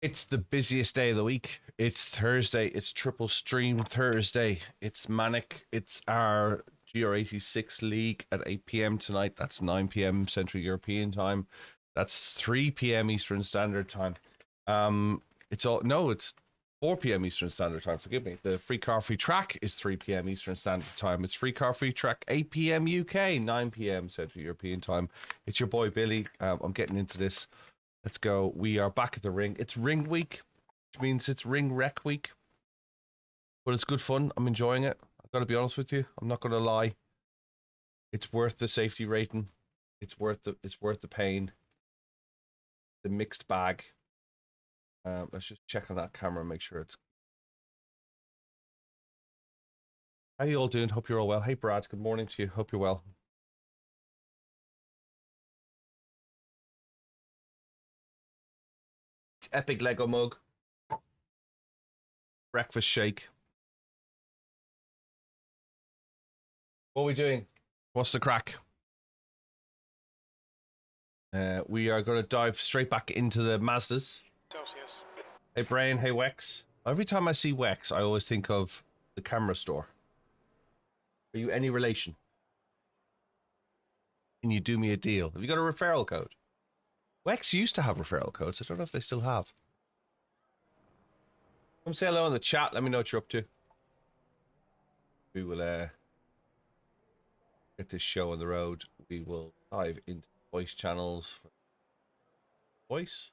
It's the busiest day of the week. It's Thursday. It's triple stream Thursday. It's manic. It's our GR86 league at 8 p.m. tonight. That's 9 p.m. Central European time. That's 3 p.m. Eastern Standard Time. It's 4 p.m. Eastern Standard Time. Forgive me. The free car free track is 3 p.m. Eastern Standard Time. It's free car free track 8 p.m. UK, 9 p.m. Central European Time. It's your boy Billy. I'm getting into this. Let's go. We are back at the ring. It's ring week, which means it's ring rec week. But it's good fun. I'm enjoying it. I've got to be honest with you. I'm not going to lie. It's worth the safety rating. It's worth the pain. The mixed bag. Let's just check on that camera and make sure it's. How you all doing? Hope you're all well. Hey Brad, good morning to you. Hope you're well. It's epic Lego mug. Breakfast shake. What are we doing? What's the crack? We are going to dive straight back into the Mazdas. Celsius. Hey Brian, hey Wex. Every time I see Wex, I always think of the camera store. Are you any relation? Can you do me a deal? Have you got a referral code? Wex used to have referral codes. I don't know if they still have. Come say hello in the chat. Let me know what you're up to. We will get this show on the road. We will dive into voice channels. Voice?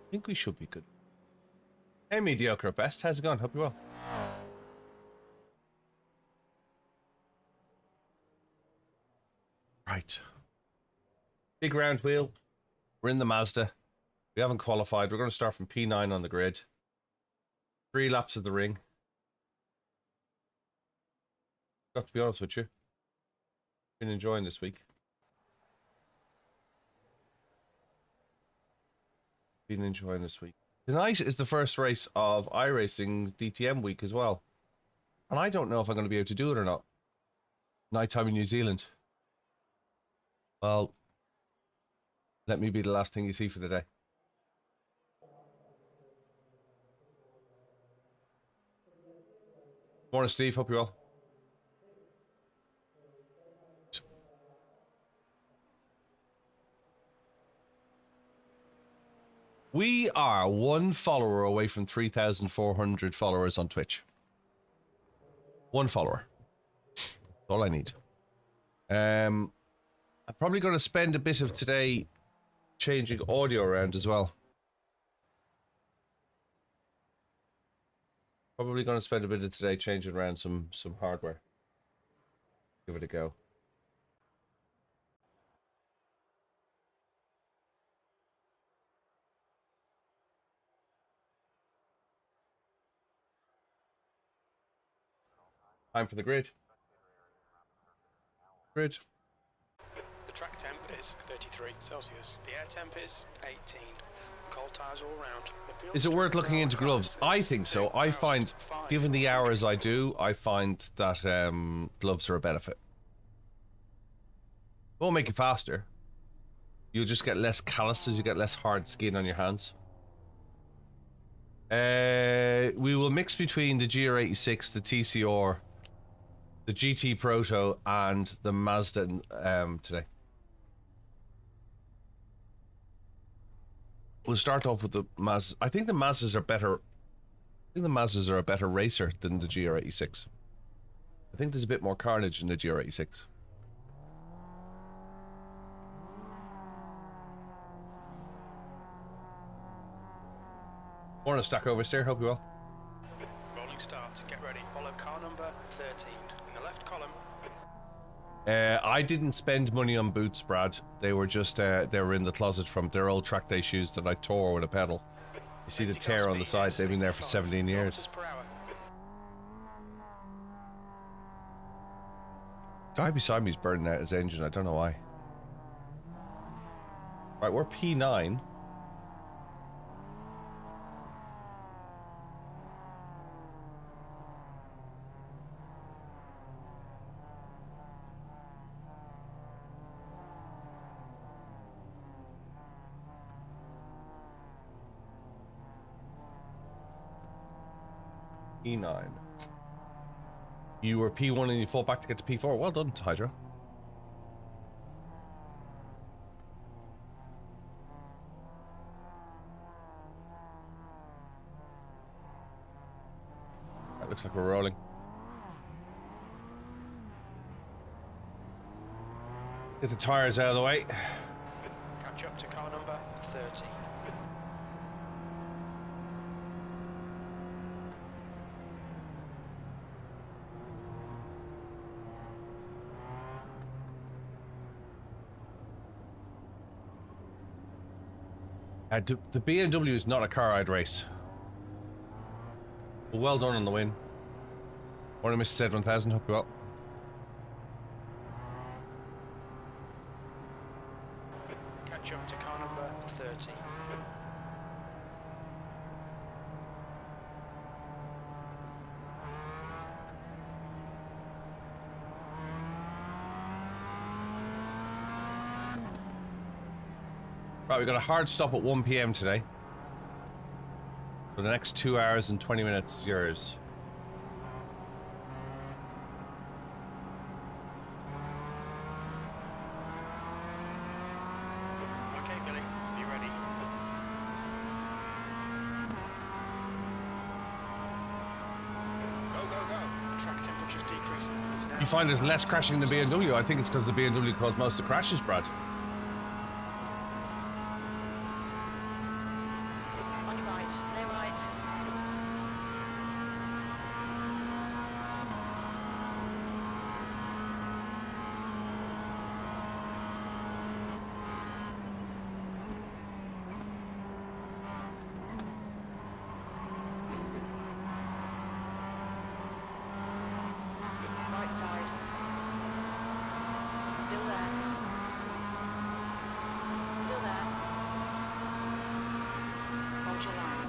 I think we should be good. Hey, mediocre at best. How's it going? Hope you're well. Right. Big round wheel. We're in the Mazda. We haven't qualified. We're going to start from P9 on the grid. 3 laps of the ring. Got to be honest with you. Been enjoying this week. Been enjoying this week. Tonight is the first race of iRACING DTM week as well. And I don't know if I'm going to be able to do it or not. Nighttime in New Zealand. Well, let me be the last thing you see for the day. Morning, Steve. Hope you're well. We are 1 follower away from 3,400 followers on Twitch. 1 follower. That's all I need. I'm probably going to spend a bit of today changing audio around as well. Probably going to spend a bit of today changing around some hardware. Give it a go. Time for the grid. Grid. The track temp is 33 Celsius. The air temp is 18. Cold tires all round. Is it worth looking into gloves? I think so. I find, given the hours I do, I find that gloves are a benefit. Won't make it faster. You'll just get less calluses, you get less hard skin on your hands. We will mix between the GR86, the TCR, the GT Proto, and the Mazda today. We'll start off with the Mazda. I think the Mazdas are better. I think the Mazdas are a better racer than the GR86. I think there's a bit more carnage in the GR86. Morning, Stack Oversteer. Hope you well. Rolling start. Get ready. Follow car number 13 in the left column. I didn't spend money on boots, Brad. They were just they were in the closet from their old track day shoes that I tore with a pedal. You see the tear on the side. They've been there for 17 years. Guy beside me is burning out his engine. I don't know why. Right, we're P9. P9. You were P1 and you fought back to get to P4. Well done, Hydro. That looks like we're rolling. Get the tires out of the way. Catch up to car number 13. The BMW is not a car I'd race. Well done on the win. Morning, Mr. Said 1000. Hope you well. Catch up to car number 13. Right, we've got a hard stop at 1 PM today. For the next 2 hours and 20 minutes, yours. Okay, Billy, be ready. Go, go, go. The track temperature's decreasing. It's now. You find there's less crashing than the BMW. I think it's because the BMW caused most of the crashes, Brad. On your right, clear right. Right side. Still there. Still there. Hold your line.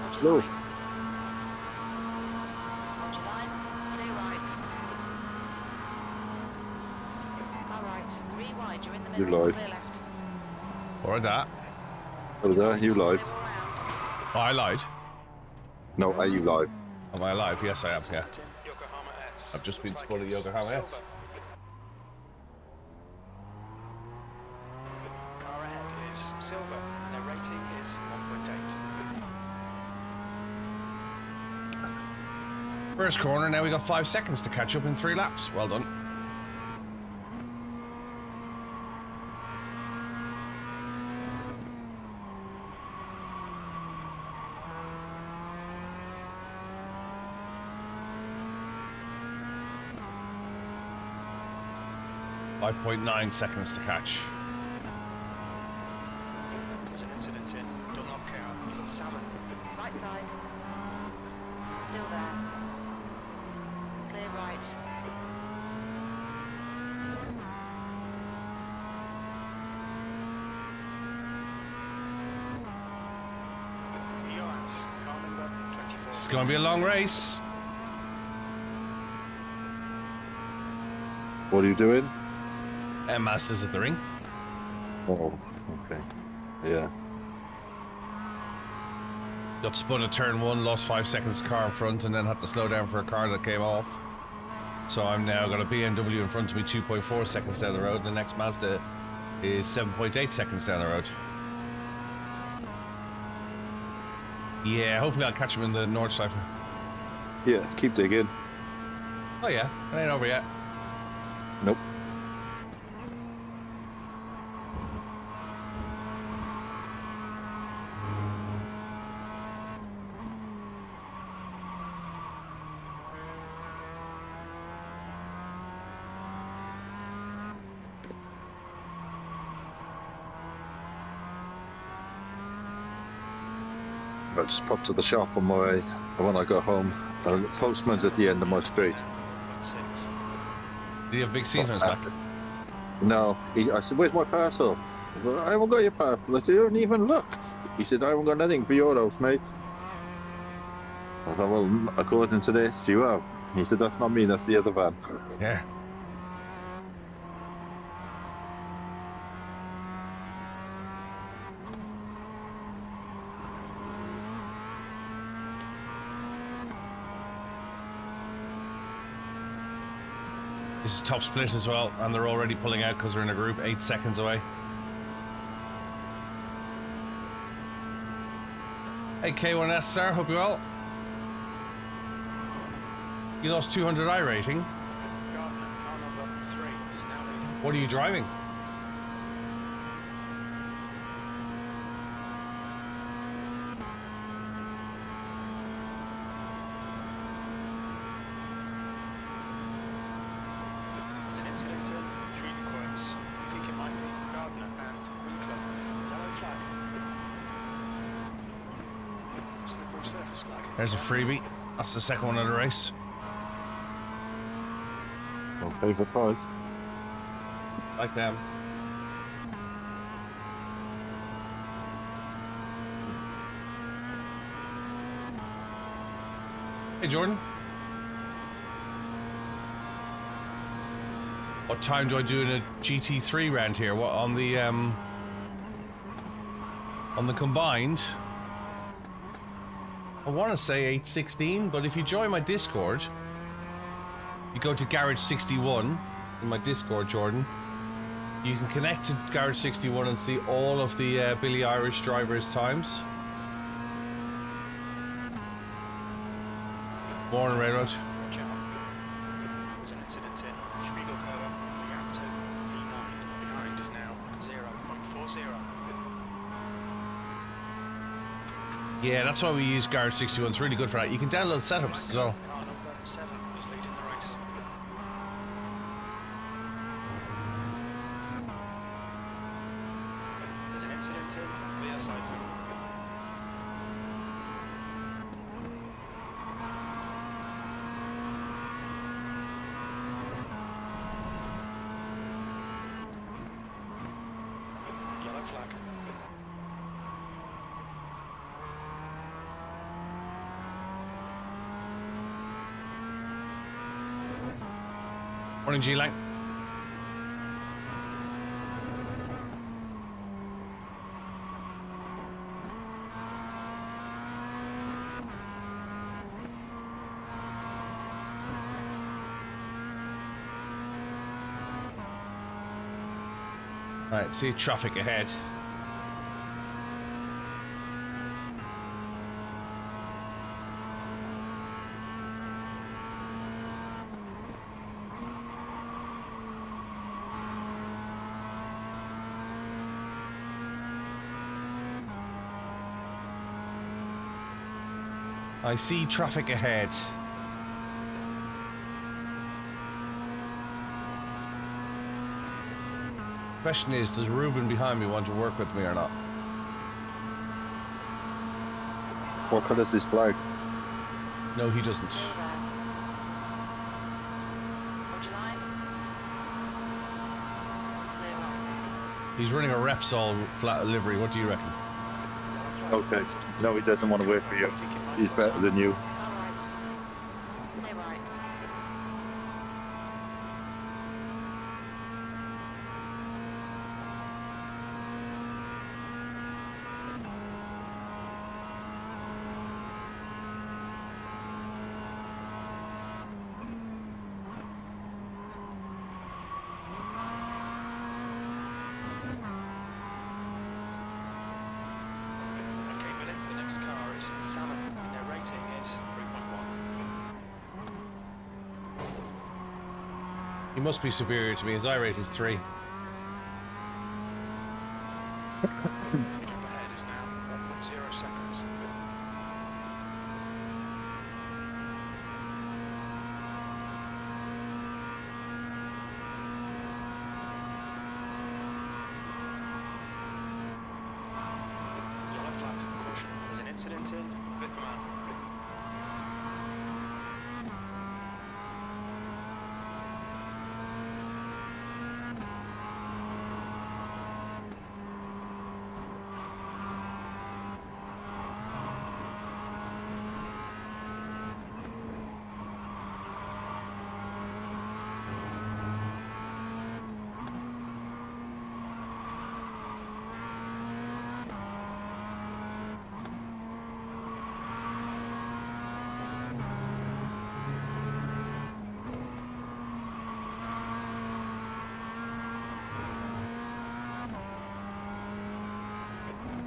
Hold your No. line. Hold your line. Clear right. Car right. 3 wide. You're in the You're middle. live. Clear left. Or that. Oh, there, you live? Clear all round. Oh, I lied. No, are you live? Am I alive? Yes, I am. Yeah. Yokohama S. I've just been Looks like spotted at it's Yokohama S. silver. Car ahead is silver. Their rating is 1.8. First corner, now we got 5 seconds to catch up in 3 laps. Well done. .9 seconds to catch. There's an incident in Dunlop Care. Salmon. Right side. Still there. Clear right. EOS. Car number 24. It's going to be a long race. What are you doing? And Masters at the ring. Oh, okay. Yeah. Got spun at turn 1, lost 5 seconds car in front, and then had to slow down for a car that came off. So I'm now got a BMW in front of me 2.4 seconds down the road. The next Mazda is 7.8 seconds down the road. Yeah, hopefully I'll catch him in the Nordschleife. Yeah, keep digging. Oh yeah, it ain't over yet. Nope. I just popped to the shop on my way when I got home. The postman's at the end of my street. 1.6. Do you have big seasons back? No, I said, "Where's my parcel?" He said, "I haven't got your parcel." I said, "You haven't even looked." He said, "I haven't got nothing for your house, mate." I said, "Well, according to this, you have." He said, "That's not me, that's the other van." Yeah. This is top split as well, and they're already pulling out because we're in a group 8 seconds away. Hey K1S star, hope you're well. You lost 200 iRACING. Gardner, car number 3 is now leading. What are you driving? There's an incident in Dream Quotes. I think it might be Gardner and WILLOW. Yellow flag. Slippery surface flag. There's a freebie. That's the second one of the race. Okay for price. Like them. Hey Jordan. What time do I do in a GT3 round here? What on the combined? I want to say 8:16, but if you join my Discord, you go to Garage 61 in my Discord, Jordan. You can connect to Garage 61 and see all of the BillyOirish drivers' times. Morning, Railroad. Watch out. There's an incident in Spiegel Curve. The gap to P9 behind is now 0.40. Yeah, that's why we use Garage 61. It's really good for that. You can download setups as well. Car number 7 is leading the race. There's an incident in VS Open. Yellow flag. Morning, G-Lang. Right, see traffic ahead. I see traffic ahead. Question is, does Ruben behind me want to work with me or not? What colour is this flag? No, he doesn't. Still there. Hold your line. Clear right. He's running a Repsol flat livery. What do you reckon? Okay. No, he doesn't want to wait for you. He's better than you. Car right. Clear right. Okay, Billy, the next car is Salmon, and their rating is 3.1. He must be superior to me. His I rating's 3. The gap ahead is now 1.0 seconds. Yellow flag, caution. There's an incident in Vietnam.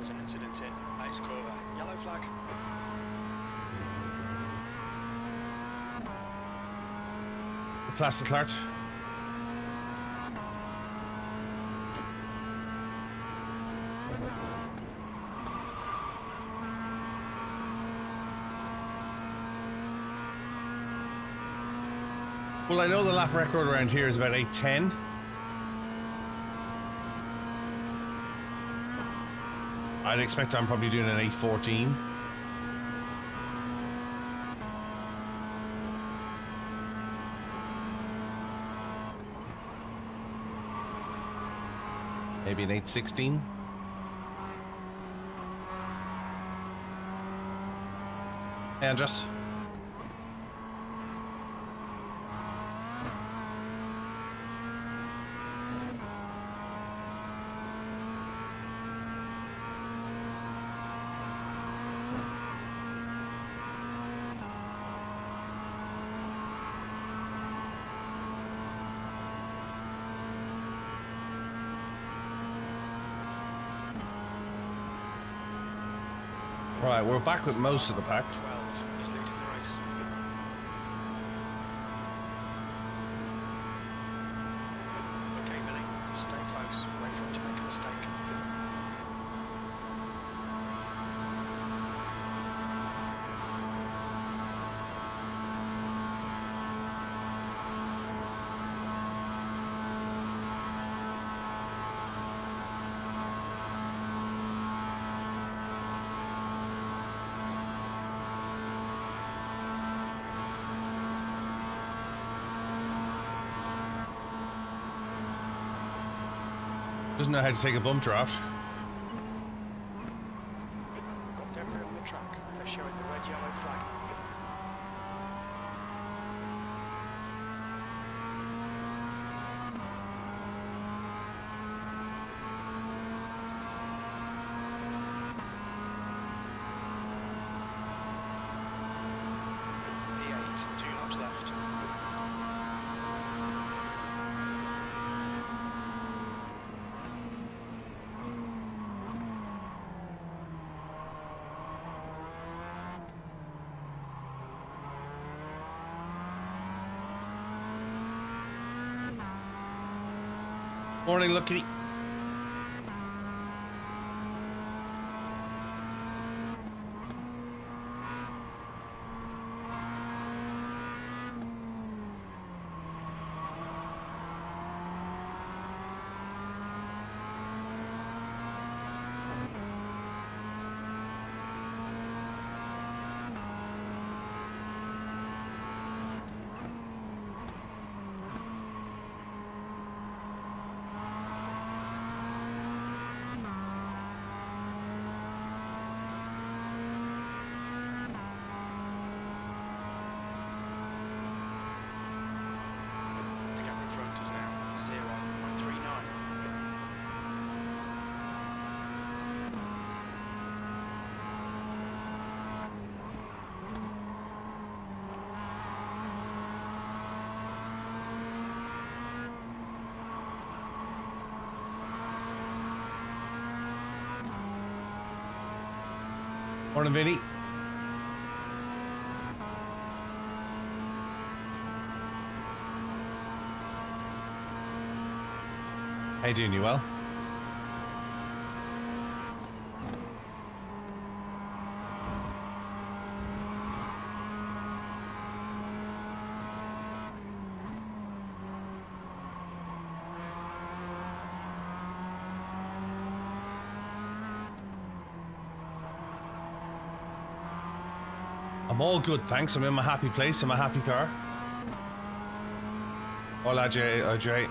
There's an incident in Ice Corver. Yellow flag. Plastic alert. Well, I know the lap record around here is about 8:10. I'd expect I'm probably doing an 8:14. Maybe an 8:16. Andros. Right, we're back with most of the pack. 12 is leading the race. Okay, Billy, stay close. Wait for him to make a mistake. Doesn't know how to take a bump draft. Got debris on the track. They're showing the red yellow flag. P8, 2 laps left. Morning, Lucky. The gap in front is now 0.39. Morning, Vinny. How you doing? You well? I'm all good, thanks. I'm in my happy place, in my happy car. Hola, Jay. Jay.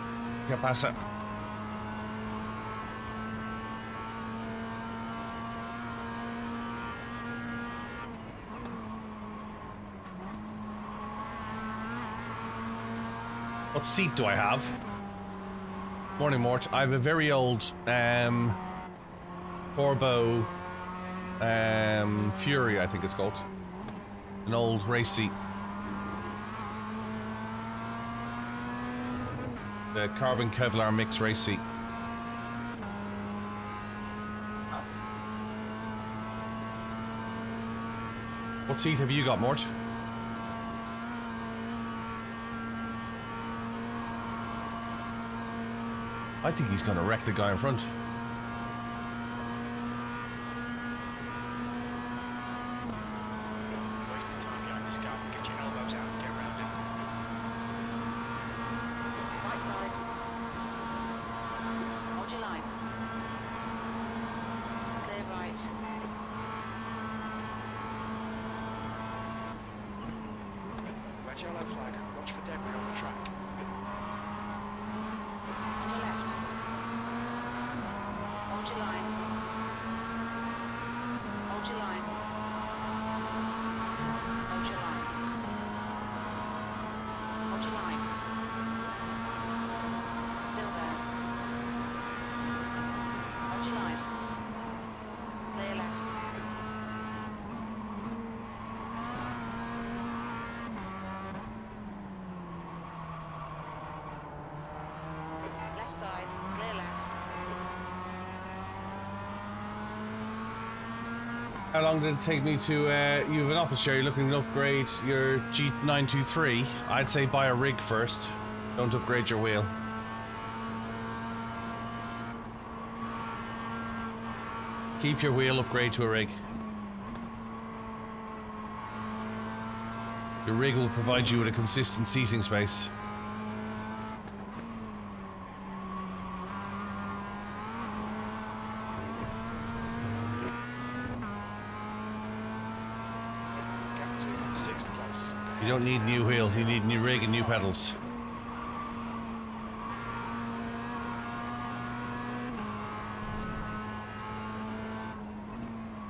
¿Qué pasa? What seat do I have? Morning, Mort. I have a very old Corbo Fury, I think it's called. An old race seat. The carbon Kevlar mix race seat. What seat have you got, Mort? I think he's gonna wreck the guy in front. Wasting time behind this guy. Get your elbows out. Get round him. Right side. Hold your line. Clear right. Red yellow flag. Watch for debris on the track. On your left. Hold your line. Hold your line. Hold your line. Hold your line. Still there. Hold your line. Clear left. Left side. Clear left. How long did it take me to, you have an office share, you're looking to upgrade your G923. I'd say buy a rig first. Don't upgrade your wheel. Keep your wheel, upgrade to a rig. Your rig will provide you with a consistent seating space. Gap to 6th place. You don't need new wheel, you need new rig and new pedals.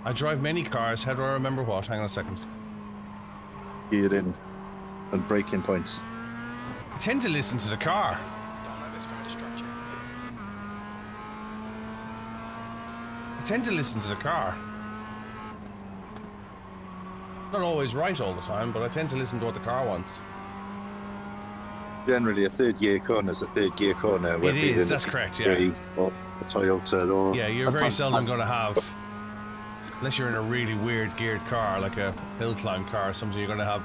I drive many cars, how do I remember what? Hang on a second. Gear in and braking points. I tend to listen to the car. Don't let this guy distract you. I tend to listen to the car. Not always right all the time, but I tend to listen to what the car wants. Generally, a third gear corner is a third gear corner. It is, that's correct, yeah. Or a Toyota or... Yeah, you're very seldom going to have, unless you're in a really weird geared car, like a hill climb car or something, you're going to have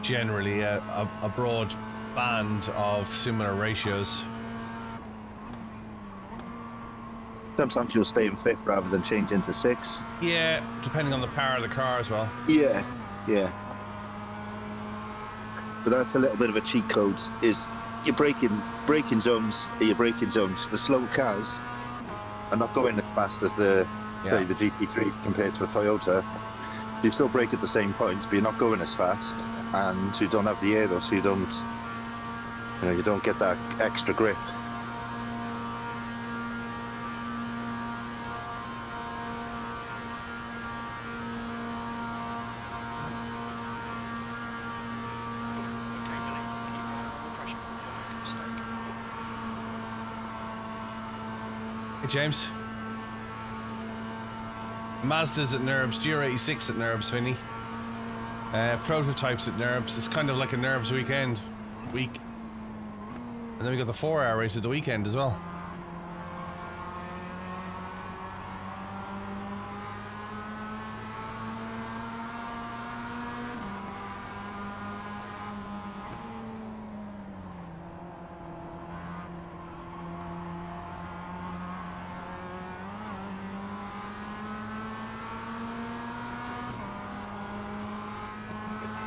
generally a broad band of similar ratios. Sometimes you'll stay in 5th rather than change into 6th. Yeah, depending on the power of the car as well. Yeah, yeah. But that's a little bit of a cheat code, is your braking zones are your braking zones. The slow cars are not going as fast as the GT3 compared to a Toyota. You still brake at the same points, but you're not going as fast, and you don't have the aero, so you don't get that extra grip. Okay, Billy. Keep under pressure. Don't make a mistake. Hey, James. Mazda's at NURBS, GR86 at NURBS, Vinny. Prototypes at NURBS. It's kind of like a NURBS week. And then we got the 4-hour race at the weekend as well.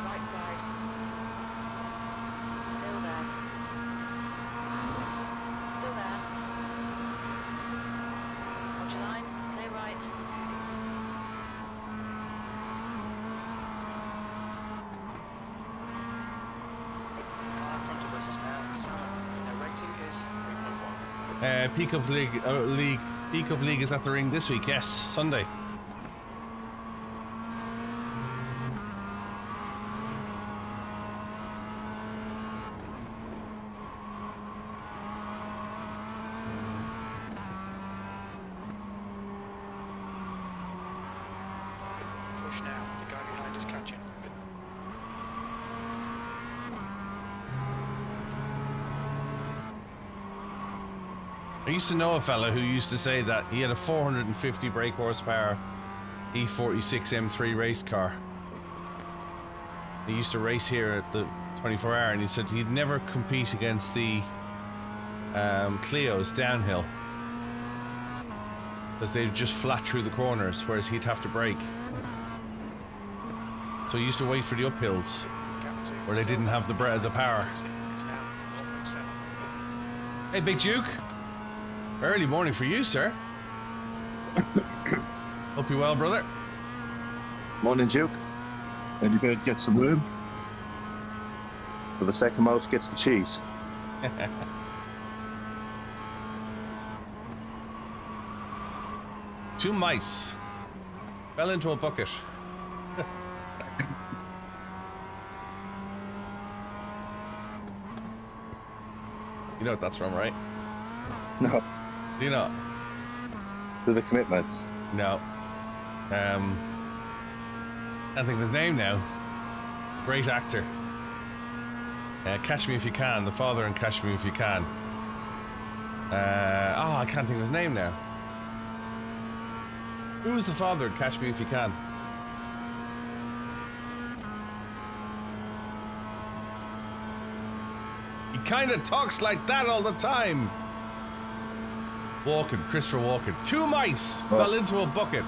Right side. Still there. Still there. Hold your line. Clear right. Car in front of us is now 7. Their rating is 3.1. Peacup League is at the ring this week, yes, Sunday. Push now. The guy behind is catching. I used to know a fella who used to say that he had a 450 brake horsepower E46 M3 race car. He used to race here at the 24 hour, and he said he'd never compete against the Clios downhill because they'd just flat through the corners, whereas he'd have to brake. So he used to wait for the uphills where they didn't have the power. It's now 0.7. Hey, Big Duke. Early morning for you, sir. Hope you're well, brother. Morning, Duke. Any bird gets the worm. But the second most gets the cheese. Two mice fell into a bucket. You know what that's from, right? No, Do you know? to the commitments. No. Can't think of his name now. Great actor. Catch Me If You Can, the father in Catch Me If You Can. I can't think of his name now. Who was the father in Catch Me If You Can? He kind of talks like that all the time. Walken, Christopher Walken. Two mice fell into a bucket.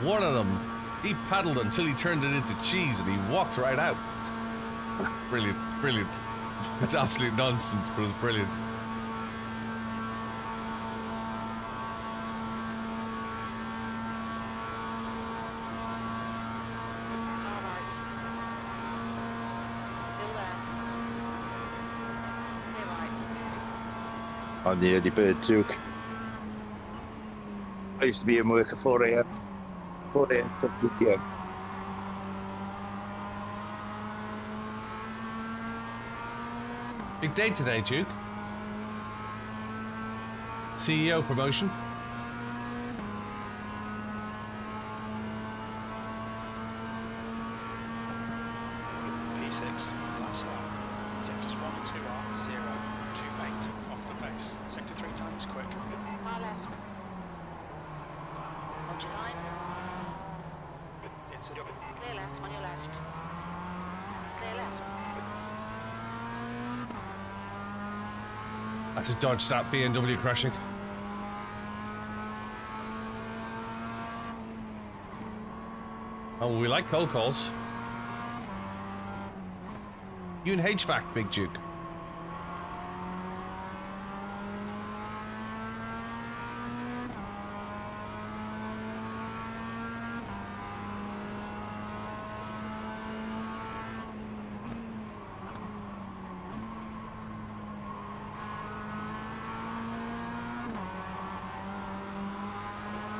One of them, he paddled until he turned it into cheese and he walked right out. Brilliant, brilliant. It's absolute nonsense, but it's brilliant. All right. Still there. Clear right. I'm the early bird, Duke. I used to be in work at 4 a.m. 4 a.m. to 2 p.m. Big day today, Duke. CEO promotion. P6, last lap. Sectors 1 and 2 are 028 off the pace. Sector 3 times quick. Far left. Hold your line. Into Clear left, on your left. Clear left. That's a Dodge Stat BMW crashing. Oh, we like cold calls. You in HVAC, Big Duke?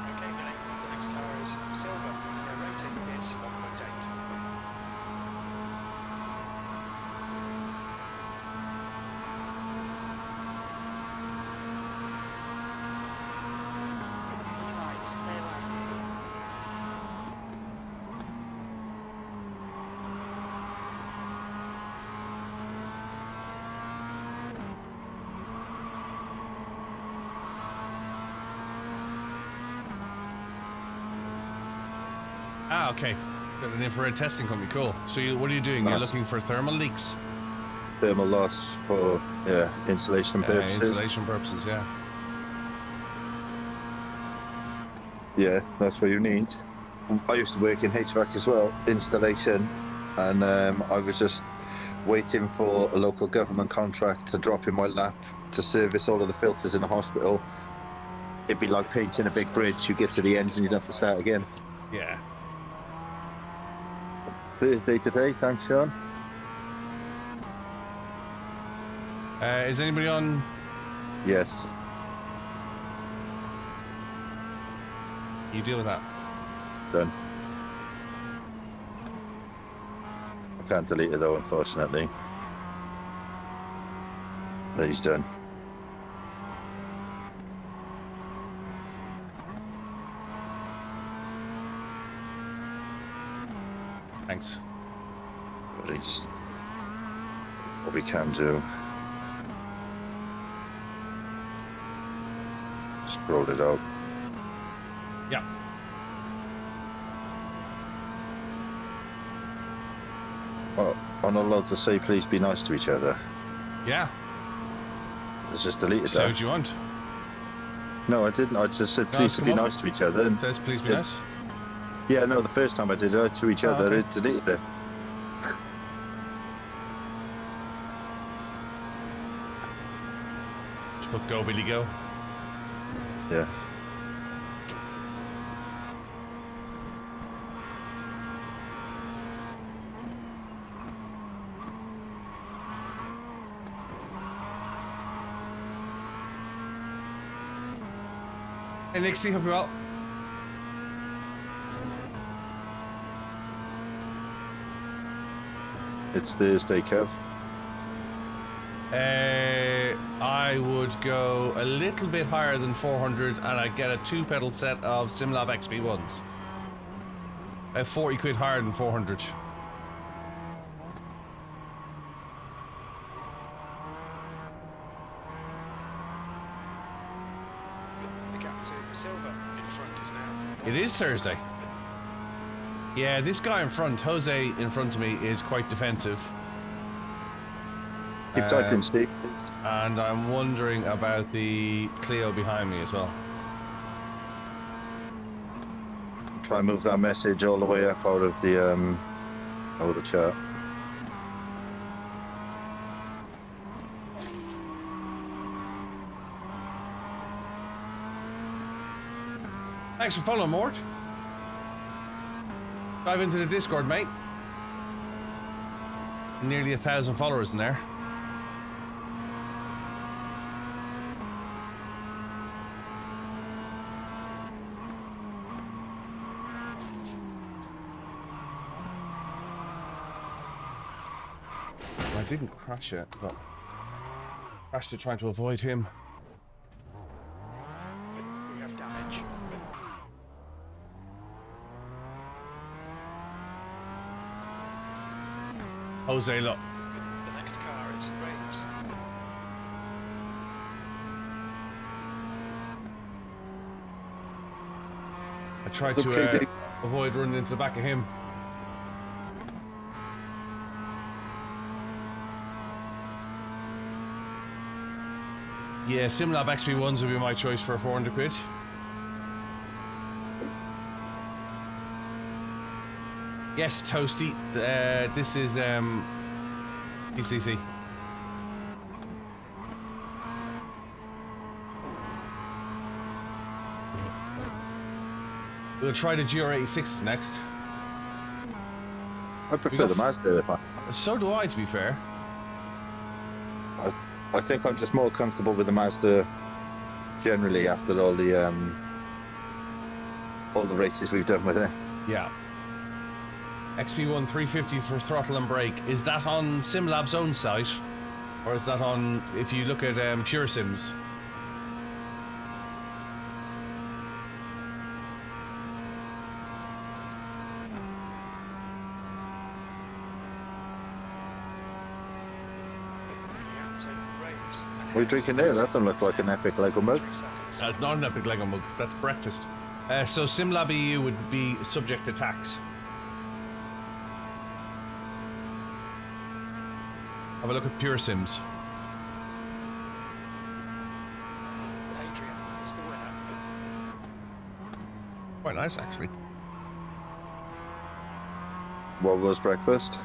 Okay, Billy. The next car is silver. Their rating is 1.8. Right, clear right. Ah, okay. Got an infrared testing company, cool. So what are you doing? You're Nice. looking for thermal leaks? Thermal loss for insulation purposes. Installation purposes, yeah. Yeah, that's what you need. I used to work in HVAC as well, installation, and I was just waiting for a local government contract to drop in my lap to service all of the filters in the hospital. It'd be like painting a big bridge. You get to the end and you'd have to start again. Yeah. Thursday today, thanks, Sean. Is anybody on? Yes. You deal with that. Done. I can't delete it though, unfortunately. But he's done. Thanks. But he's what we can do. Just roll it out. Yeah. Oh, I'm not allowed to say please be nice to each other. Yeah. It's just deleted So that. do you want? No, I didn't. I just said No, please it's to come be up. nice to each other. And It says please be it- nice. Yeah, no, the first time I did it to each Oh, other, okay. it deleted it. Just put go, Billy, go. Yeah. Hey, Nixie, hope you're well. It's Thursday, Kev. I would go a little bit higher than 400 and I'd get a 2-pedal set of SimLab XP1s. 40 quid higher than 400. The gap to Silva in front is now. It is Thursday. Yeah, this guy in front, Jose in front of me, is quite defensive. Keep typing, Steve. And I'm wondering about the Clio behind me as well. Try and move that message all the way up out of the chat. Thanks for following, Mort. Dive into the Discord, mate. Nearly 1,000 followers in there. I didn't crash it, but crashed it trying to avoid him. We have damage. Jose, look. The next car is Raves. I tried It's to okay, Dick. avoid running into the back of him. Yeah, SimLab XP1s would be my choice for 400 quid. Yes, Toasty. This is DCC. We'll try the GR86 next. I prefer the Mazda if I. So do I, to be fair. I think I'm just more comfortable with the Mazda generally after all the races we've done with it. Yeah. XP1 350 for throttle and brake. Is that on SimLab's own site? Or is that on, if you look at Pure Sims? What are you drinking there? That doesn't look like an epic Lego mug. That's not an epic Lego mug. That's breakfast. So SimLab EU would be subject to tax. Have a look at Pure Sims. Adrian is the winner. Quite nice, actually. What was breakfast?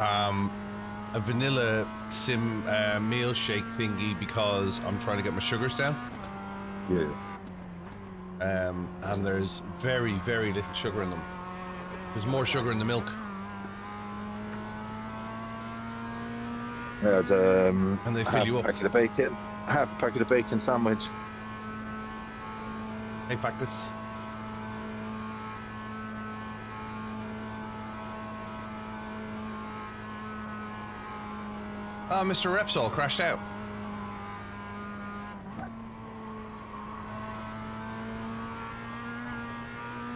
A vanilla sim meal shake thingy because I'm trying to get my sugars down. Yeah. And there's very, very little sugar in them. There's more sugar in the milk. I had And they fill half you a up. packet of bacon, half a packet of bacon sandwich. Hey, practice. Ah, Mr. Repsol crashed out.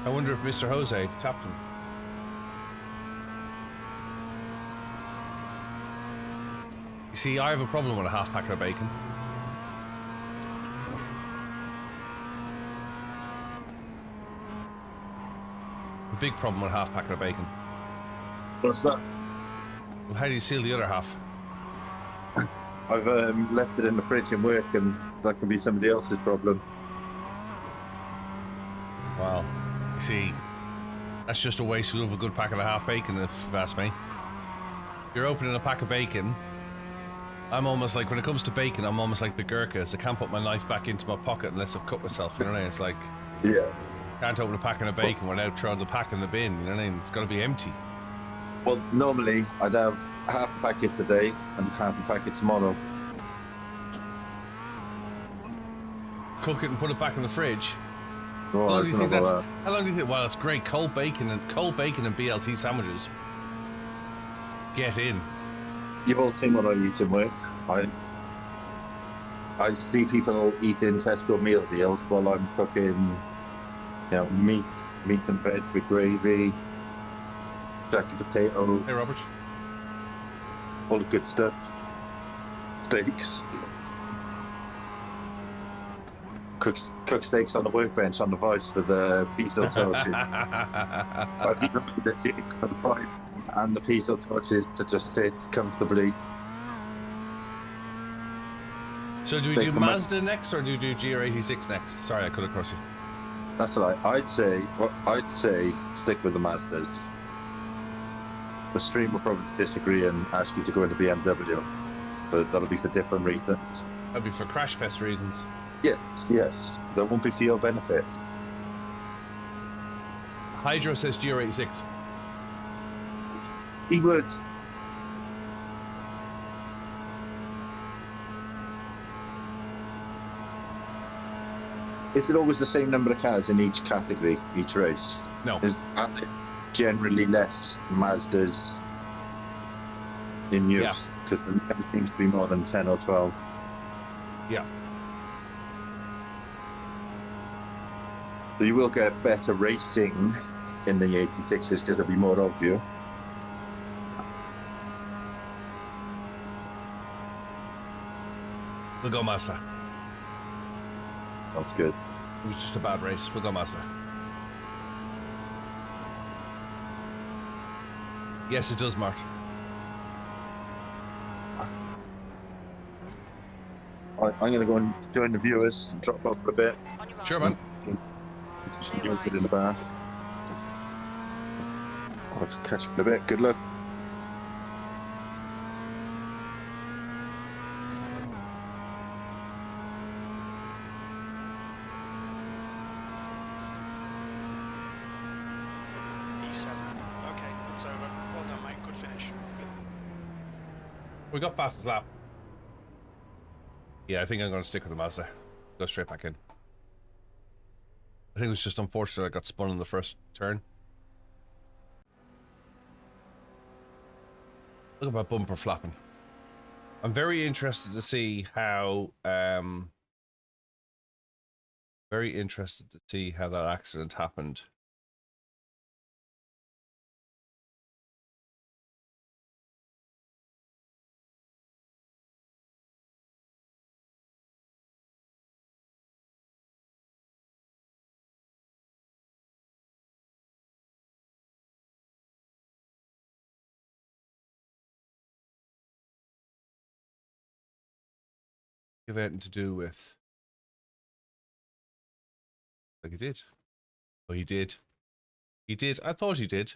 I wonder if Mr. Jose tapped him. You see, I have a problem with a half packet of bacon. A big problem with a half packet of bacon. What's that? How do you seal the other half? I've left it in the fridge in work, and that can be somebody else's problem. Well, you see, that's just a waste of a good pack and a half bacon, if you ask me. You're opening a pack of bacon. I'm almost like, when it comes to bacon, I'm almost like the Gurkhas. I can't put my knife back into my pocket unless I've cut myself, you know what I mean? It's like, Yeah. can't open a pack of bacon without throwing the pack in the bin, you know what I mean? It's got to be empty. Well, normally I'd have half a packet today and half a packet tomorrow. Cook it and put it back in the fridge. Oh, How long I do you don't think know that's? about How long do you think? Well, it's great. Cold bacon and BLT sandwiches. Get in. that. You've all seen what I eat in work. I see people eating Tesco meal deals while I'm cooking, meat and veg with gravy, jacket potatoes, Hey, Robert. all the good stuff. Steaks. Cook steaks on the workbench on the vice with the piezo torches. I've even made the chicken on fry and the piezo torches to just sit comfortably. So do we Steak do for my- Mazda next, or do we do GR86 next? Sorry, I cut across you. That's all right. I'd say stick with the Mazdas. The stream will probably disagree and ask you to go into BMW, but that'll be for different reasons. That'd be for crash fest reasons. Yes. There won't be for your benefits. Hydro says GR86. He would. Is it always the same number of cars in each category, each race? No. Are there generally less Mazdas in use? Because there never seems to be more than 10 or 12. Yeah. So you will get better racing in the 86s because there'll be more of you. We'll go Mazda. That's good. It was just a bad race. We'll go Mazda. Yes, it does, Mart. I'm going to go and join the viewers and drop off for a bit. On your right. Sure, man. You'll get in the bath. I'll catch you in a bit. Good luck. E7. Okay, it's over. Well done, mate. Good finish. We got fastest lap. Yeah, I think I'm going to stick with the Mazda. Go straight back in. I think it was just unfortunate I got spun in the first turn. Look at my bumper flapping. I'm very interested to see how that accident happened. Have anything to do with, like, he did. Oh, he did. He did. I thought he did.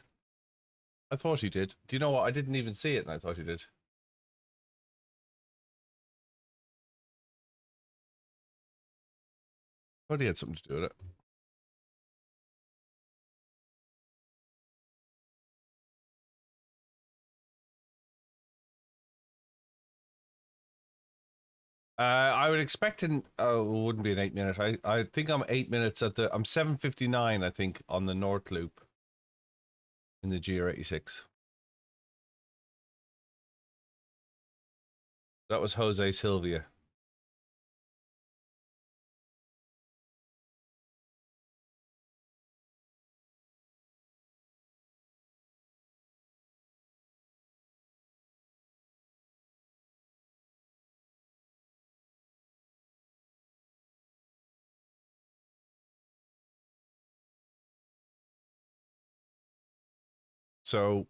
I thought he did. Do you know what? I didn't even see it and I thought he did. Thought he had something to do with it. I would expect it wouldn't be an 8 minute. I think I'm 8 minutes I'm 7:59, I think, on the North Loop in the GR86. That was Jose Silvia. So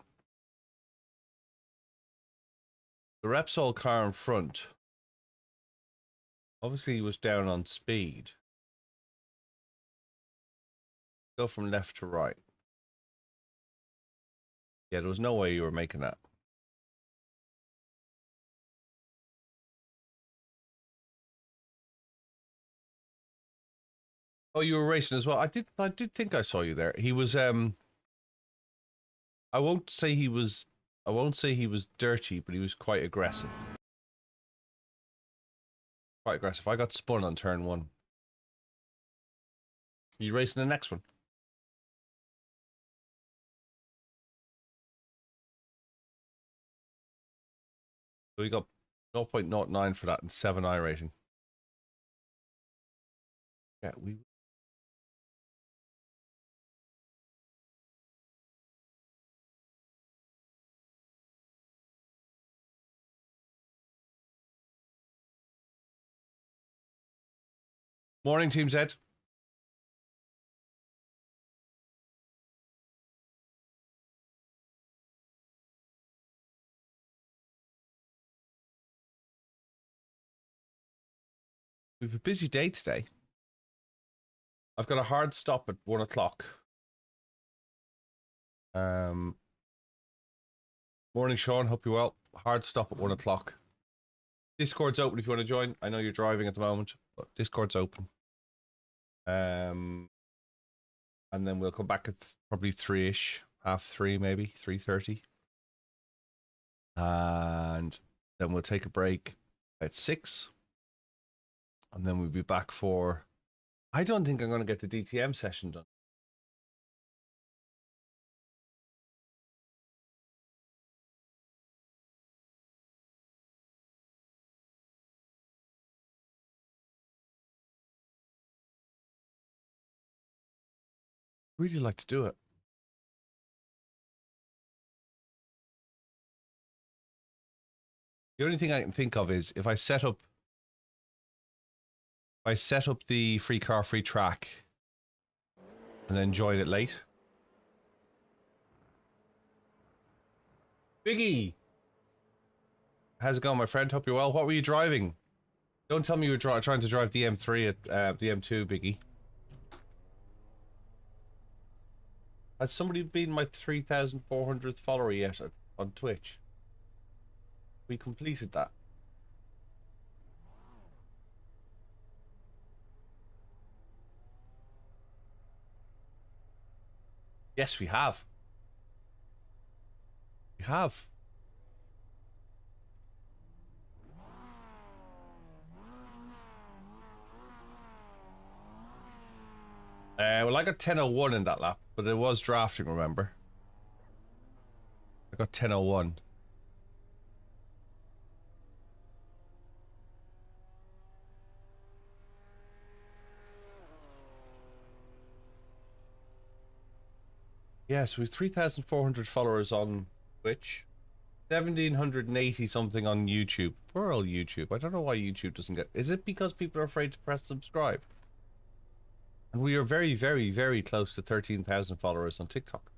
The Repsol car in front. Obviously, he was down on speed. Go from left to right. Yeah, there was no way you were making that. Oh, you were racing as well. I did think I saw you there. He was I won't say he was dirty, but he was quite aggressive. Quite aggressive. I got spun on turn 1. You racing the next one? So we got 0.09 for that and 7 iRACING. Yeah, we. Morning, Team Z. We have a busy day today. I've got a hard stop at 1 o'clock. Morning, Sean. Hope you're well. Hard stop at 1 o'clock. Discord's open if you want to join. I know you're driving at the moment, but Discord's open. And then we'll come back at probably 3-ish, 3:30 maybe, 3:30. And then we'll take a break at 6. And then we'll be back for... I don't think I'm going to get the DTM session done. Really like to do it. The only thing I can think of is if I set up the free car, free track and then join it late. Biggie! How's it going, my friend? Hope you're well. What were you driving? Don't tell me you were trying to drive the M3 at the M2, Biggie. Has somebody been my 3,400th follower yet on Twitch? We completed that. Yes, we have. We have. Well, I got 10:01 in that lap, but it was drafting, remember? I got 10:01. Yes, we have 3,400 followers on Twitch. 1,780 something on YouTube. Poor old YouTube. I don't know why YouTube doesn't get... Is it because people are afraid to press subscribe? And we are very, very, very close to 13,000 followers on TikTok.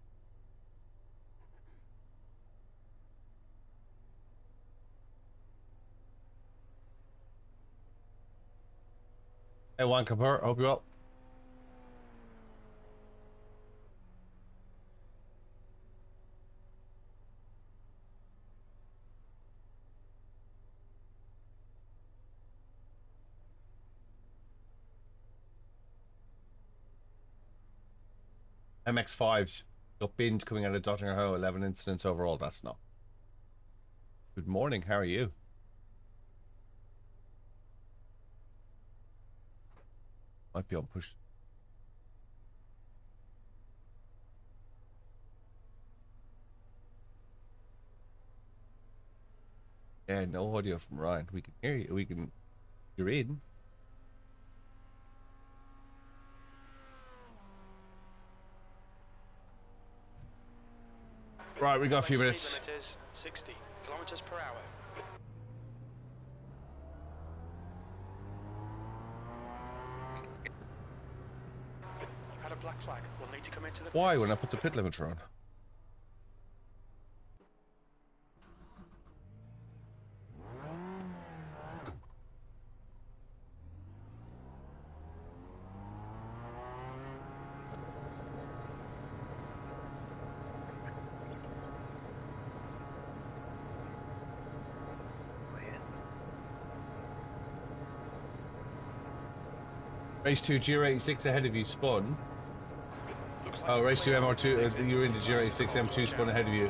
Hey, Juan Kapur, hope you're well. MX5s got binned coming out of Dottinger Ho, 11 incidents overall. That's not. Good morning, how are you? Might be on push. Yeah, no audio from Ryan. We can hear you. We can. You're in. Right, we got a few minutes. Speed limit is 60 kilometers per hour. You've had a black flag. We'll need to come into the Why pits. when I put the pit limiter on? Race 2, GR86 ahead of you, spun. Looks like Oh, race 2, we're MR2, you're into GR86, M2 spun ahead of you.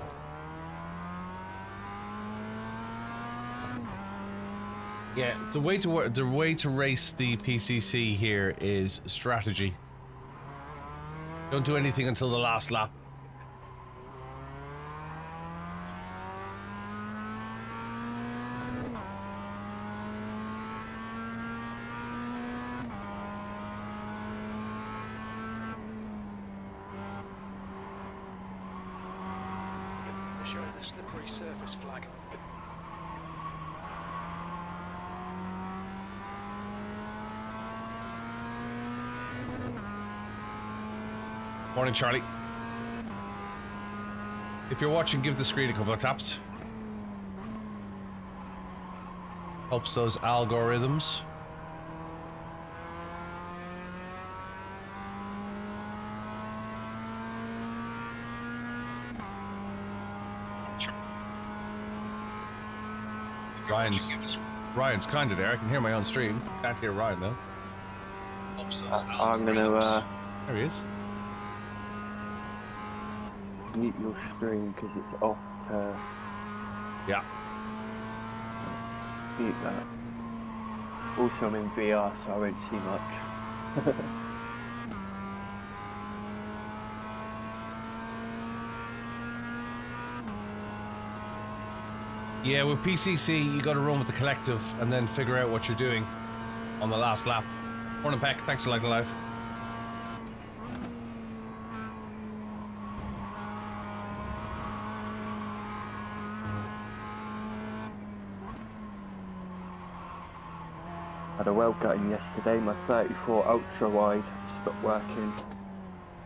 Yeah, the way to race the PCC here is strategy. Don't do anything until the last lap. showing the slippery surface flag. Morning, Charlie. If you're watching, give the screen a couple of taps. Helps those algorithms. Ryan's kind of there. I can hear my own stream. Can't hear Ryan though. I'm gonna There he is. mute your stream because it's off to Yeah. mute that. Also, I'm in VR, so I won't see much. Yeah, with PCC, you got to run with the collective and then figure out what you're doing on the last lap. Morning, Peck. Thanks for liking live. Had a weld gutting yesterday. My 34 ultra wide stopped working.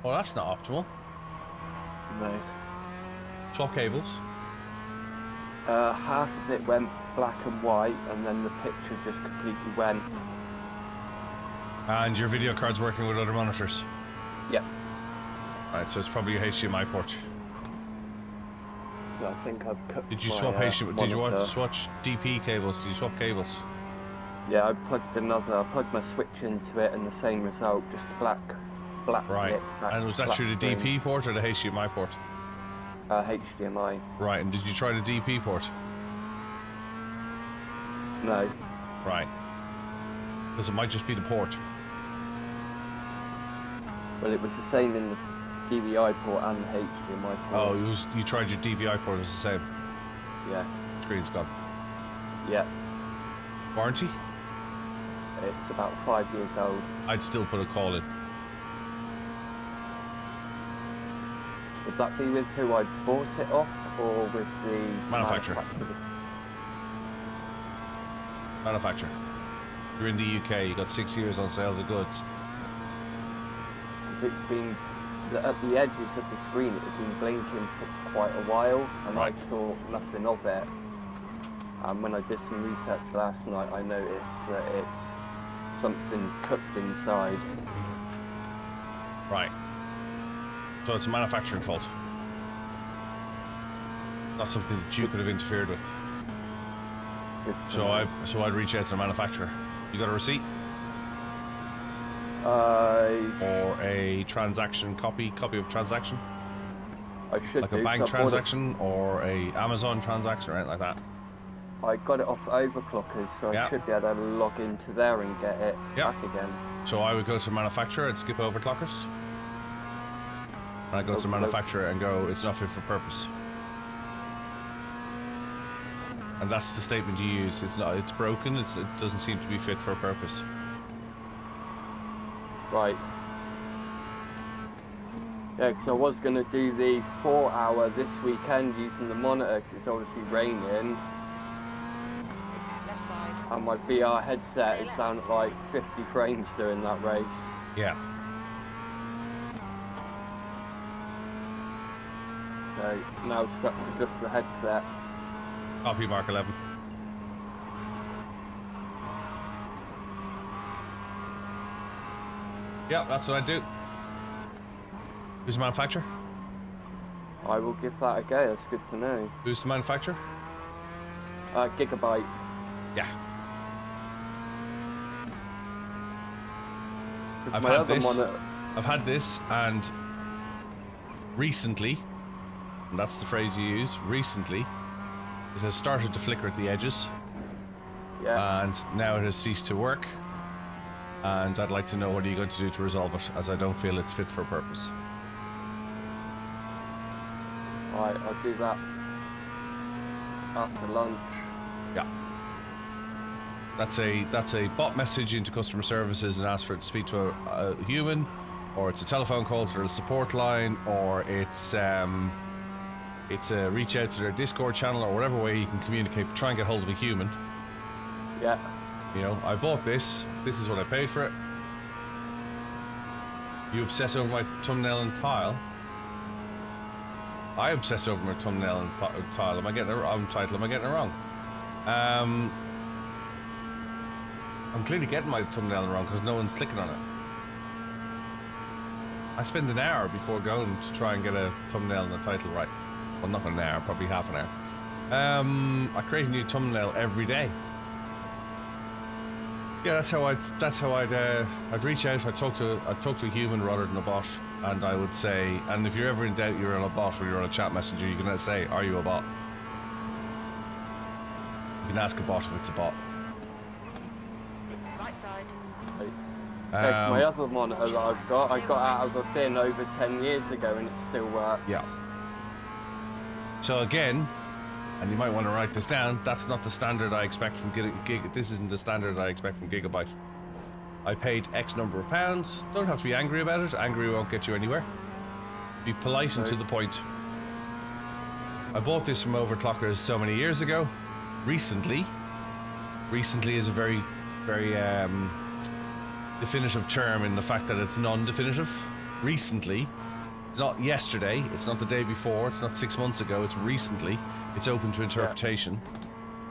Oh, that's not optimal. No. Swap cables. Half of it went black and white, and then the picture just completely went. And your video card's working with other monitors. Yep. Right, so it's probably your HDMI port. So I think I've cut. Did you my, swap HDMI? Did you monitor. switch DP cables? Did you swap cables? Yeah, I plugged my switch into it, and the same result, just black. Right. Bit, black, And was that black through the screen. DP port or the HDMI port? HDMI. Right, and did you try the DP port? No. Right. Because it might just be the port. Well, it was the same in the DVI port and the HDMI port. Oh, you tried your DVI port, it was the same. Yeah. Screen's gone. Yeah. Warranty? It's about 5 years old. I'd still put a call in. Would that be with who I bought it off, or with the Manufacturer. Manufacturer. You're in the UK, you got 6 years on sales of goods. 'Cause it's been at the edges of the screen. It had been blinking for quite a while, and Right. I saw nothing of it. And when I did some research last night, I noticed that something's cooked inside. Right. So it's a manufacturing fault. Not something that you could have interfered with. Good to So know. I'd reach out to the manufacturer. You got a receipt? I Or a transaction copy of transaction? should Like do, a bank 'cause I bought it- transaction or a Amazon transaction or anything like that? I got it off Overclockers, so Yeah. I should be able to log into there and get it Yeah. back again. So I would go to the manufacturer and skip overclockers. And I go to the Okay. manufacturer and go, it's not fit for purpose. And that's the statement you use. It's broken, it doesn't seem to be fit for a purpose. Right. Yeah, because I was going to do the 4-hour this weekend using the monitor, because it's obviously raining, Left side. and my VR headset is down at like 50 frames doing that race. Yeah. So now stuck to just the headset. Copy Mark 11. Yeah, that's what I do. Who's the manufacturer? I will give that a go, that's good to know. Who's the manufacturer? Gigabyte. Yeah. I've My had other this. monitor. I've had this, and recently, and that's the phrase you use, recently, it has started to flicker at the edges, Yeah. and now it has ceased to work. And I'd like to know what are you going to do to resolve it, as I don't feel it's fit for purpose. Right, I'll do that after lunch. Yeah. That's a bot message into customer services and ask for it to speak to a human, or it's a telephone call to their support line, or it's a reach out to their Discord channel, or whatever way you can communicate. Try and get hold of a human. Yeah. You know, I bought this. This is what I paid for it. You obsess over my thumbnail and tile. I obsess over my thumbnail and tile. Am I getting it wrong? Title? Am I getting it wrong? I'm clearly getting my thumbnail wrong because no one's clicking on it. I spend an hour before going to try and get a thumbnail and a title right. Well, not an hour, probably half an hour. I create a new thumbnail every day. Yeah, that's how I'd reach out. I'd talk to a human rather than a bot, and I would say, and if you're ever in doubt, you're on a bot or you're on a chat messenger, you can say, "Are you a bot?" You can ask a bot if it's a bot. Right side. That's my other monitor that I got out of a bin over 10 years ago and it still works. Yeah. So again, and you might want to write this down, that's not the standard I expect from this isn't the standard I expect from Gigabyte. I paid X number of pounds. Don't have to be angry about it. Angry won't get you anywhere. Be polite and to the point. I bought this from Overclockers so many years ago. Recently is a very, very definitive term in the fact that it's non-definitive. Recently. It's not yesterday, it's not the day before, it's not 6 months ago, it's recently. It's open to interpretation.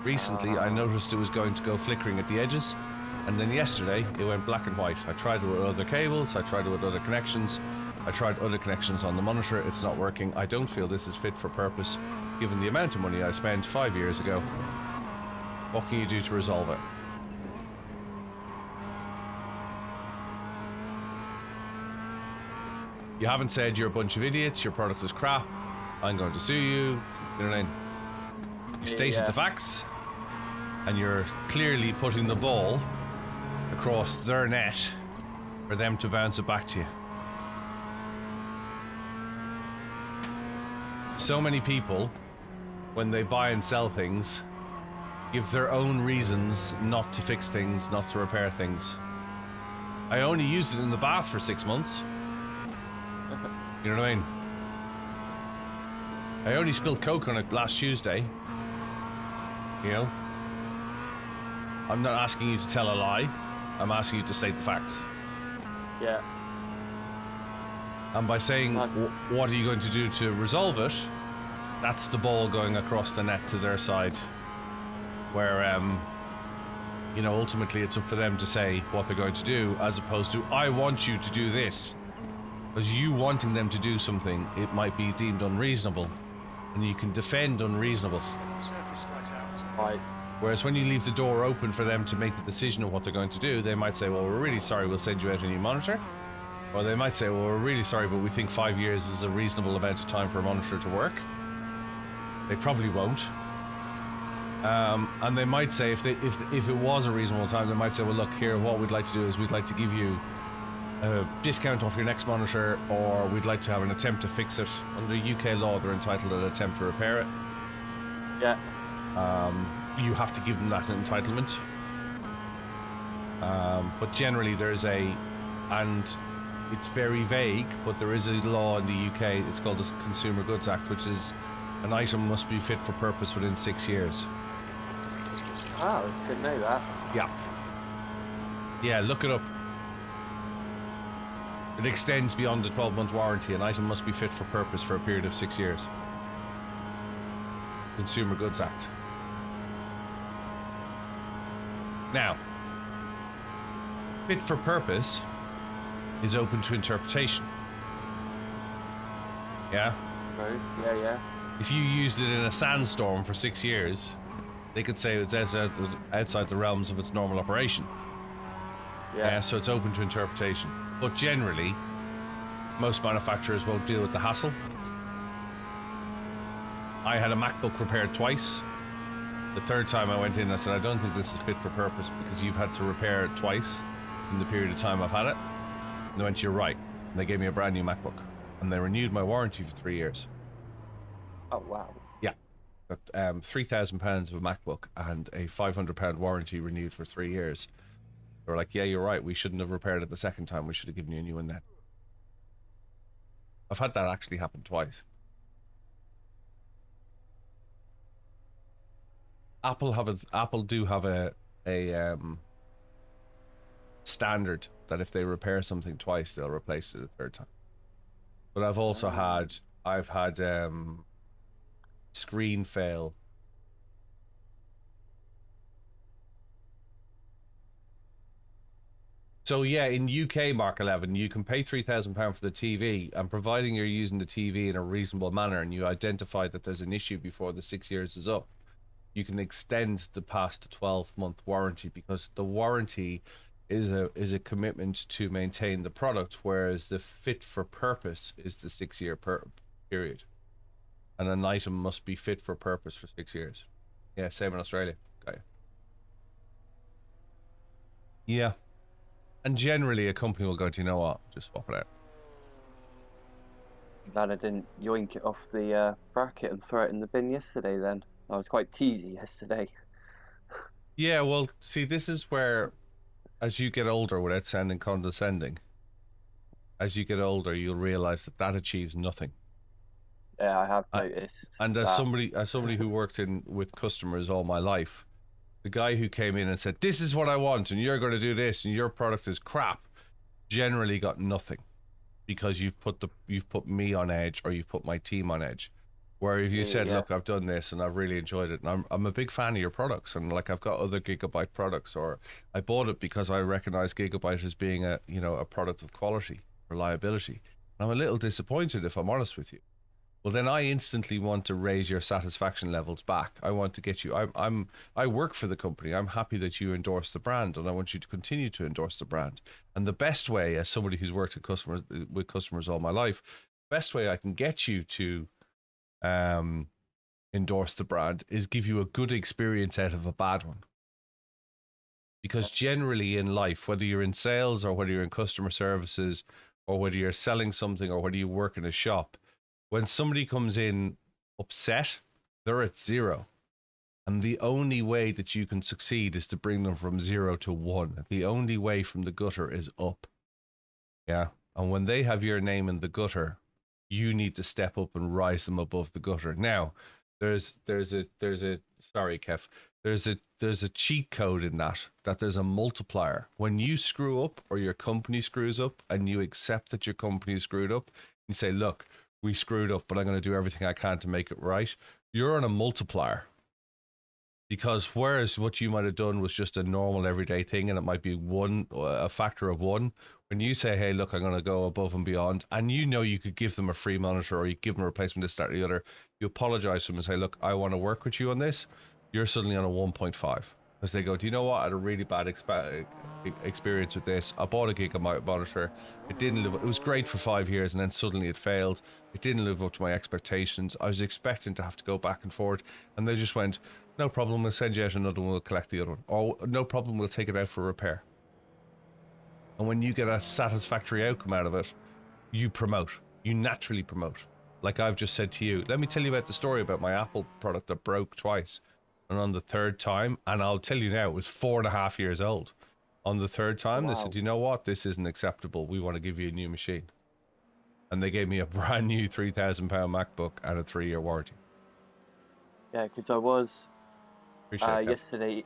Recently, I noticed it was going to go flickering at the edges, and then yesterday, it went black and white. I tried it with other cables, I tried it with other connections, I tried other connections on the monitor, it's not working. I don't feel this is fit for purpose, given the amount of money I spent 5 years ago. What can you do to resolve it? You haven't said you're a bunch of idiots, your product is crap, I'm going to sue you, you know what I mean? You stated the facts, and you're clearly putting the ball across their net for them to bounce it back to you. So many people, when they buy and sell things, give their own reasons not to fix things, not to repair things. I only used it in the bath for 6 months. You know what I mean? I only spilled Coke on it last Tuesday. You know? I'm not asking you to tell a lie. I'm asking you to state the facts. Yeah. And by saying, what are you going to do to resolve it? That's the ball going across the net to their side. Where, you know, ultimately it's up for them to say what they're going to do, as opposed to, I want you to do this. Because you wanting them to do something, it might be deemed unreasonable, and you can defend unreasonable. Right. Whereas when you leave the door open for them to make the decision of what they're going to do, they might say, well, we're really sorry, we'll send you out a new monitor. Or they might say, well, we're really sorry, but we think 5 years is a reasonable amount of time for a monitor to work. They probably won't. And they might say, if it was a reasonable time, they might say, well, look, here, what we'd like to do is we'd like to give you a discount off your next monitor, or we'd like to have an attempt to fix it. Under UK law, they're entitled to an attempt to repair it. Yeah. You have to give them that entitlement. But generally and it's very vague, but there is a law in the UK, it's called the Consumer Goods Act, which is an item must be fit for purpose within 6 years. Oh, didn't know that. Yeah. Yeah, look it up. It extends beyond the 12-month warranty. An item must be fit for purpose for a period of 6 years. Consumer Goods Act. Now, fit for purpose is open to interpretation. Yeah? Right. Yeah, yeah. If you used it in a sandstorm for 6 years, they could say it's outside the realms of its normal operation. Yeah. So it's open to interpretation. But generally, most manufacturers won't deal with the hassle. I had a MacBook repaired twice. The third time I went in, I said, I don't think this is fit for purpose because you've had to repair it twice in the period of time I've had it. And they went, you're right. And they gave me a brand new MacBook. And they renewed my warranty for 3 years. Oh, wow. Yeah. Got £3,000 of a MacBook and a £500 warranty renewed for 3 years. They were like, yeah, you're right. We shouldn't have repaired it the second time. We should have given you a new one then. I've had that actually happen twice. Apple do have a standard that if they repair something twice, they'll replace it a third time. But I've also had screen fail. So yeah, in UK Mark 11, you can pay £3,000 for the TV, and providing you're using the TV in a reasonable manner and you identify that there's an issue before the 6 years is up, you can extend the past 12-month warranty, because the warranty is a commitment to maintain the product, whereas the fit for purpose is the 6 year period, and an item must be fit for purpose for 6 years. Yeah, same in Australia. Got you. Yeah, and generally a company will go, do you know what, just swap it out. Glad I didn't yoink it off the bracket and throw it in the bin yesterday then. I was quite teasy yesterday. Yeah, well, see, this is where, as you get older, without sounding condescending, as you get older, you'll realize that that achieves nothing. Yeah, I have noticed. And as somebody who worked with customers all my life, the guy who came in and said, "This is what I want, and you're going to do this, and your product is crap," generally got nothing, because you've put me on edge, or you've put my team on edge. Where if you said, look, I've done this and I've really enjoyed it, and I'm a big fan of your products, and like I've got other Gigabyte products, or I bought it because I recognize Gigabyte as being a product of quality, reliability. And I'm a little disappointed, if I'm honest with you. Well, then I instantly want to raise your satisfaction levels back. I want to get you. I work for the company. I'm happy that you endorse the brand, and I want you to continue to endorse the brand. And the best way, as somebody who's worked with customers all my life, the best way I can get you to endorse the brand is give you a good experience out of a bad one. Because generally in life, whether you're in sales or whether you're in customer services or whether you're selling something or whether you work in a shop, when somebody comes in upset, they're at zero. And the only way that you can succeed is to bring them from 0 to 1. The only way from the gutter is up. Yeah. And when they have your name in the gutter, you need to step up and rise them above the gutter. Now, there's a cheat code in that there's a multiplier. When you screw up, or your company screws up, and you accept that your company screwed up, you say, look, we screwed up, but I'm going to do everything I can to make it right. You're on a multiplier. Because whereas what you might have done was just a normal everyday thing, and it might be a factor of 1, when you say, hey, look, I'm going to go above and beyond, and you could give them a free monitor, or you give them a replacement, this, that, or the other, you apologize to them and say, look, I want to work with you on this, you're suddenly on a 1.5. Because they go, do you know what? I had a really bad experience with this. I bought a Gigabyte monitor. It was great for 5 years, and then suddenly it failed. It didn't live up to my expectations. I was expecting to have to go back and forth, and they just went, no problem, we'll send you out another one, we'll collect the other one. Or no problem, we'll take it out for repair. And when you get a satisfactory outcome out of it, you promote. You naturally promote. Like I've just said to you, let me tell you about the story about my Apple product that broke twice. And on the third time, and I'll tell you now, it was 4.5 years old. On the third time, They said, you know what? This isn't acceptable. We want to give you a new machine. And they gave me a brand new £3,000 MacBook and a 3-year warranty. Yeah, because I was... Appreciate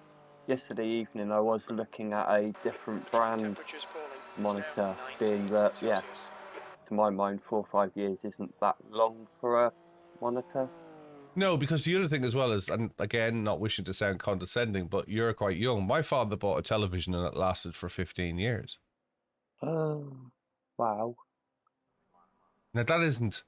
yesterday evening, I was looking at a different brand monitor, being that, yeah, to my mind, 4 or 5 years isn't that long for a monitor. No, because the other thing as well is, and again, not wishing to sound condescending, but you're quite young. My father bought a television and it lasted for 15 years. Oh, wow. Now that isn't,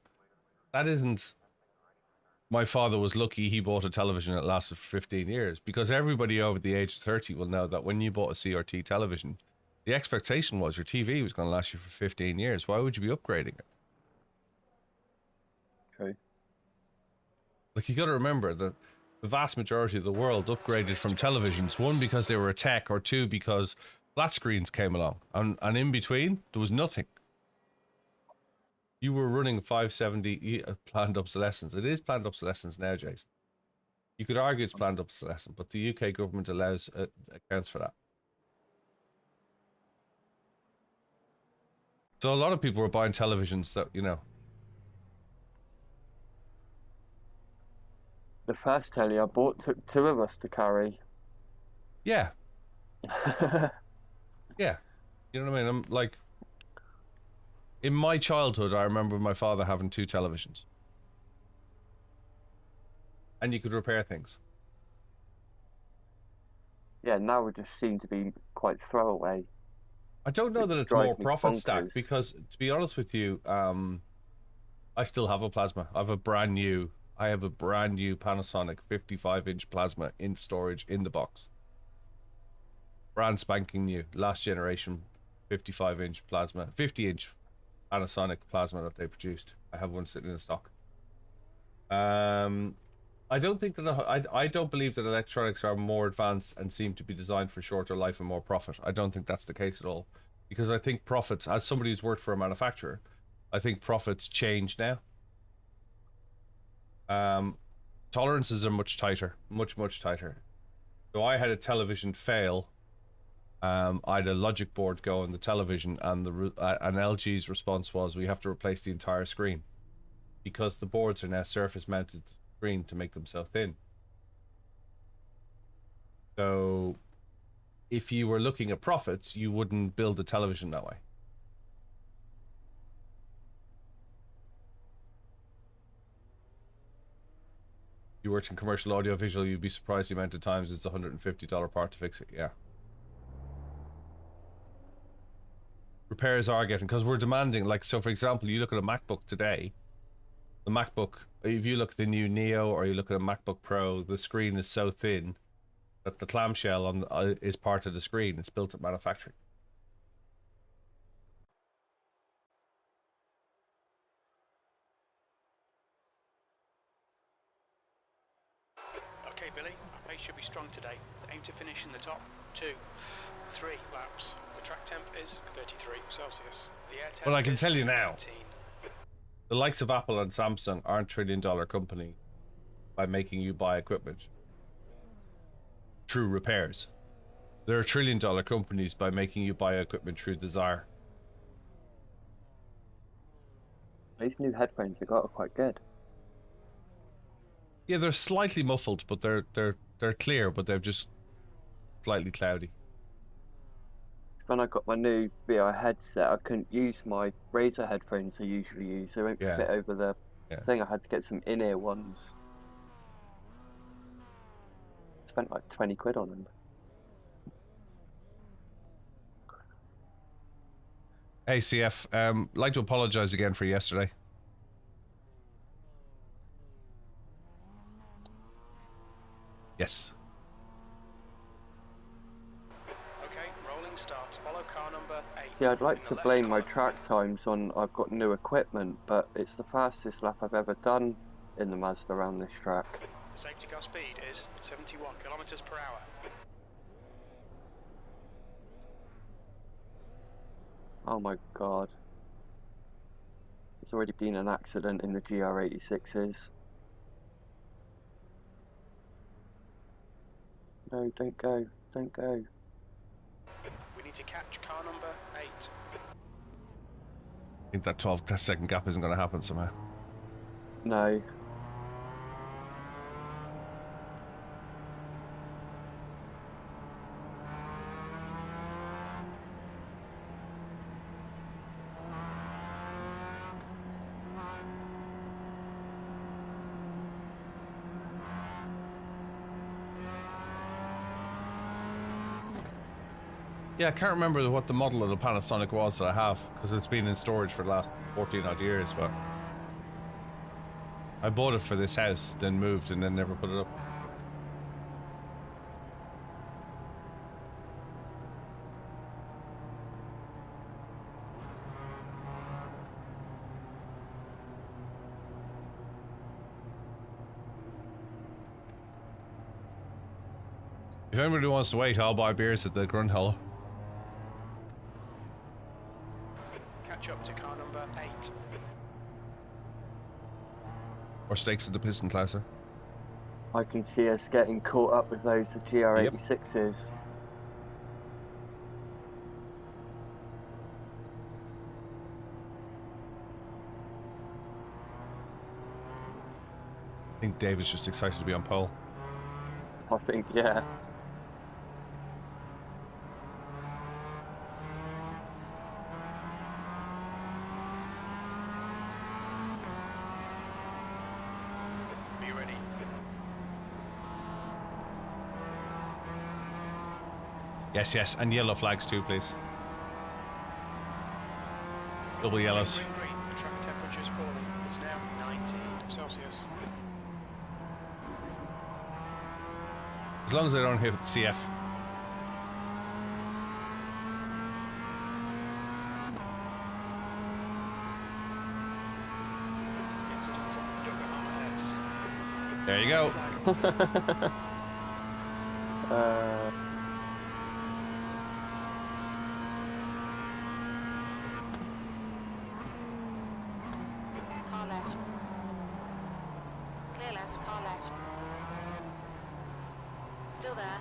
my father was lucky he bought a television that lasted for 15 years, because everybody over the age of 30 will know that when you bought a CRT television, The expectation was your TV was going to last you for 15 years. Why would you be upgrading it? True. Like, you got to remember that the vast majority of the world upgraded from televisions, one, because they were a tech, or two, because flat screens came along. And in between, there was nothing. You were running 570 planned obsolescence. It is planned obsolescence now, Jason. You could argue it's planned obsolescence, but the UK government allows accounts for that. So a lot of people were buying televisions that, you know. The first telly I bought took 2 of us to carry. Yeah. Yeah. You know what I mean? I'm like, in my childhood, I remember my father having 2 televisions. And you could repair things. Yeah, now it just seem to be quite throwaway. I don't know that it's drives more me profit stack, bonkers. because, to be honest with you, I still have a plasma. I have a brand new Panasonic 55-inch plasma in storage in the box. Brand spanking new, last generation 55-inch plasma, 50-inch Panasonic plasma that they produced. I have one sitting in stock. I don't think that I don't believe that electronics are more advanced and seem to be designed for shorter life and more profit. I don't think that's the case at all, because I think profits, as somebody who's worked for a manufacturer, I think profits change now. Tolerances are much tighter, much tighter. So I had a television fail. I had a logic board go on the television, and and LG's response was, we have to replace the entire screen, because the boards are now surface mounted screen to make them so thin. So if you were looking at profits, you wouldn't build a television that way. If you worked in commercial audio visual, you'd be surprised the amount of times it's $150 part to fix it. Yeah. Repairs are getting, because we're demanding, like, so for example, you look at a MacBook today, the MacBook, if you look at the new Neo or you look at a MacBook Pro, the screen is so thin that the clamshell on is part of the screen. It's built at manufacturing. Okay, Billy, our pace should be strong today. Aim to finish in the top 2, 3 laps. The track temp is 33 Celsius. The air temp Well, I can is tell you now, 18. the likes of Apple and Samsung aren't trillion-dollar company by making you buy equipment through repairs. They're trillion-dollar companies by making you buy equipment through desire. These new headphones I got are quite good. Yeah, they're slightly muffled, but they're clear, but they're just slightly cloudy. When I got my new VR headset, I couldn't use my Razer headphones I usually use. They won't Yeah. fit over the thing. I had to get some in-ear ones. Spent like 20 quid on them. Hey, CF, like to apologize again for yesterday. Yes. Okay, rolling start. Follow car number 8. Yeah, I'd like in to the left blame my column. track times on I've got new equipment, but it's the fastest lap I've ever done in the Mazda around this track. The safety car speed is 71 kilometers per hour. Oh my god. There's already been an accident in the GR86s. No, don't go. Don't go. We need to catch car number 8. I think that 12-second gap isn't going to happen somehow. No. Yeah, I can't remember what the model of the Panasonic was that I have, because it's been in storage for the last 14 odd years, but I bought it for this house, then moved, and then never put it up. If anybody wants to wait, I'll buy beers at the grunt hole. Catch up to car number 8. Or steaks at the piston classer. I can see us getting caught up with those GR86s. I think David's just excited to be on pole. I think, yeah. Are you ready? Yes, yes, and yellow flags too, please. Double yellows. Green, green. The track temperature is falling. It's now 19 Celsius. As long as I don't hit CF. Incident on Yokohama S. There you go. Car left. Clear left, car left. Still there.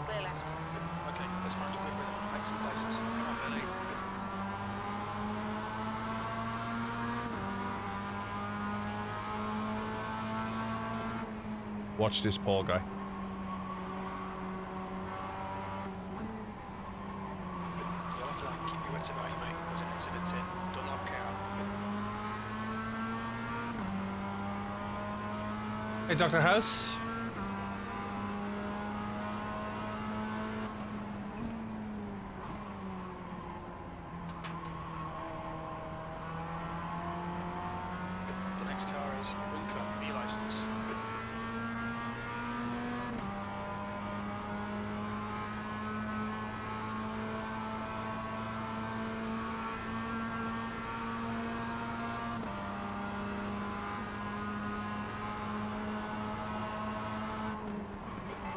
Clear left. Okay, let's find a good rhythm. Make some places. Come on, Billy. Watch this Paul guy. Yellow flag, keep your wits about you, mate. There's an incident in Dunlop Cow. Hey, Dr. House. The next car is Winkler, B license.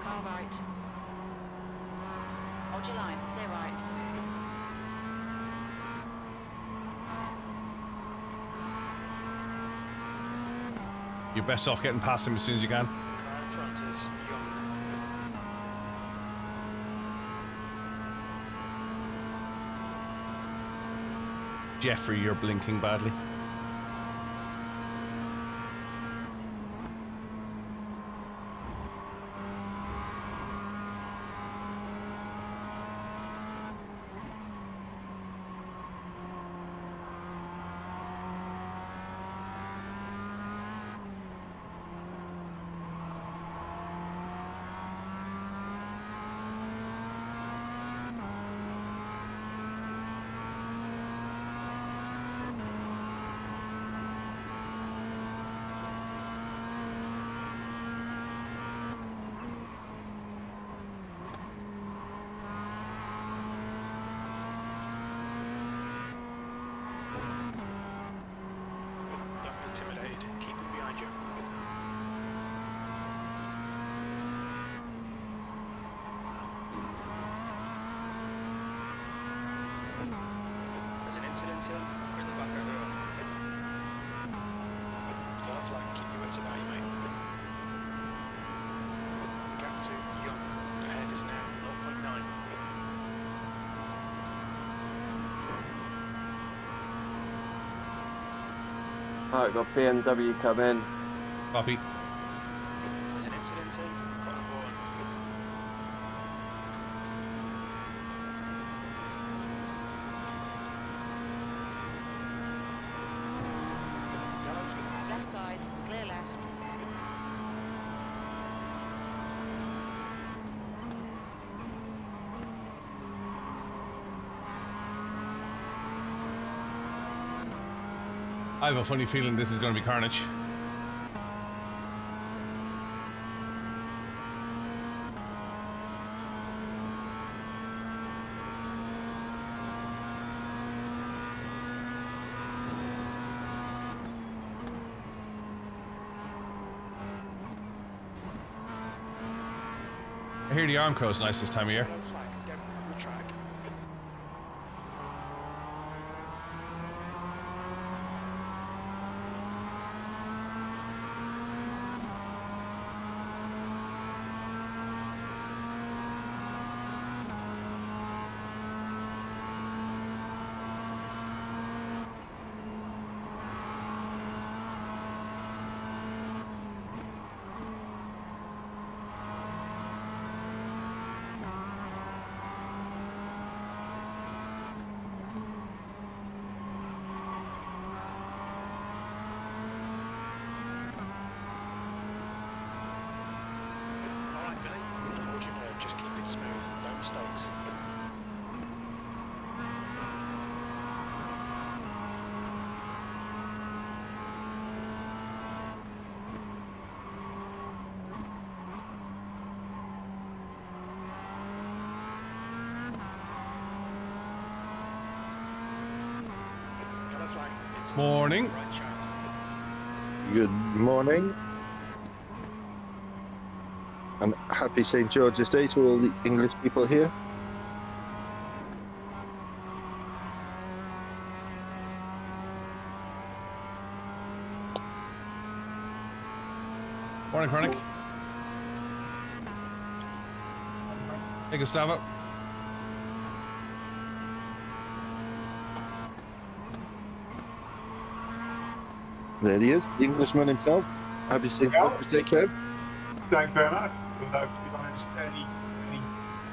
Car right. Hold your line, clear right. You're best off getting past him as soon as you can. Car in front is Young. Jeffrey, you're blinking badly. Don't be intimidated. Keep him behind you. There's an incident in Grindlebacher Hill. Yellow flag, keep your wits about you, mate. Gap to Young. Ahead is now 0.9. Alright, got BMW come in. Copy. There's an incident in Cottonbourne. Yellow flag. Left side, clear left. I have a funny feeling this is going to be carnage. hear the Armco's nice this time of year. Yellow flag, again on the track. Alright, Billy, hold your nerve, just keep it smooth, no mistakes. Yellow flag, it's Morning. right child. Good morning. And happy St. George's Day to all the English people here. Morning, Chronic. Hey, Gustavo. There he is, the Englishman himself. Happy St. George's Day, Kev. Thank you very much. Although, to be honest, any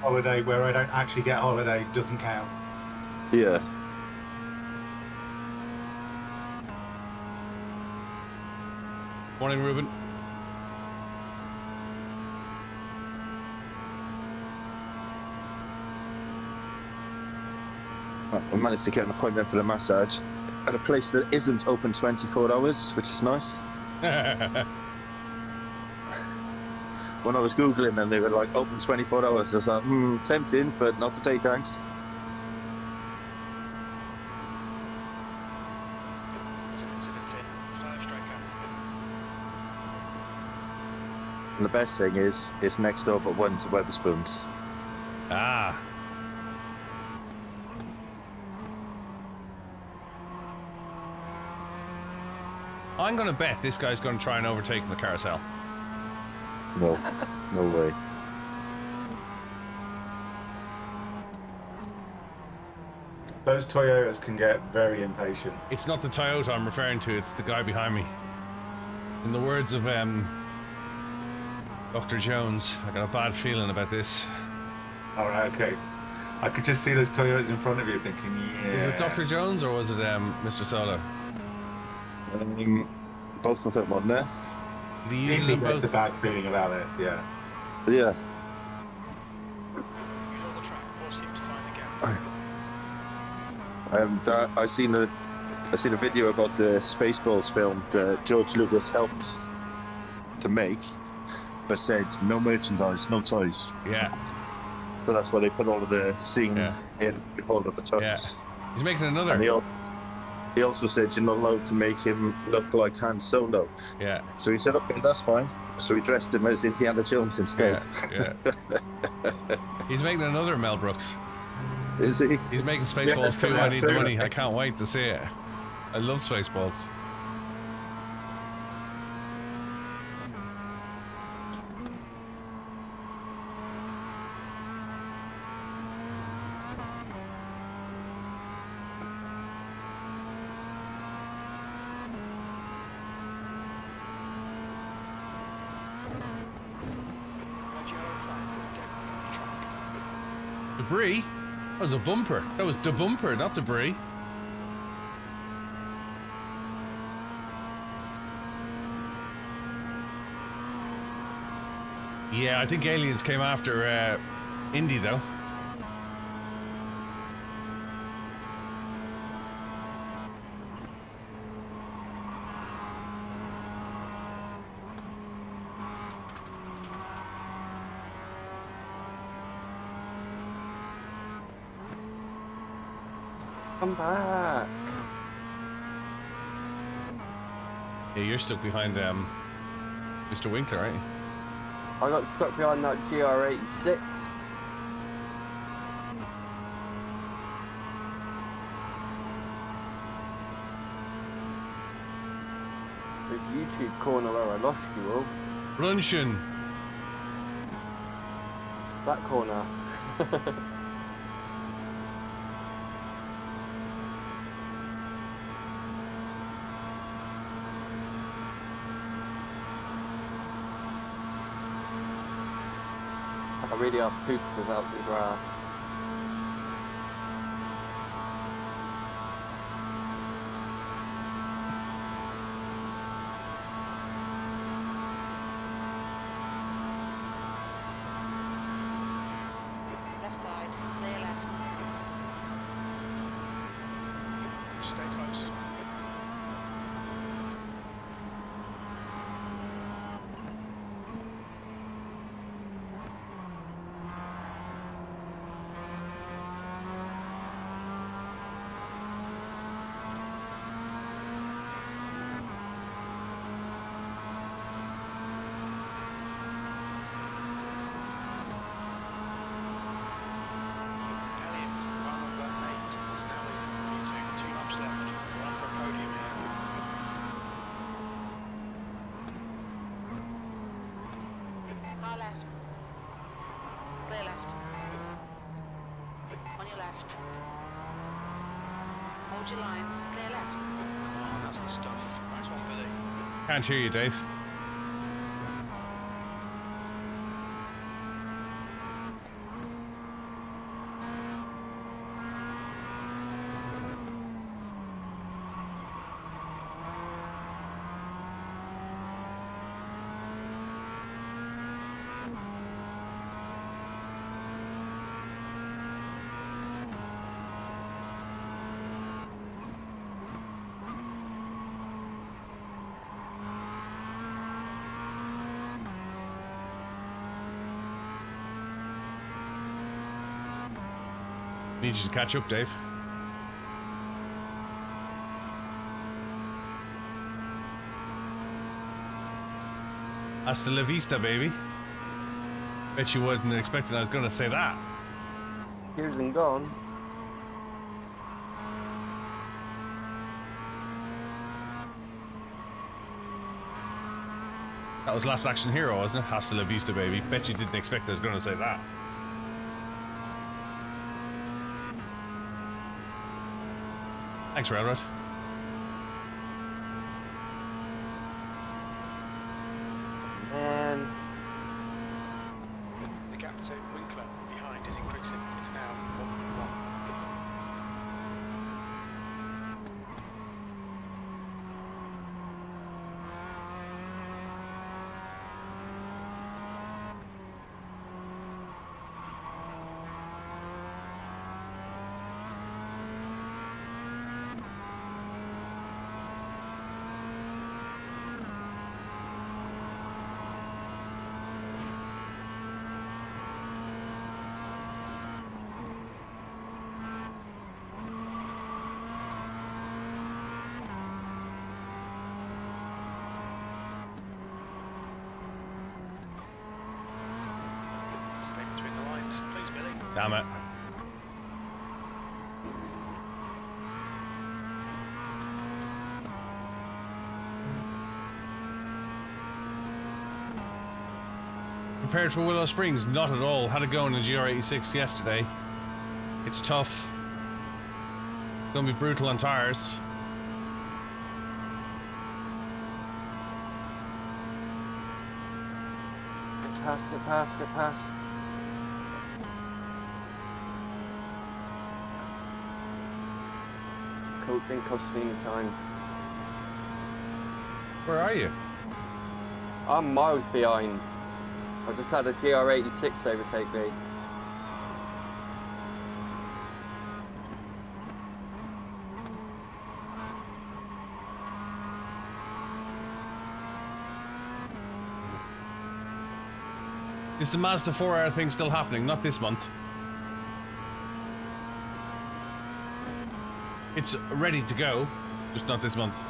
holiday where I don't actually get holiday doesn't count. Yeah. Morning, Ruben. I managed to get an appointment for the massage at a place that isn't open 24 hours, which is nice. When I was Googling and they were like open 24 hours, I was like, tempting, but not today, thanks. There's an incident in, 5 striker. And the best thing is, it's next door but one to Weatherspoons. Ah. I'm going to bet this guy's going to try and overtake the carousel. No, no way. Those Toyotas can get very impatient. It's not the Toyota I'm referring to, it's the guy behind me. In the words of Dr. Jones, I got a bad feeling about this. All right, okay. I could just see those Toyotas in front of you thinking, yeah. Was it Dr. Jones or was it Mr. Solo? Both of them, wasn't there? Did he use it He in gets the both? bad feeling about this, yeah. Yeah. Use all the track, force him to find the gap. I seen a video about the Spaceballs film that George Lucas helped to make, but said no merchandise, no toys. Yeah, So that's why they put all of the scene Yeah. in with all of the toys. yeah. He's making another. And he also said you're not allowed to make him look like Han Solo. Yeah, So he said, okay, that's fine. So he dressed him as Indiana Jones instead. yeah. He's making another Mel Brooks. Is he? He's making Spaceballs too. yeah, I need the soon. money. I can't wait to see it. I love Spaceballs. Red yellow flag, there's debris on the track. Debris? That was a bumper. That was the bumper, not debris. Yeah, I think aliens came after Indy though. Come back. Yeah, you're stuck behind Mr. Winkler, aren't you? I got stuck behind that GR86. The YouTube corner where I lost you all. Brunchen. That corner. I really are pooped without the grass. Left side, clear left. Stay close. Elliot, run number 8 is now in P2. 2 laps left. Run for a podium here. Car left. Clear left. On your left. Hold your line. Clear left. Come on, that's the stuff. Nice one, Billy. Can't hear you, Dave. Need you to catch up, Dave. Hasta la vista, baby. Bet you wasn't expecting I was going to say that. Here's and gone. That was Last Action Hero, wasn't it? Hasta la vista, baby. Bet you didn't expect I was going to say that. Thanks, Railroad. And The gap to Winkler behind is increasing. It's now 1.1. Stay between the lines, please, Billy. Damn it. Prepared for Willow Springs? Not at all. Had to go in the GR86 yesterday. It's tough. It's gonna be brutal on tires. get past. Coach didn't cost me any time. Where are you? I'm miles behind. I just had a GR86 overtake me. Is the Mazda 4-hour thing still happening? Not this month. It's ready to go, just not this month.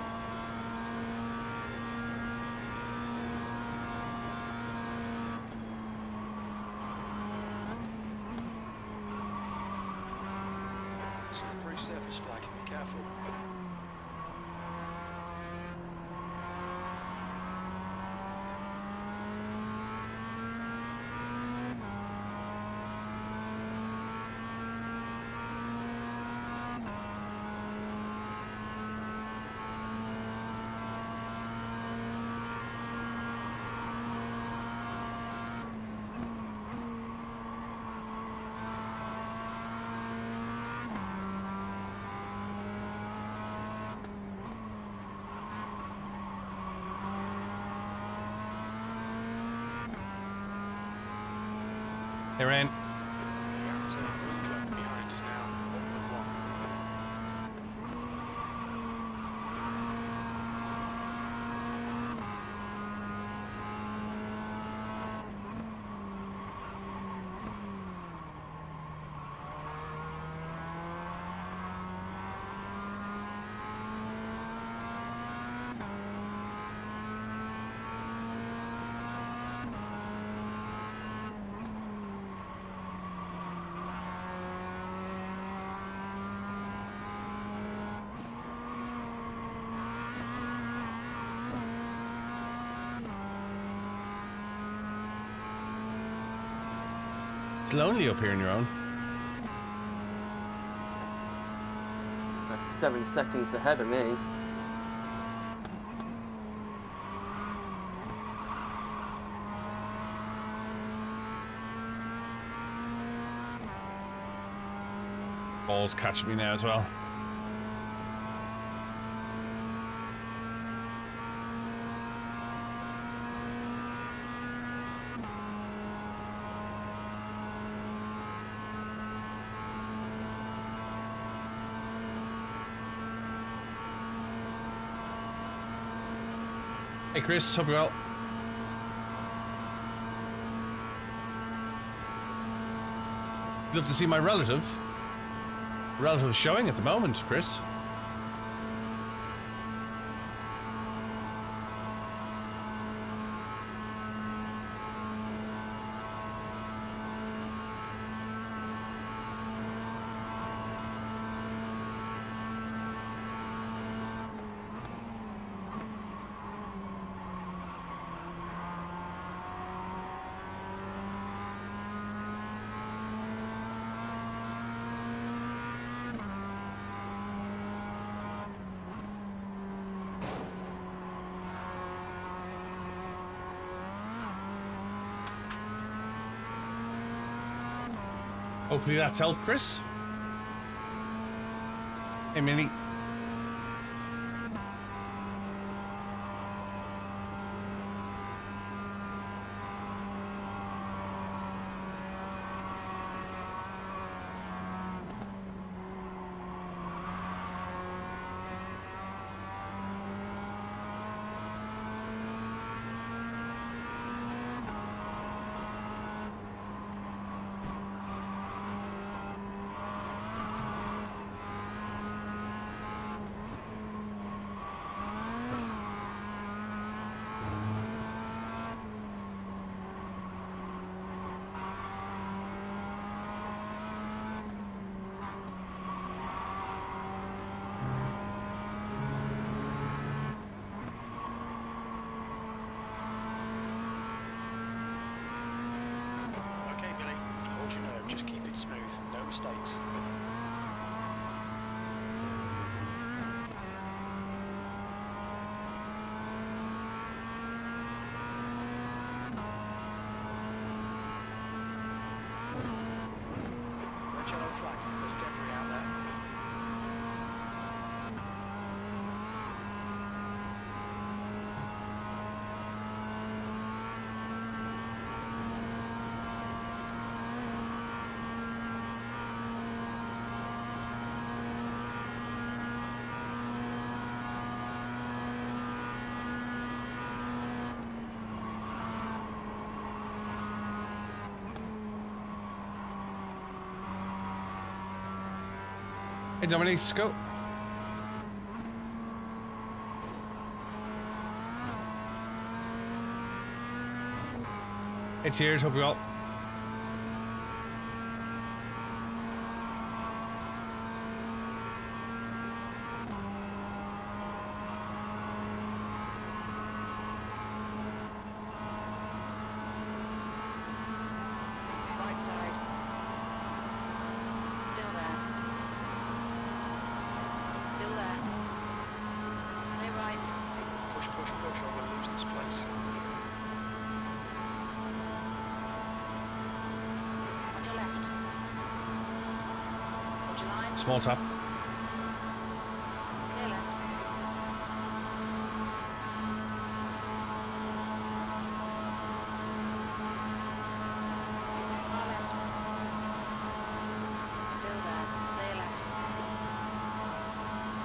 resurface flag, be careful. They're in. The outer green club behind us now, 1.1. It's lonely up here on your own. That's 7 seconds ahead of me. Ball's catching me now as well. Hey Chris, hope you're well. Love to see my relative. Relative showing at the moment, Chris. Hopefully that's helped, Chris. Hey, Minnie. Okay, Billy, hold your nerve, just keep it smooth, no mistakes. Red yellow flag, there's debris out there. Hey, Dominique, let's go. It's here, hope you all. push or we'll lose this place. On your left. Hold your line. Small tap. Clear left. Far left. Still there. Clear left.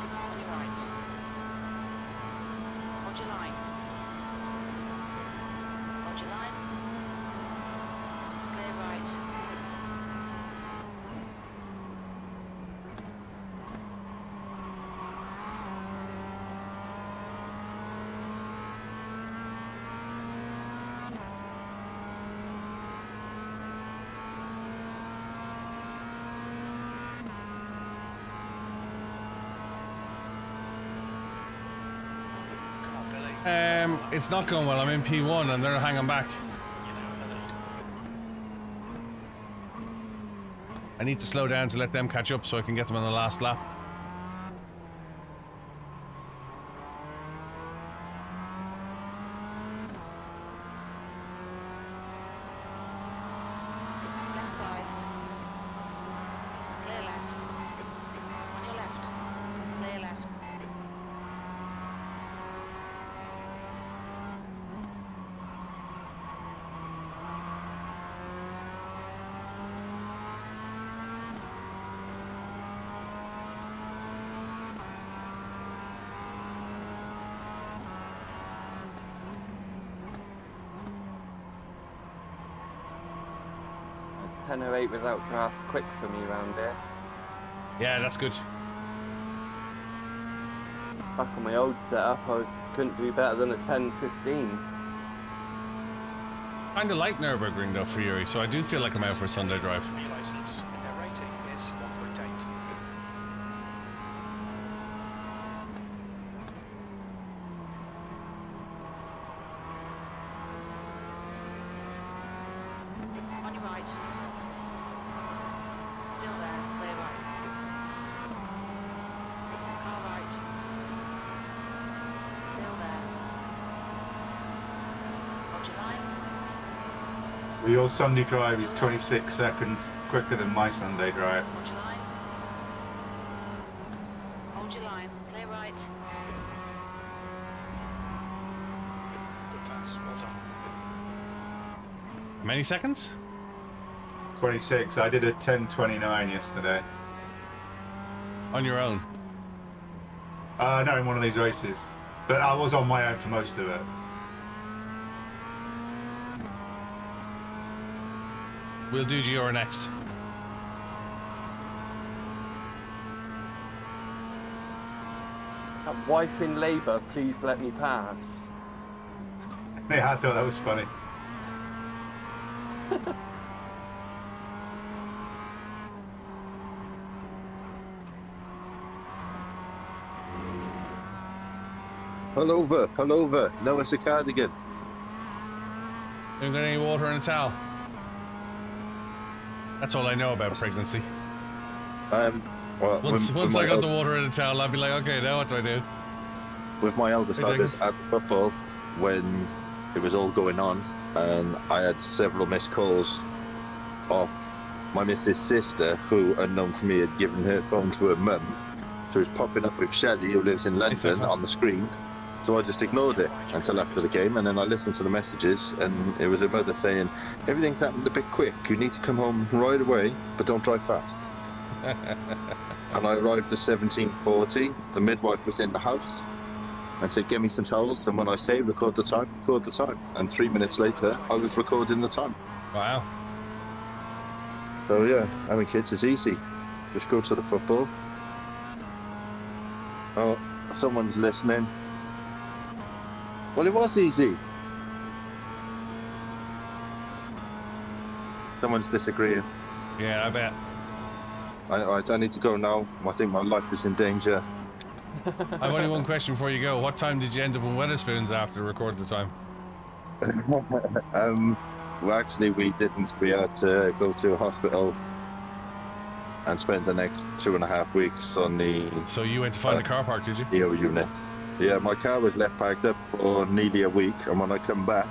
On your right. Hold your line. Hold your line. Clear right. Come on, Billy. It's not going well. I'm in P1 and they're hanging back. You're now in the lead. I need to slow down to let them catch up so I can get them on the last lap. Left side. Clear left. On your left. Clear left. A 10 or 8 without grass quick for me around here. Yeah, that's good. Back on my old setup, I couldn't do better than a 10:15. Kinda like Nürburgring though for Yuri, so I do feel like I'm out for a Sunday drive. New license. Their rating is 1.8. On your right. Still there. Clear right. Car right. Still there. Hold your line. Well, your Sunday drive is 26 seconds quicker than my Sunday drive. Hold your line. Hold your line. Clear right. Good pass. Well done. How many seconds? 26. I did a 10:29 yesterday. On your own. No, in one of these races. But I was on my own for most of it. We'll do Giora next. That wife in labour, please let me pass. Yeah, I thought that was funny. Pull over. No, it's a cardigan. Don't get any water in a towel. That's all I know about pregnancy. Well, Once with I my got the water in a towel, I'd be like, okay, now what do I do? with my eldest, Hey, I was Jacob. at the football when it was all going on, and I had several missed calls of my missus' sister, who, unknown to me, had given her phone to her mum. She was popping up with Shelley, who lives in London, Tom. on the screen. So I just ignored it until after the game, and then I listened to the messages, and it was her mother saying, everything's happened a bit quick, you need to come home right away, but don't drive fast. And I arrived at 17:40, the midwife was in the house, and said, get me some towels, and when I say record the time, and 3 minutes later, I was recording the time. Wow. So yeah, having kids is easy. Just go to the football. Oh, someone's listening. Well, it was easy. Someone's disagreeing. Yeah, I bet. I need to go now. I think my life is in danger. I've only one question before you go. What time did you end up in Wetherspoons after recording the time? Well, actually, we didn't. We had to go to a hospital and spend the next 2.5 weeks on the So you went to find the car park, did you? EO unit. Yeah, my car was left packed up for nearly a week, and when I come back,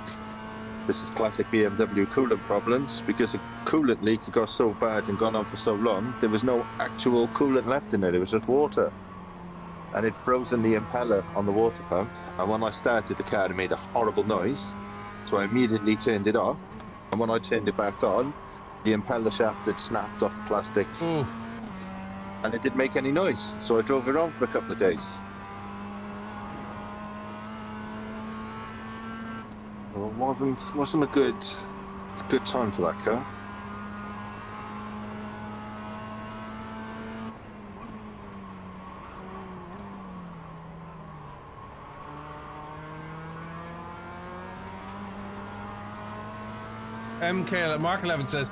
this is classic BMW coolant problems, because the coolant leak had got so bad and gone on for so long, there was no actual coolant left in it, it was just water. And it frozen the impeller on the water pump, and when I started the car, it made a horrible noise, so I immediately turned it off, and when I turned it back on, the impeller shaft had snapped off the plastic, Ooh. and it didn't make any noise, so I drove it on for a couple of days. Well, wasn't a good time for that car. Mark 11 says,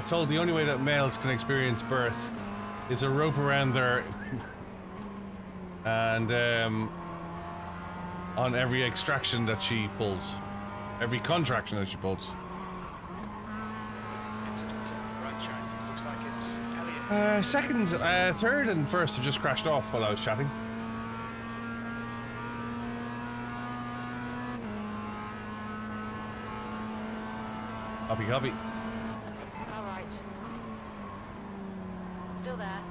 told the only way that males can experience birth is a rope around their and on every extraction that she pulls, every contraction that she pulls. Incident right side. Looks like it's Elliot. Second, third, and first have just crashed off while I was chatting. Copy, copy. All right. Still there.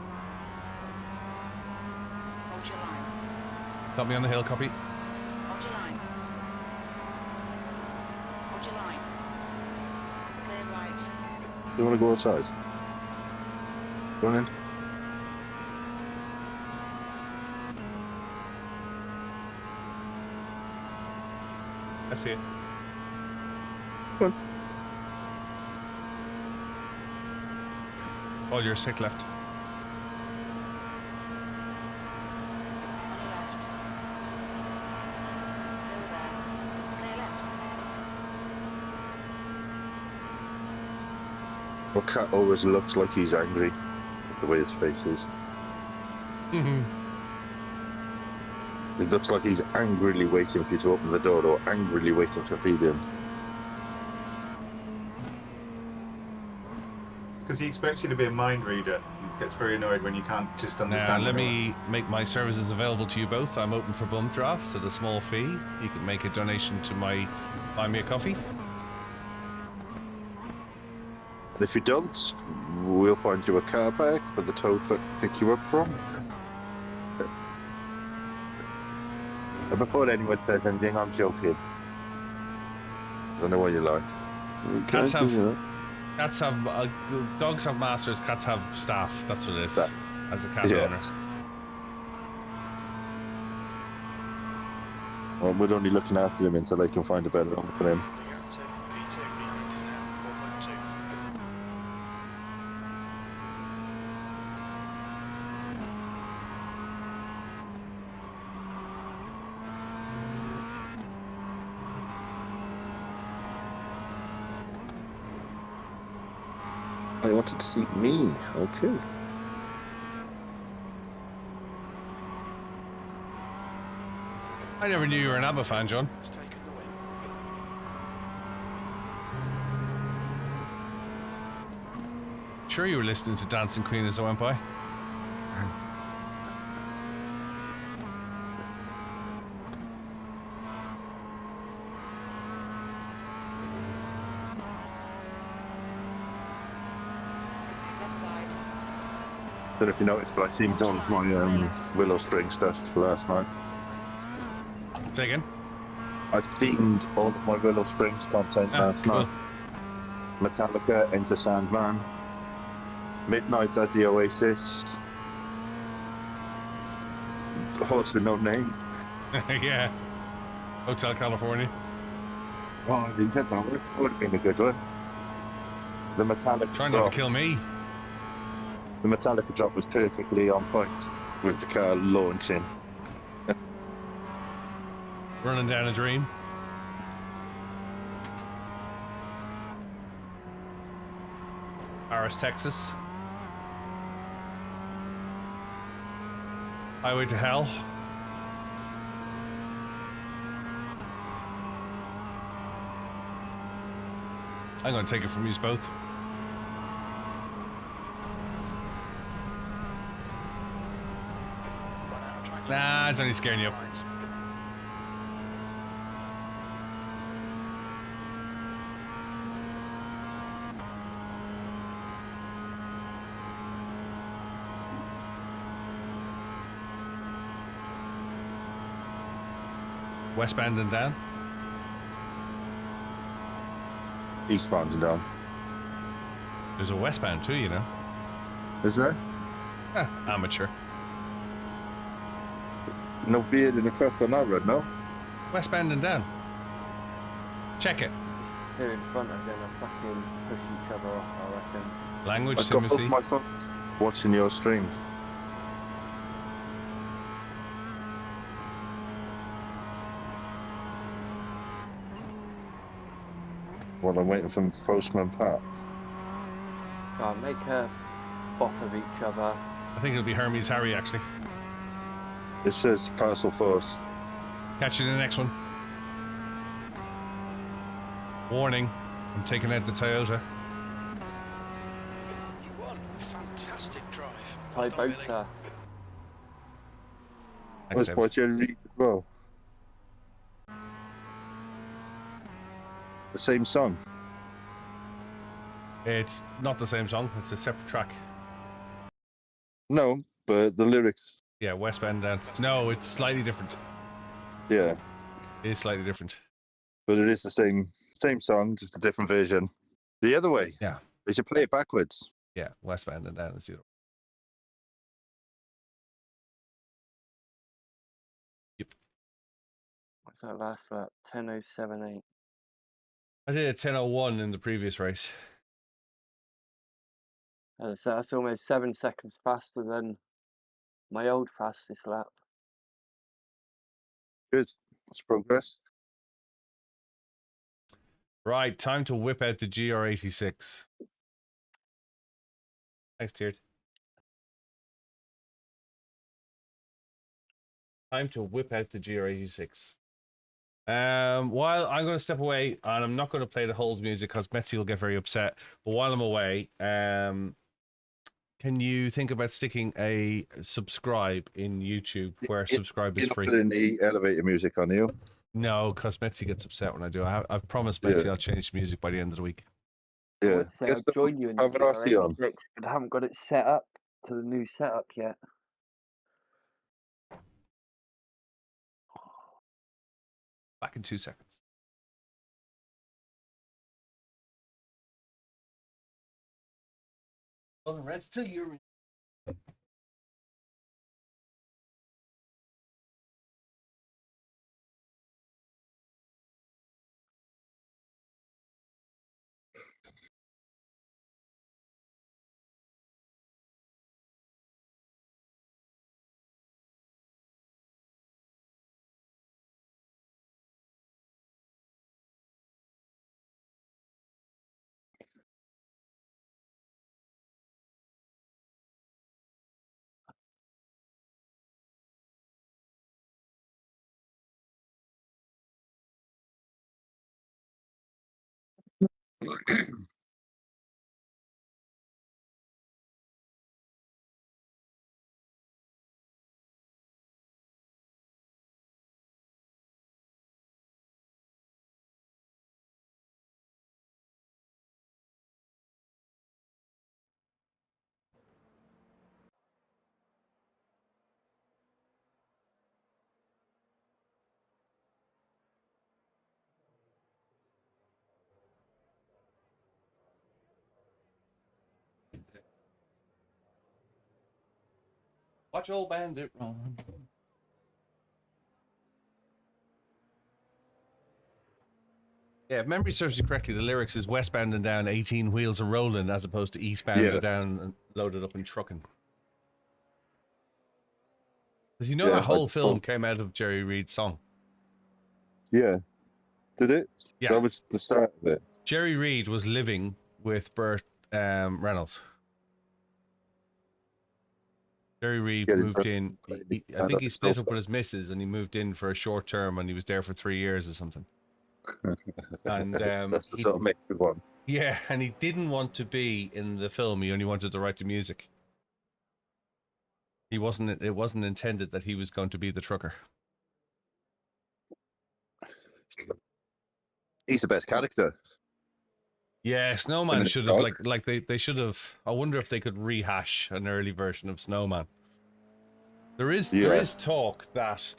Hold your line. Got me on the hill, copy. Hold your line. Hold your line. Clear right. You want to go outside? Go on in. I see it. Go on. All yours, take left. On your left. Still there. Clear left. Our cat always looks like he's angry, the way its face is. It looks like he's angrily waiting for you to open the door, or angrily waiting to feed him. Because he expects you to be a mind reader. He gets very annoyed when you can't just Now, understand. let him. me make my services available to you both. I'm open for bump drafts at a small fee. You can make a donation to my Buy Me a Coffee. And if you don't, we'll find you a car park for the tow truck to pick you up from. And before anyone says anything, I'm joking. I don't know what you like. Cats have, dogs have masters, cats have staff. That's what it is. Staff. As a cat Yeah. owner. Well, we're only looking after him until they can find a better home for him. The P2 behind is now 4.2. I wanted to see me. Okay. I never knew you were an ABBA fan, John. Has taken the win. Sure you were listening to Dancing Queen as I went by? Left side. Don't know if you noticed, but I seemed on my willow string stuff last night. Say again? I themed all of my willow strings content last cool. night. Metallica, Enter Sandman, Midnight at the Oasis, Horse with No Name. Yeah. Hotel California. Oh, I didn't get that one. That would have been a good one. The Metallica Trying not drop. to kill me. The Metallica drop was perfectly on point with the car launching. Running down a dream. Paris, Texas. Highway to Hell. I'm going to take it from you both. Run out of track Nah, it's only scaring you up. Right. Westbound and down. Eastbound and down. There's a westbound too, you know. Is there? Amateur. No beard in the truck on that road, no? Westbound and down. Check it. Here in front are gonna fucking push each other off, I reckon. Language, I've got both Timothy. my phone watching your stream. While I'm waiting for Postman Pat. Make a off of each other. I think it'll be Hermes Harry, actually. It says Parcel Force. Catch you in the next one. Warning, I'm taking out the Toyota. You won. Fantastic drive. Well done, Billy. Toyota. Thanks, That's by Jerry Reed as well. The same song. It's not the same song, it's a separate track. No, but the lyrics, Yeah, westbound down. No, it's slightly different. yeah. It is slightly different. But it is the same song, just a different version. The other way. Yeah. They should play it backwards. Yeah, westbound and down is the other. Yep. What's that last lap? 10:07.8. I did a 10:01 in the previous race. So that's almost 7 seconds faster than my old fastest lap. Good. That's progress. Right, time to whip out the GR86. Thanks, Tiered. Time to whip out the GR86. While I'm going to step away, and I'm not going to play the hold music because Metzi will get very upset. But while I'm away, can you think about sticking a subscribe in YouTube where subscribe is You're not free? putting the elevator music on you. No, because Metzi gets upset when I do. I've promised Metzi Yeah. I'll change the music by the end of the week. I Yeah. would say Guess I'll join you in the have an RT on. GR86, but I haven't got it set up to the new setup yet. Back in 2 seconds. Well, the rest to your. Watch old bandit run. Yeah, if memory serves you correctly, the lyrics is westbound and down, 18 wheels are rolling, as opposed to eastbound Yeah. and down and loaded up in trucking. Because you know Yeah, that whole I film thought- came out of Jerry Reed's song. Yeah. Did it? Yeah. That was the start of it. Jerry Reed was living with Burt Reynolds. Jerry Reed Yeah, moved Burt in. I think he split up with his missus and he moved in for a short term and he was there for 3 years or something. And That's the sort of mix we want. yeah, and he didn't want to be in the film. He only wanted to write the music. He wasn't. It wasn't intended that he was going to be the trucker. He's the best character. Yeah, Snowman And should the have dog. they should have. I wonder if they could rehash an early version of Snowman. There is talk that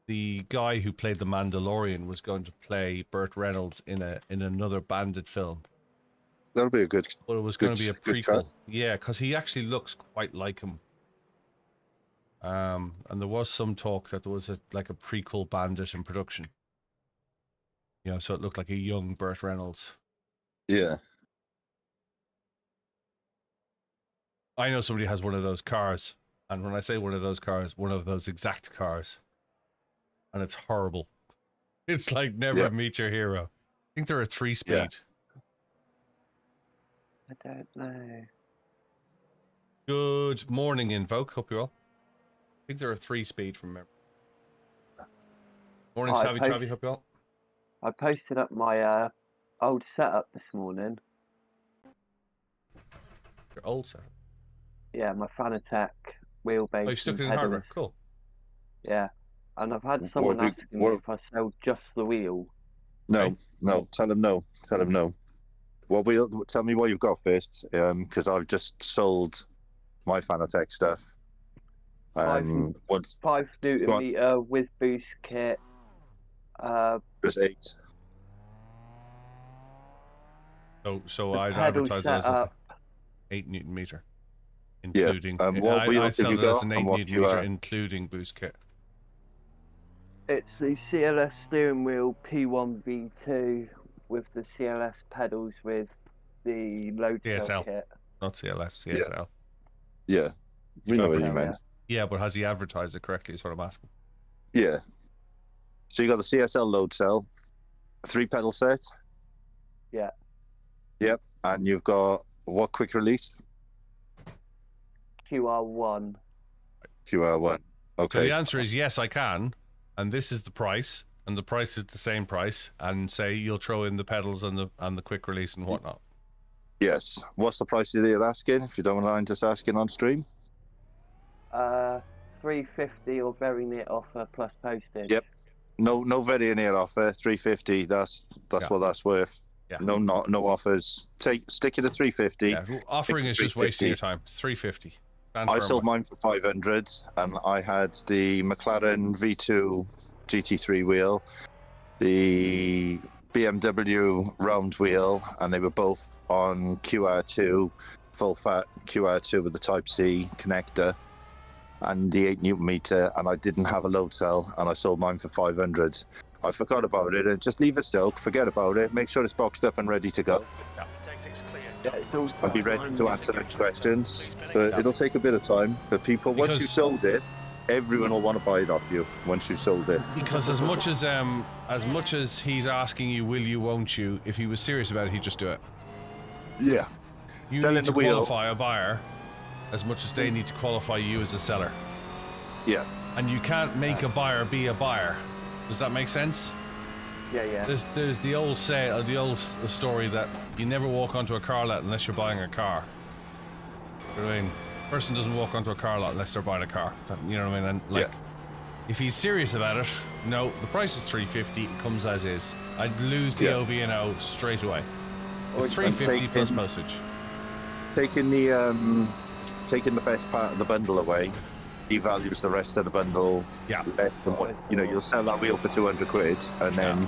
the guy who played the Mandalorian was going to play Burt Reynolds in another Bandit film. That'll be a good. But it was going to be a good prequel. cut. Yeah, because he actually looks quite like him. And there was some talk that there was a prequel Bandit in production. You know, so it looked like a young Burt Reynolds. Yeah. I know somebody has one of those cars, and when I say one of those cars, one of those exact cars, and it's horrible. It's like never meet your hero. I think they're a 3-speed. Yeah. I don't know. Good morning, Invoke. Hope you're well. I think they're a 3-speed from memory. Morning, Savvy Travi. Hope you're well. I posted up my old setup this morning. Your old set. Yeah, my Fanatec wheelbase. Oh, you stuck and it in pedals. hardware. Cool. Yeah, and I've had someone asking me if I sell just the wheel. No, Okay. no. Tell him no. Tell him no. What wheel? Tell me what you've got first, because I've just sold my Fanatec stuff. Once 5 Newton meter with boost kit. there's 8. So The I'd pedal advertise it as setup. 8 Newton meter, including. What I'd wheels sell have it you as got an 8 and what Newton you meter, are? including boost kit. It's the CLS steering wheel P1 V2 with the CLS pedals with the load cell CSL. kit. Not CLS, CSL. Yeah. We know what you Yeah. meant. Yeah, but has he advertised it correctly? Is what I'm asking. Yeah. So you got the CSL load cell, a 3 pedal set. Yeah. Yep. And you've got what quick release? QR1. QR1. So Okay. the answer is yes, I can, and this is the price, and the price is the same price, and say you'll throw in the pedals and the quick release and whatnot. Yes. What's the price that you're asking? If you don't mind just asking on stream. 350 or very near offer plus postage. Yep. No very near offer. 350. That's Yeah. what that's worth. Yeah. No offers. Stick it at 350. Yeah, offering is just wasting your time. It's 350. I sold mine for 500, and I had the McLaren V2 GT3 wheel, the BMW round wheel, and they were both on QR2, full fat QR2 with the Type C connector, and the 8 Newton meter, and I didn't have a load cell, and I sold mine for 500. I forgot about it, and just leave it stoke, forget about it, make sure it's boxed up and ready to go. Yeah, it's all I'll be ready to answer any questions, but it'll take a bit of time. But people, once you Because- sold it, everyone will want to buy it off you once you sold it. Because as much as he's asking you, will you, won't you? If he was serious about it, he'd just do it. Yeah. You Selling need to the wheel. qualify a buyer, as much as they need to qualify you as a seller. Yeah. And you can't make a buyer be a buyer. Does that make sense? Yeah. There's the old story that you never walk onto a car lot unless you're buying a car. You know what I mean? A person doesn't walk onto a car lot unless they're buying a car. You know what I mean? And like, if he's serious about it, no, the price is 350. It comes as is. I'd lose the OV&O straight away. It's 350 plus postage. Taking the best part of the bundle away, he values the rest of the bundle. Yeah. Less than what, you'll sell that wheel for 200 quid, and then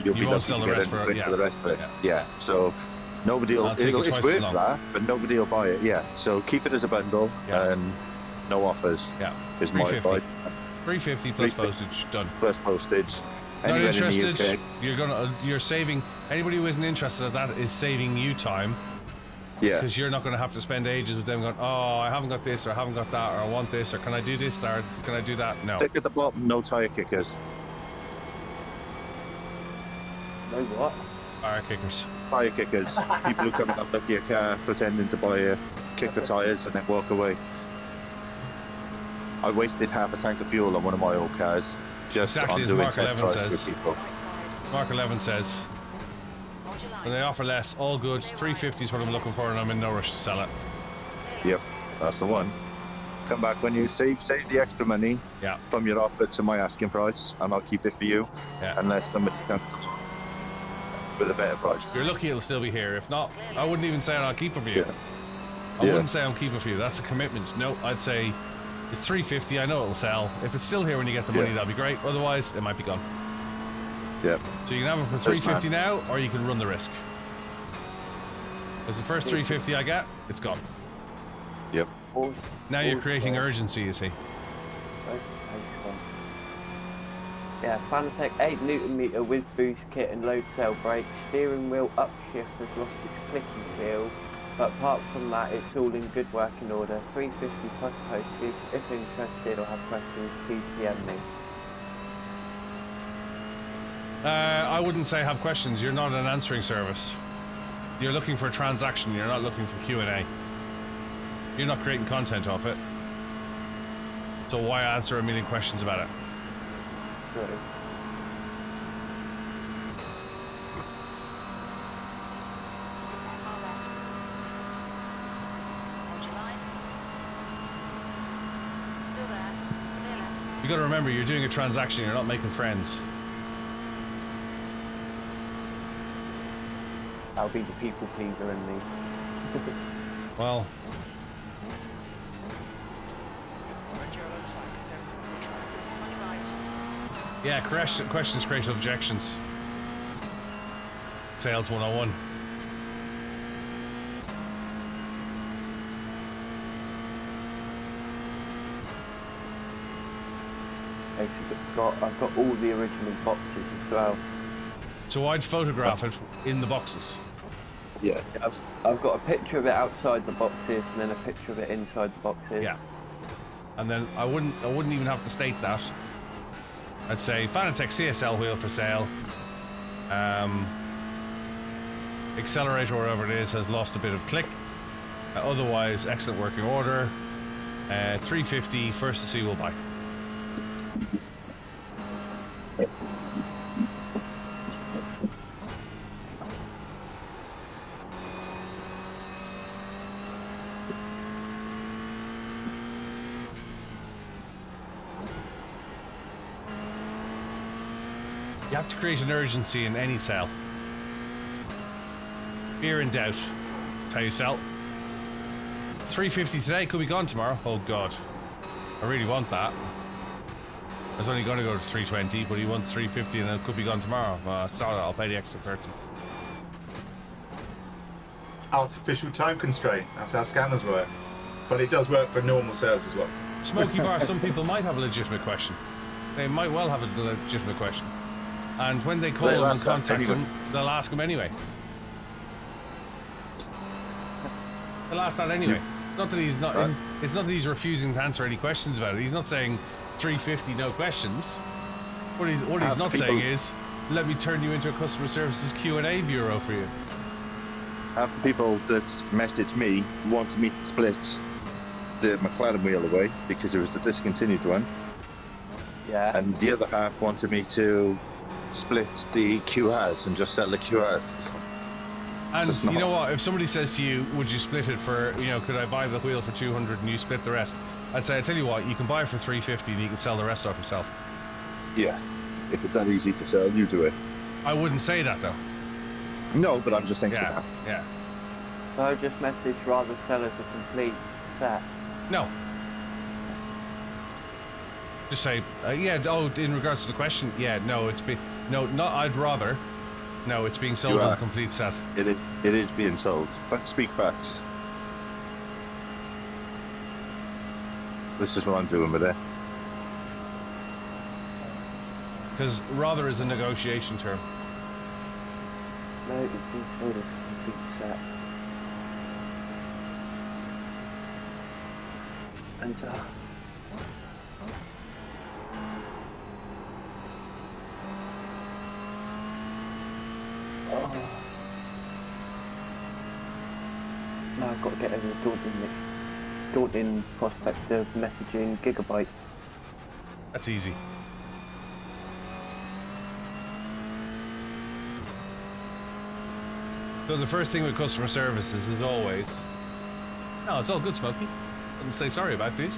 you'll be You won't lucky sell to the get rest 100 for- quid for the rest of it. Yeah. So nobody will. I'll take it It's twice as worth long. that, but nobody will buy it. Yeah. So keep it as a bundle, and no offers. Yeah. Is my 350. advice. 350 plus 350. postage. Done. Plus postage. Not Anywhere in the interested. UK. You're saving. Anybody who isn't interested in that is saving you time. Yeah. Because you're not going to have to spend ages with them going, oh, I haven't got this, or I haven't got that, or I want this, or can I do this, or can I do that? No. Stick at the bottom. No tire kickers. No what? Fire kickers. Tire kickers. People who come and look at your car pretending to buy it, kick the tires, and then walk away. I wasted half a tank of fuel on one of my old cars just Exactly on as doing Mark test 11 drives says. with people. Mark 11 says, Roger that. When they offer less, all good. 350 is what I'm looking for, and I'm in no rush to sell it. Yep, that's the one. Come back when you save the extra money from your offer to my asking price, and I'll keep it for you. Unless somebody comes along with a better price. You're lucky it'll still be here. If not, I wouldn't even say I'll keep it for you. I wouldn't say I'll keep it for you. That's a commitment. No, I'd say it's 350. I know it'll sell. If it's still here when you get the money, that'll be great. Otherwise, it might be gone. Yeah. So you can have it for 350 now, or you can run the risk. Because the first 350 I get, it's gone. Yep. Now you're creating urgency, you see. Yeah, Fanatec 8 Newton meter with boost kit and load cell brakes. Steering wheel upshift has lost its clicking feel, but apart from that, it's all in good working order. 350 plus postage. If interested or have questions, please PM me. I wouldn't say have questions. You're not an answering service. You're looking for a transaction. You're not looking for Q&A. You're not creating content off it. So why answer a million questions about it? Good. You got to remember, you're doing a transaction. You're not making friends. I'll be the people pleaser in me. Well. Yeah, questions create objections. Sales 101. I've got all the original boxes as well. So I'd photograph it in the boxes. Yeah. I've got a picture of it outside the boxes and then a picture of it inside the boxes. Yeah. And then I wouldn't even have to state that. I'd say Fanatec CSL wheel for sale. Accelerator, wherever it is, has lost a bit of click. Otherwise, excellent working order. 350, first to see will buy. You have to create an urgency in any sell. Fear and doubt. That's how you sell. 350 today, could be gone tomorrow. Oh God, I really want that. I was only going to go to 320, but he wants 350 and it could be gone tomorrow. Sorry, I'll pay the extra 30. Artificial time constraint. That's how scanners work. But it does work for normal sales as well. Smoky Bar, some people might have a legitimate question. They might well have a legitimate question. And when they call them and contact them, they'll ask them anyway. They'll ask that anyway. It's not that he's not. It's not that he's refusing to answer any questions about it. He's not saying 350, no questions. What he's not saying is, let me turn you into a customer services Q&A bureau for you. Half the people that messaged me wanted me to split the McLaren wheel away because it was the discontinued one. Yeah. And the other half wanted me to split the QRs and just sell the QRs. And you know what? If somebody says to you, would you split it for, could I buy the wheel for 200 and you split the rest? I'd say, I tell you what, you can buy it for 350 and you can sell the rest off yourself. Yeah. If it's that easy to sell, you do it. I wouldn't say that though. No, but I'm just thinking that. Yeah. So I just message rather sell as a complete set. No. Just say, in regards to the question, I'd rather. No, it's being sold as a complete set. It is being sold. But speak facts. This is what I'm doing with it. Because rather is a negotiation term. No, it's being sold as a complete set. And now I've got to get over the daunting prospect of messaging gigabyte. That's easy. So the first thing with customer services is always, no, it's all good, Smokey. Nothing to say sorry about, dude.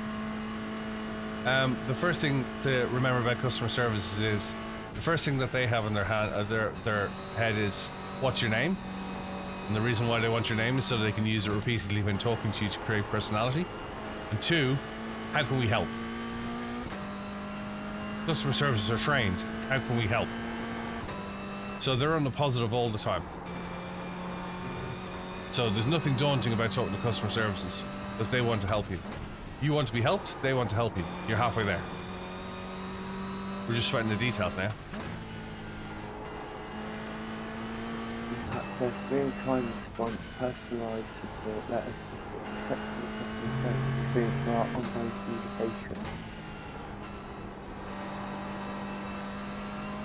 The first thing to remember about customer services is the first thing that they have in their head is, what's your name? And the reason why they want your name is so they can use it repeatedly when talking to you to create personality. And two, how can we help? Customer services are trained. How can we help? So they're on the positive all the time. So there's nothing daunting about talking to customer services because they want to help you. You want to be helped, they want to help you. You're halfway there. We're just sweating the details now. There's real-time response, personalised support, letters, acceptance, customer service experience for our ongoing communication.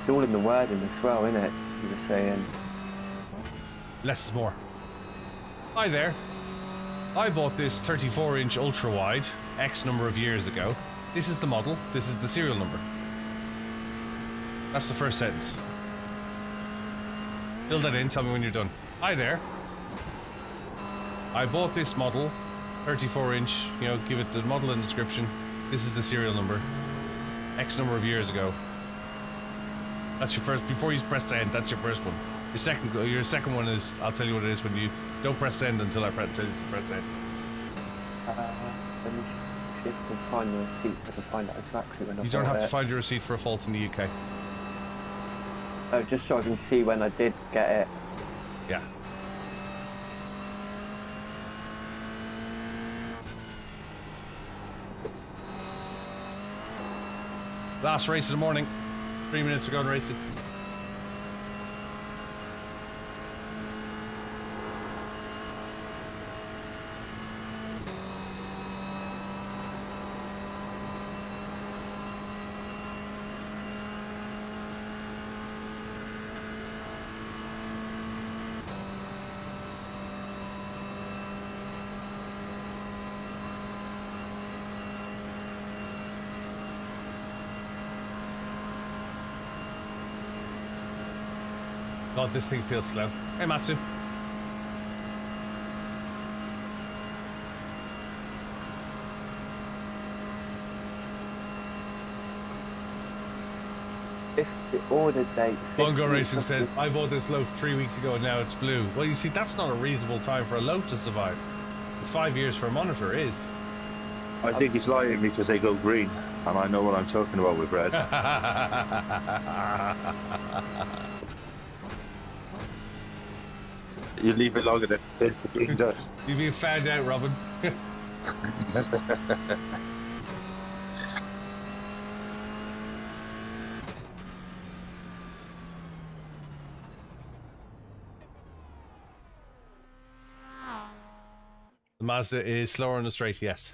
It's all in the wording as well, isn't it? You were saying. Less is more. Hi there. I bought this 34-inch ultra-wide X number of years ago. This is the model. This is the serial number. That's the first sentence. Fill that in. Tell me when you're done. Hi there. I bought this model, 34-inch. You know, give it the model and description. This is the serial number. X number of years ago. That's your first. Before you press send, that's your first one. Your second one is, I'll tell you what it is when you don't press send until I tell you to press send. Let me see if I can find the receipt so I can find out exactly when I You don't bought have to it. find your receipt for a fault in the UK. Oh, just so I can see when I did get it. Yeah. Last race of the morning. 3 minutes to go and racing. God, this thing feels slow. Hey, Matsu. If the order date... Bongo 15th Racing of says, the- I bought this loaf 3 weeks ago and now it's blue. Well, you see, that's not a reasonable time for a loaf to survive. 5 years for a monitor is. I think he's lying because they go green, and I know what I'm talking about with red. You leave it long enough, it turns to green dust. You've been found out, Robin. The Mazda is slower on the straight, yes.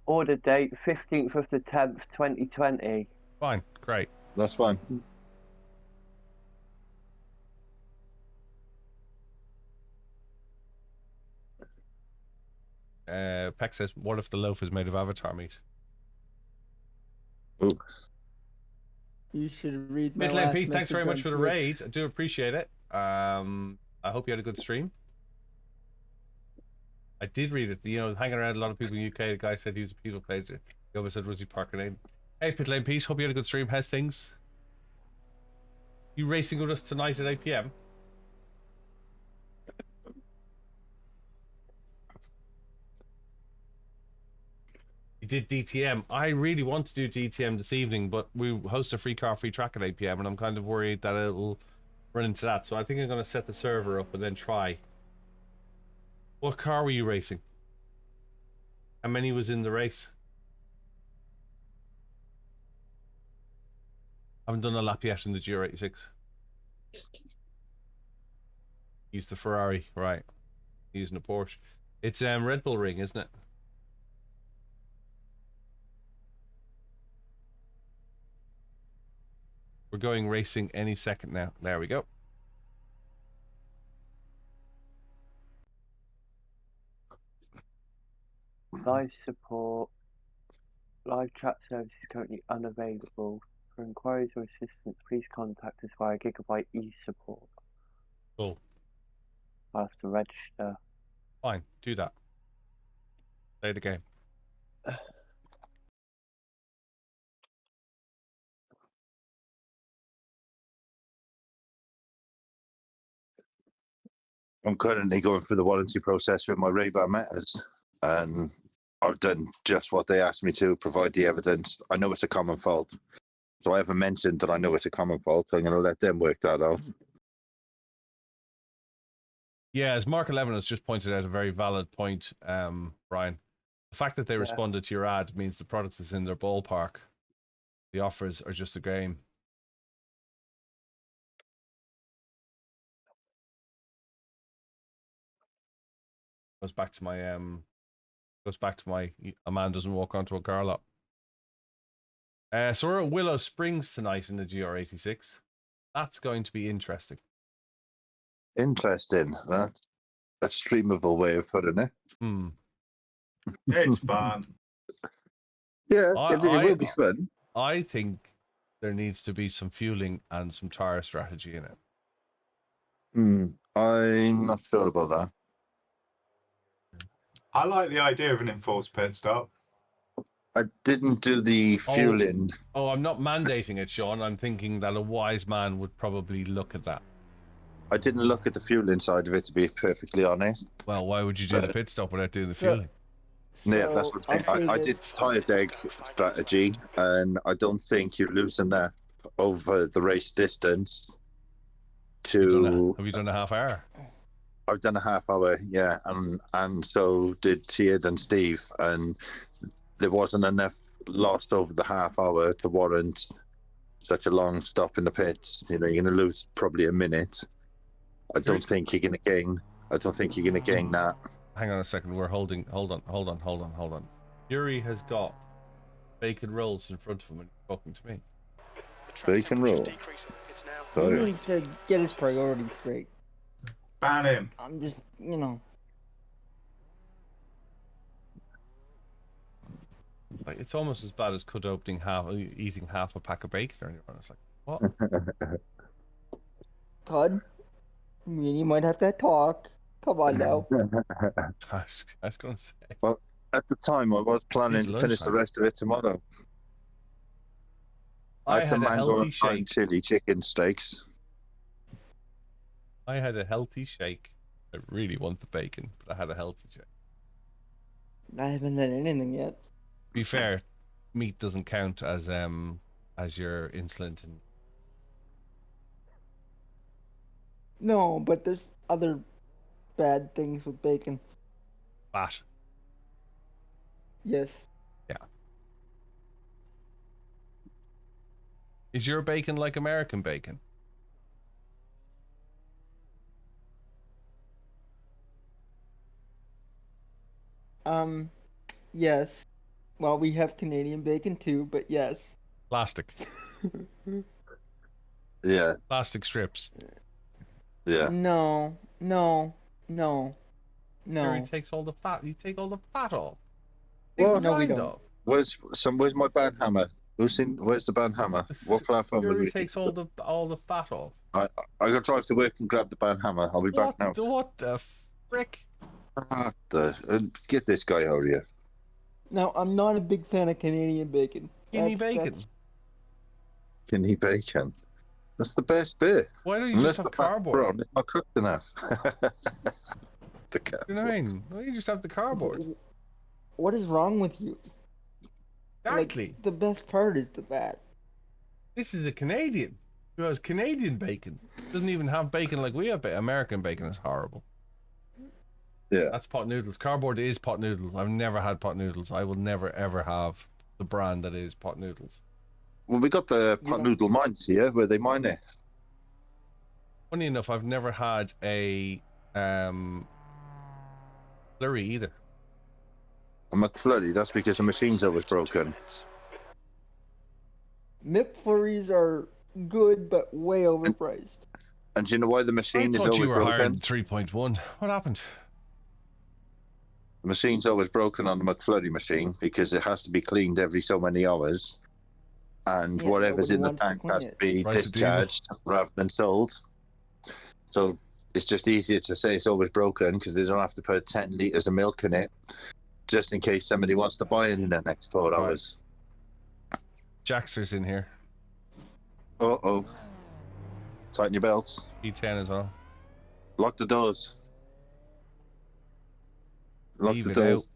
Order date 15th of the 10th, 2020. Fine, great. That's fine. Peck says, what if the loaf is made of avatar meat? Ooh. You should read my Midland last Pete, thanks very message much on for the Twitch. raid. I do appreciate it. I hope you had a good stream. I did read it. You know, hanging around a lot of people in the UK, the guy said he was a people pleaser. He always said Rosie Parker name. Hey, Pitlane Pete, hope you had a good stream. How's things? You racing with us tonight at 8 PM? You did DTM. I really want to do DTM this evening, but we host a free car, free track at 8 PM, and I'm kind of worried that it'll run into that. So I think I'm going to set the server up and then try. What car were you racing? How many was in the race? I haven't done a lap yet in the GR86. Use the Ferrari, right? Using a Porsche. It's Red Bull Ring, isn't it? We're going racing any second now. There we go. Live support. Live chat service is currently unavailable. For inquiries or assistance, please contact us via Gigabyte e-support. Cool. I have to register. Fine, do that. Play the game. I'm currently going through the warranty process with my Ray-Ban Metas, and I've done just what they asked me to, provide the evidence. I know it's a common fault, so I haven't mentioned that I know it's a common fault. I'm going to let them work that out. Yeah, as Mark 11 has just pointed out a very valid point, Brian. The fact that they responded to your ad means the product is in their ballpark. The offers are just a game. Goes back to my a man doesn't walk onto a car lot. So we're at Willow Springs tonight in the GR86. That's going to be interesting. Interesting. That's a streamable way of putting it. Hmm. It's fun. Yeah, it will be fun. I think there needs to be some fueling and some tire strategy in it. I'm not sure about that. I like the idea of an enforced pit stop. I didn't do the fueling. Oh, I'm not mandating it, Sean. I'm thinking that a wise man would probably look at that. I didn't look at the fueling side of it, to be perfectly honest. Well, why would you do the pit stop without doing the fueling? Yeah, that's what I did. Tire deg strategy, and I don't think you're losing that over the race distance. Have you done a half hour? I've done a half hour, yeah, and so did Sid and Steve, and there wasn't enough lost over the half hour to warrant such a long stop in the pits. You know, you're going to lose probably a minute. I don't think you're going to gain. I don't think you're going to gain that. Hang on a second. We're holding. Hold on. Yuri has got bacon rolls in front of him and he's talking to me. Bacon roll. He needs to get his priorities straight. Ban him. I'm just, you know. Like, it's almost as bad as eating half a pack of bacon or anything. It's like, what? Todd, me and you might have to talk. Come on now. I was going to say. Well, at the time, I was planning to finish the rest of it tomorrow. I had a healthy shake. Chili chicken steaks. I had a healthy shake. I really want the bacon, but I had a healthy shake. I haven't done anything yet. To be fair, meat doesn't count as your insulin. No, but there's other bad things with bacon. Fat. Yes. Yeah. Is your bacon like American bacon? Yes. Well, we have Canadian bacon too, but yes. Plastic. Yeah. Plastic strips. Yeah. No. Sure, it takes all the fat. You take all the fat off. Well, no, we don't. Off. Where's my band hammer? Where's the band hammer? What platform? Sure, it takes all the fat off. I gotta drive to work and grab the band hammer. I'll be back now. What the frick? Get this guy out of here. Now, I'm not a big fan of Canadian bacon. Guinea bacon. Guinea bacon. That's the best bit. Why don't you just have cardboard? It's not cooked enough. You know what I mean? Why don't you just have the cardboard? What is wrong with you? Exactly. Like, the best part is the fat. This is a Canadian who has Canadian bacon. Doesn't even have bacon like we have. American bacon is horrible. Yeah. That's pot noodles. Cardboard is pot noodles. I've never had pot noodles. I will never ever have the brand that is pot noodles. Well, we got the pot noodle mines here where they mine it. Funny enough, I've never had a flurry either. A McFlurry, that's because the machine's always broken. McFlurries are good, but way overpriced. And do you know why the machine is always broken? I thought you were hired 3.1. What happened? The machine's always broken on the McFlurry machine because it has to be cleaned every so many hours. and Yeah, whatever's nobody in the wants to tank clean has to it. be Price of diesel. discharged rather than sold. So it's just easier to say it's always broken because they don't have to put 10 litres of milk in it, just in case somebody wants to buy it in the next 4 Right. hours. Jaxter's in here. Uh-oh. Tighten your belts. E10 as well. Lock the doors. Lock Leave the it doors.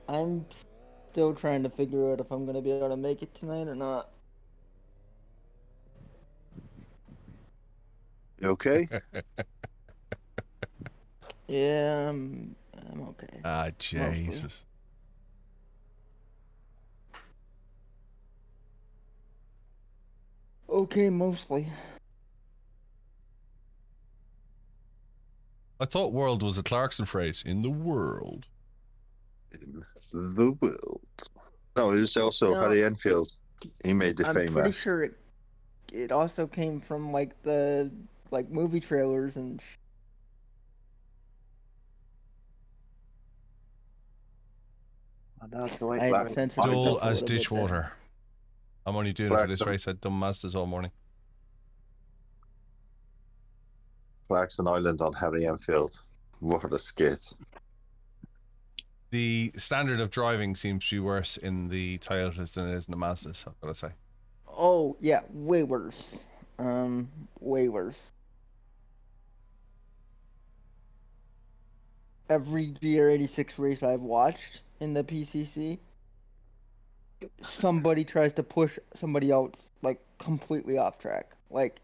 I'm still trying to figure out if I'm gonna be able to make it tonight or not. You okay? Yeah, I'm okay. Ah, Mostly. Jesus. Okay, mostly. I thought world was a Clarkson phrase. In the world. In the world. No, it was also No. Harry Enfield. He made it I'm pretty famous. sure it also came from like the movie trailers and I know have to wait I for had it. censored Dull myself a as little bit there. dishwater. I'm only doing it for this Clarkson. race. I've done Mazdas all morning. Clarkson Island on Harry Enfield. What a skit. The standard of driving seems to be worse in the Toyotas than it is in the Mazdas, I've got to say. Oh yeah, way worse. Way worse. Every GR86 race I've watched in the PCC, somebody tries to push somebody else like completely off track, like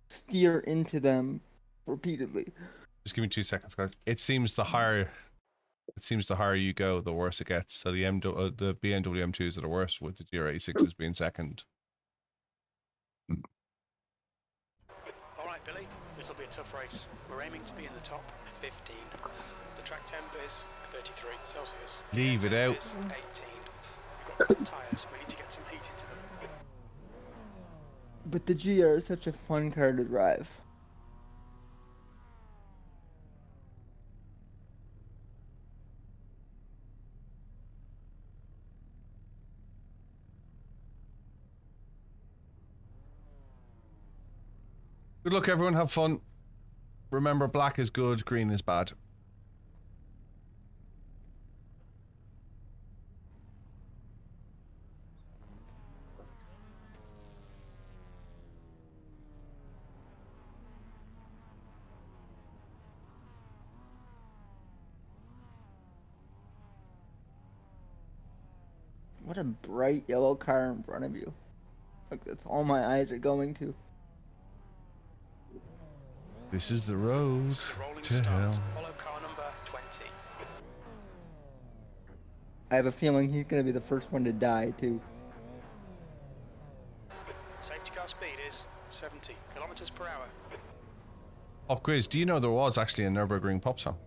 steer into them repeatedly. Just give me 2 seconds, guys. It seems the higher you go, the worse it gets. So the the BMW M2s are the worst, with the GR86s being second. All right, Billy, this will be a tough race. We're aiming to be in the top 15. The track temp is 33 Celsius. Leave it out. Is 18. We've got cold tyres. We need to get some heat into them. But the GR is such a fun car to drive. Good luck, everyone. Have fun. Remember, black is good, green is bad. What a bright yellow car in front of you. Like that's all my eyes are going to. This is the road This is the rolling to start. hell. Follow car number 20. I have a feeling he's gonna be the first one to die too. Safety car speed is 70 kilometers per hour. Pop quiz. Do you know there was actually a Nürburgring pop song?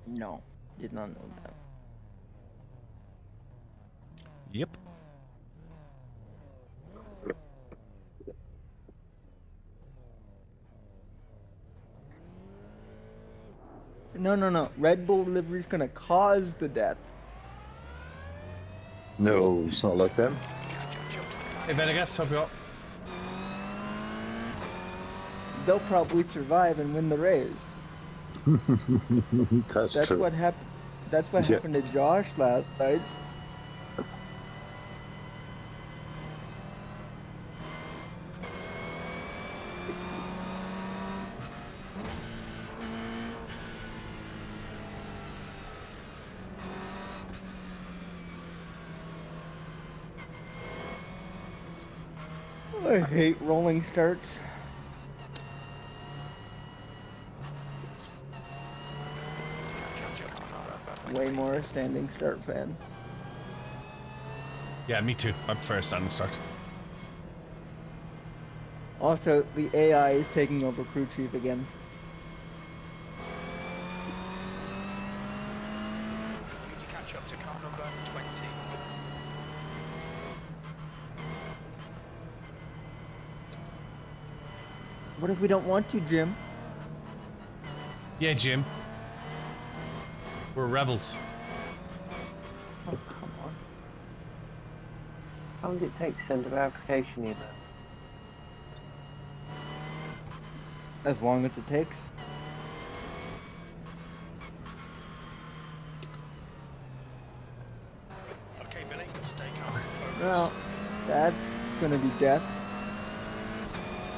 No, did not know that. Yep. No. Red Bull livery's gonna cause the death. No, it's not like them. Hey, Venegas, hope you up. They'll probably survive and win the race. That's That's true. what happened. That's what Yeah. happened to Josh last night. I hate rolling starts. Way more a standing start fan. Yeah, me too. I prefer a standing start. Also, the AI is taking over crew chief again. We need to catch up to car number 20. What if we don't want to, Jim? Yeah, Jim. We're rebels. Oh, come on. How long does it take to send a verification email? As long as it takes. Okay, Billy, stay calm. Focus. Well, that's gonna be death.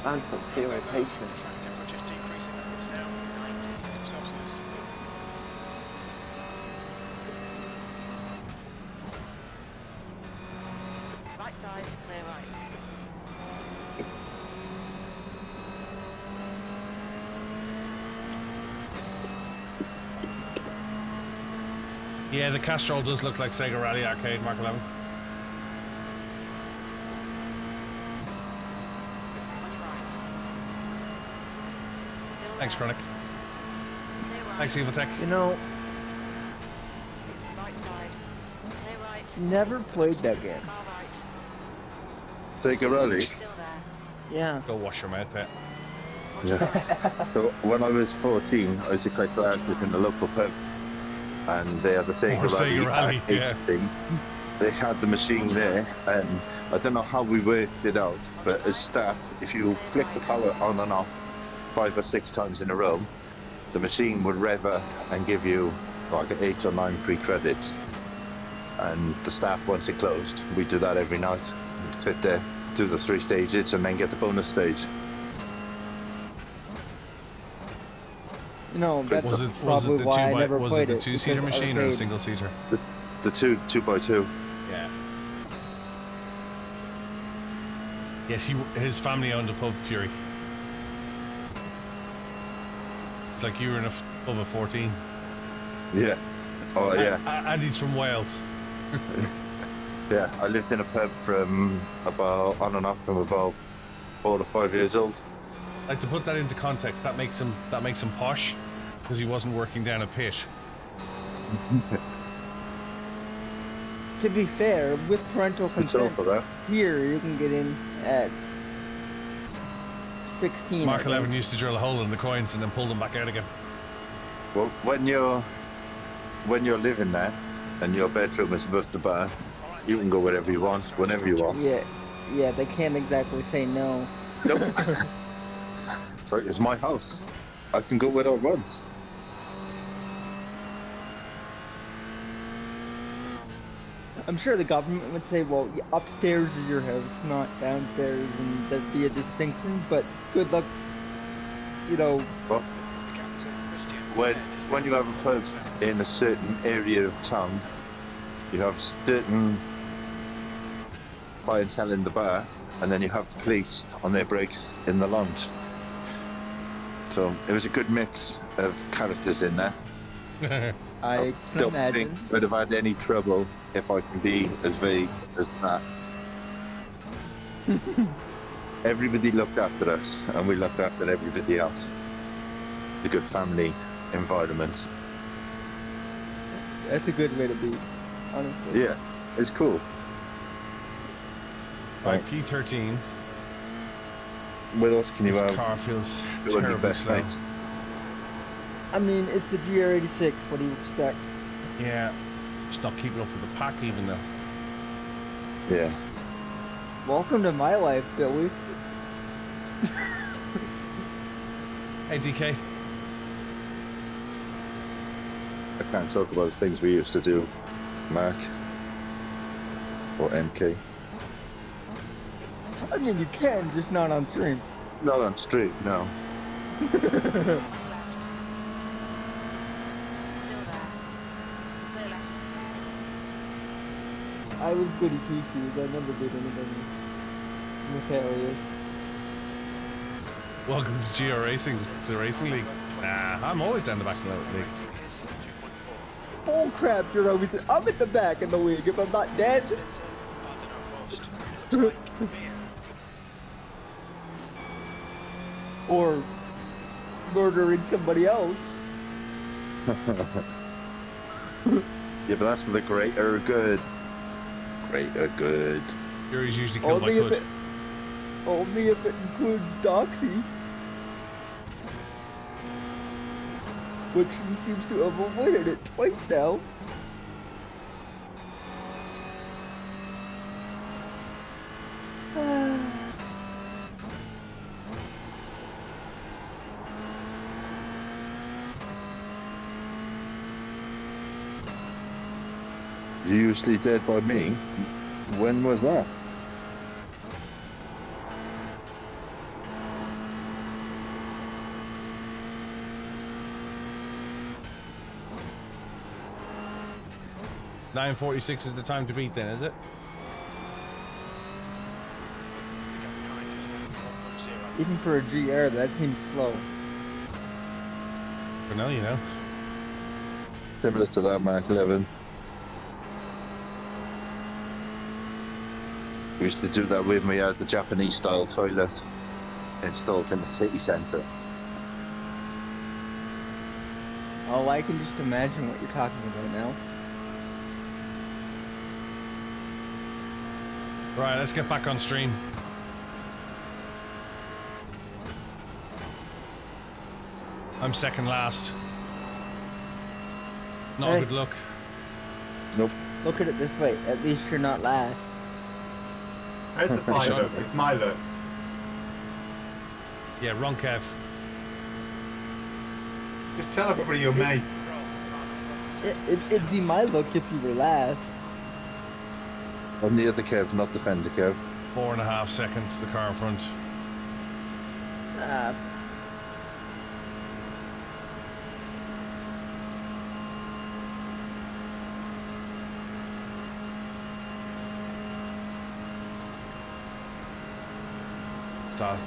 And put 0 patience. Track temperature's decreasing. It's now 90 Celsius. Right side, clear right. Yeah, the Castrol does look like Sega Rally Arcade, Mark 11. On your right. Still Thanks, there. Chronic. Clear right. Thanks, Evil Tech. You know, Right side. Clear right. never played that game. Car right. Take a rally. Still there. Yeah. Go wash your mouth out. On your right. So when I was 14, I used to play classes in the local pub, and they had the Sega Or Sega Rally Rally, arcade yeah. thing. They had the machine there, and I don't know how we worked it out, but as staff, if you flick the power on and off 5 or 6 times in a row, the machine would rev up and give you like 8 or 9 free credits. And the staff, once it closed, we do that every night. We'd sit there, do the 3 stages, and then get the bonus stage. You know, that's Was it probably the why I two never was it played the it. 2-seater because machine or the arcade- single-seater? The 2x2. Yeah. Yes, his family owned a pub, Fury. It's like you were in a pub of 14. Yeah. Oh yeah. And he's from Wales. Yeah, I lived in a pub from about on and off from about 4 to 5 years old. Like, to put that into context, that makes him posh, because he wasn't working down a pit. To be fair, with parental It's all consent, for that. here you can get in at 16. I Mark think. 11 used to drill a hole in the coins and then pull them back out again. Well, when you're living there and your bedroom is above the bar, you can go wherever you want, whenever you want. Yeah, they can't exactly say no. Nope. So it's my house. I can go where I want. I'm sure the government would say, well, yeah, upstairs is your house, not downstairs, and there'd be a distinction, but good luck, you know. Well, Captain Christian. when you have a pub in a certain area of town, you have certain clientele in the bar, and then you have the police on their breaks in the lounge. So it was a good mix of characters in there. I can don't imagine. think we'd have had any trouble if I can be as vague as that. Everybody looked after us, and we looked after everybody else. A good family environment. That's a good way to be, honestly. Yeah, it's cool. Right, P13. What else can you This have? car feels Doing your terribly best slow. mates. I mean, it's the GR86. What do you expect? Yeah, just not keeping up with the pack even though. Yeah. Welcome to my life, Billy. Hey, DK. I can't talk about things we used to do, Mark. Or MK. I mean, you can, just not on stream. Not on street, no. Left. Still there. Clear left. I was goody two-shoes. I never did anything nefarious. Welcome to GR Racing, the racing league. Nah, I'm always down the back of the league. Bull crap, you're always. I'm at the back of the league if I'm not dead. Or murdering somebody else. Yeah, but that's for the greater good. Greater good. Fury's usually killed by Only if Hood. it includes Doxy. which he seems to have avoided it twice now. You usually dead by me. When was that? $9:46 is the time to beat then, is it? Even for a GR, that seems slow. For now, you know. Similar to that, Mark 11. We used to do that when we had the Japanese style toilet installed in the city centre. Oh, I can just imagine what you're talking about now. Right, let's get back on stream. I'm second last. Not a Hey. good look. Nope. Look at it this way, at least you're not last. Where's the fire look? It's my look. Yeah, wrong Kev. Just tell everybody you're me. It'd be my look if you were last. On the other Kev, not the fender Kev. 4.5 seconds, the car in front. Ah,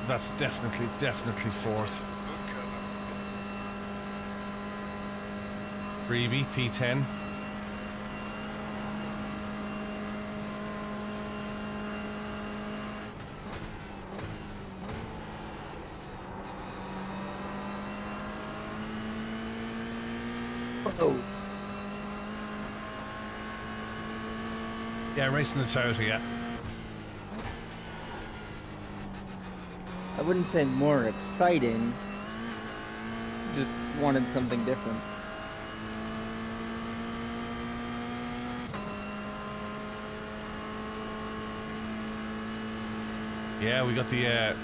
That's definitely fourth. Freebie, P10. oh, Yeah, racing the Toyota, yeah. I wouldn't say more exciting. Just wanted something different. Yeah, we got the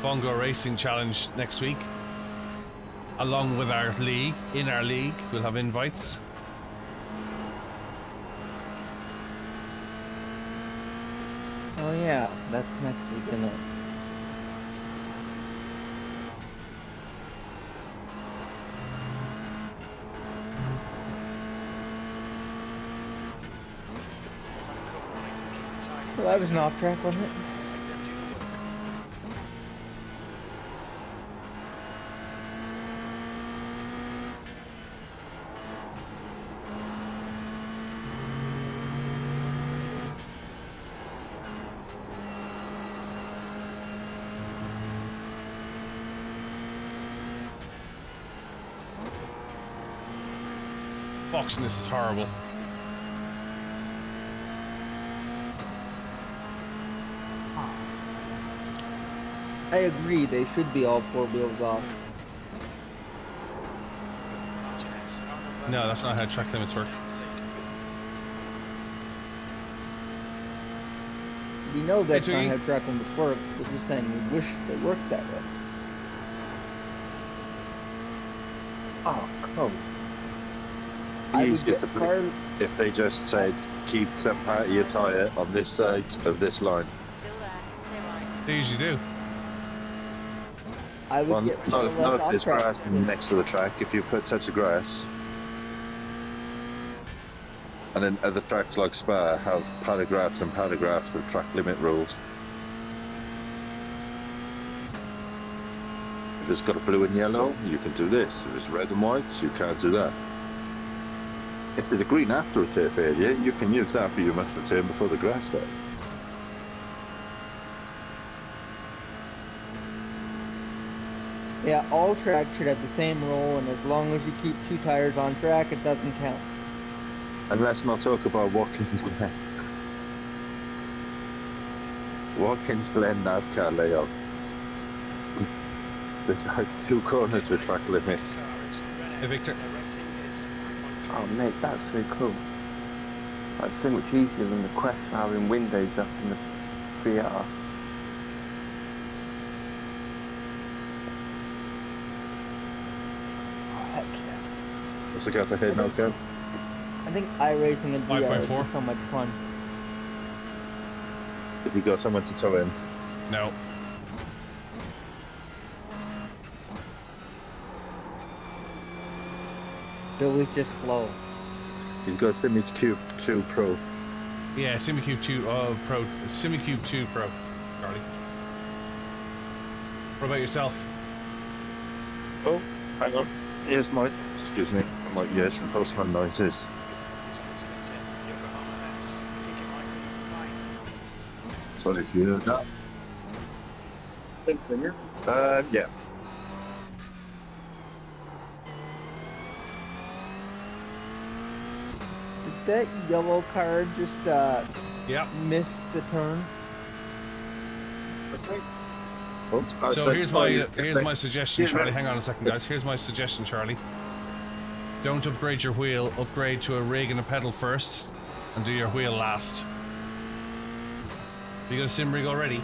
Bongo Racing Challenge next week. Along with our league, in our league, we'll have invites. Oh yeah, that's next week, isn't it? Well, I was an off track, wasn't it? Boxing this is horrible. I agree, they should be all four wheels off. No, that's not how track limits work. We know that's Hey, not Twiggy. how track limits work, we're just saying we wish they worked that way. Oh, come. I would Easier get to far, believe if they just said, keep some part of your tyre on this side of this line. Still there. Stay right. They usually do. I would Well, get far not, less not if off there's track. grass next to the track. If you put touch of grass, and then other tracks like Spa have paragraphs and paragraphs of track limit rules. If it's got a blue and yellow, you can do this. If it's red and white, you can't do that. If there's a green after a turf area, you can use that, but you must return before the grass does. Yeah, all tracks should have the same rule, and as long as you keep two tires on track, it doesn't count. And let's not talk about Watkins Glen. Watkins Glen NASCAR layout. There's like 2 corners with track limits. Hey, Victor. Oh mate, that's so cool. That's so much easier than the Quest having windows up in the VR. Oh heck yeah. What's the gap ahead now, Kev? I think iRacing and VR is 5.4. just so much fun. Have you got someone to tow in? No. Billy's just slow. He's got Image Cube 2 Pro. Yeah, SimiCube 2 Pro. SimiCube 2 Pro, Charlie. What about yourself? Oh, hang on. Here's my. Excuse me. I might hear some postman noises. Sorry if you heard that. Yeah. Did that yellow car just Yeah. miss the turn? Oh, I So said- here's my suggestion, Yeah, Charlie. right. Hang on a second, guys. Here's my suggestion, Charlie. Don't upgrade your wheel. Upgrade to a rig and a pedal first, and do your wheel last. You got a sim rig already?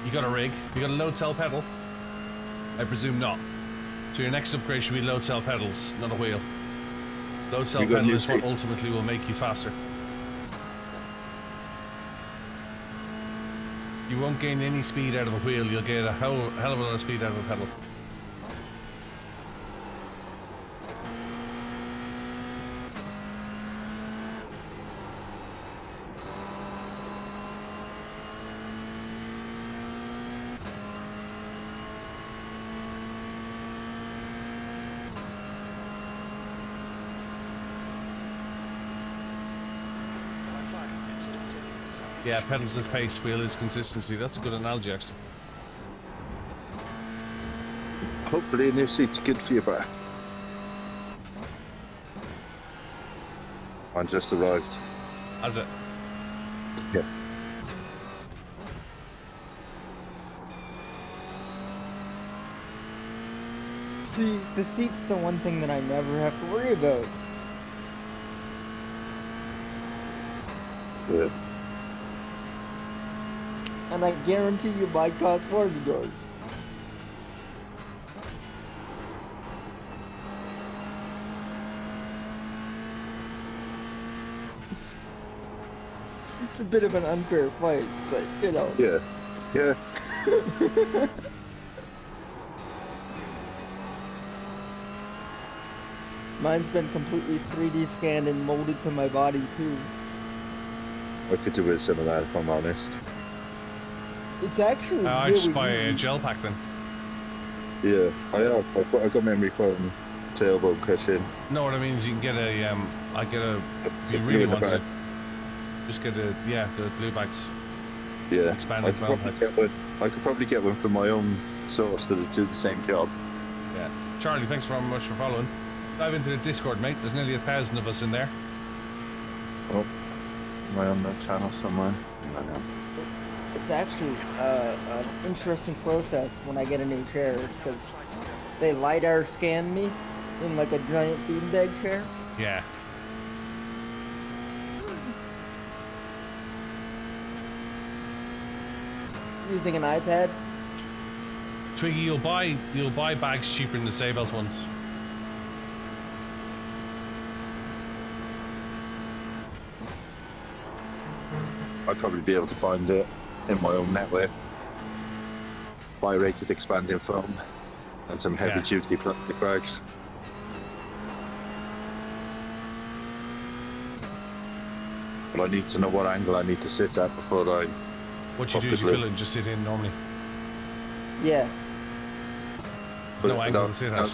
You got a rig? You got a load cell pedal? I presume not. So your next upgrade should be load cell pedals, not a wheel. Load cell You got pedal new is what seat. ultimately will make you faster. You won't gain any speed out of a wheel, you'll get a hell of a lot of speed out of a pedal. Yeah, pedals is pace, wheel is consistency. That's a good analogy, actually. Hopefully a new seat's good for your back. I just arrived. Has it? Yeah. See, the seat's the one thing that I never have to worry about. Yeah. And I guarantee you might cost more than yours. It's a bit of an unfair fight, but you know. Yeah. Yeah. Mine's been completely 3D scanned and molded to my body too. I could do with some of that if I'm honest. It's actually I really just buy a easy. gel pack then. Yeah, I have. I got memory foam, tailbone cushion. No, what I mean is you can get a, I get a, if you Glue really in the want to, back. just get a, yeah, the glue bags. Yeah. Expanded I could, foam probably heads. get one, I could probably get one from my own source that'll do the same job. Yeah. Charlie, thanks very much for following. Dive into the Discord, mate. There's nearly 1,000 of us in there. Oh, am I on that channel somewhere? I am. It's actually an interesting process when I get a new chair because they LiDAR scan me in like a giant beanbag chair. Yeah. Using an iPad. Twiggy, you'll buy bags cheaper than the Saybelt ones. I'd probably be able to find it in my own network. Bi-rated expanding foam and some heavy duty plastic bags. But I need to know what angle I need to sit at before I. What you do is you fill it and just sit in normally. Yeah. No angle to sit at.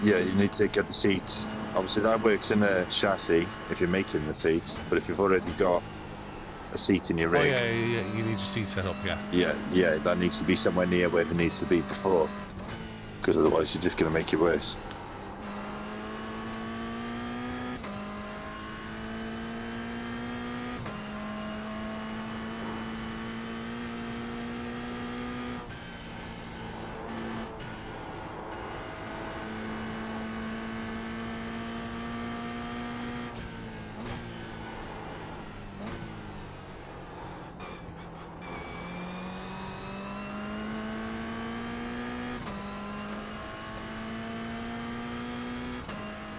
Yeah, you need to get the seat. Obviously, that works in a chassis if you're making the seat. But if you've already got a seat in your Oh rig, yeah, you need your seat set up, yeah. yeah, that needs to be somewhere near where it needs to be before. because otherwise you're just going to make it worse.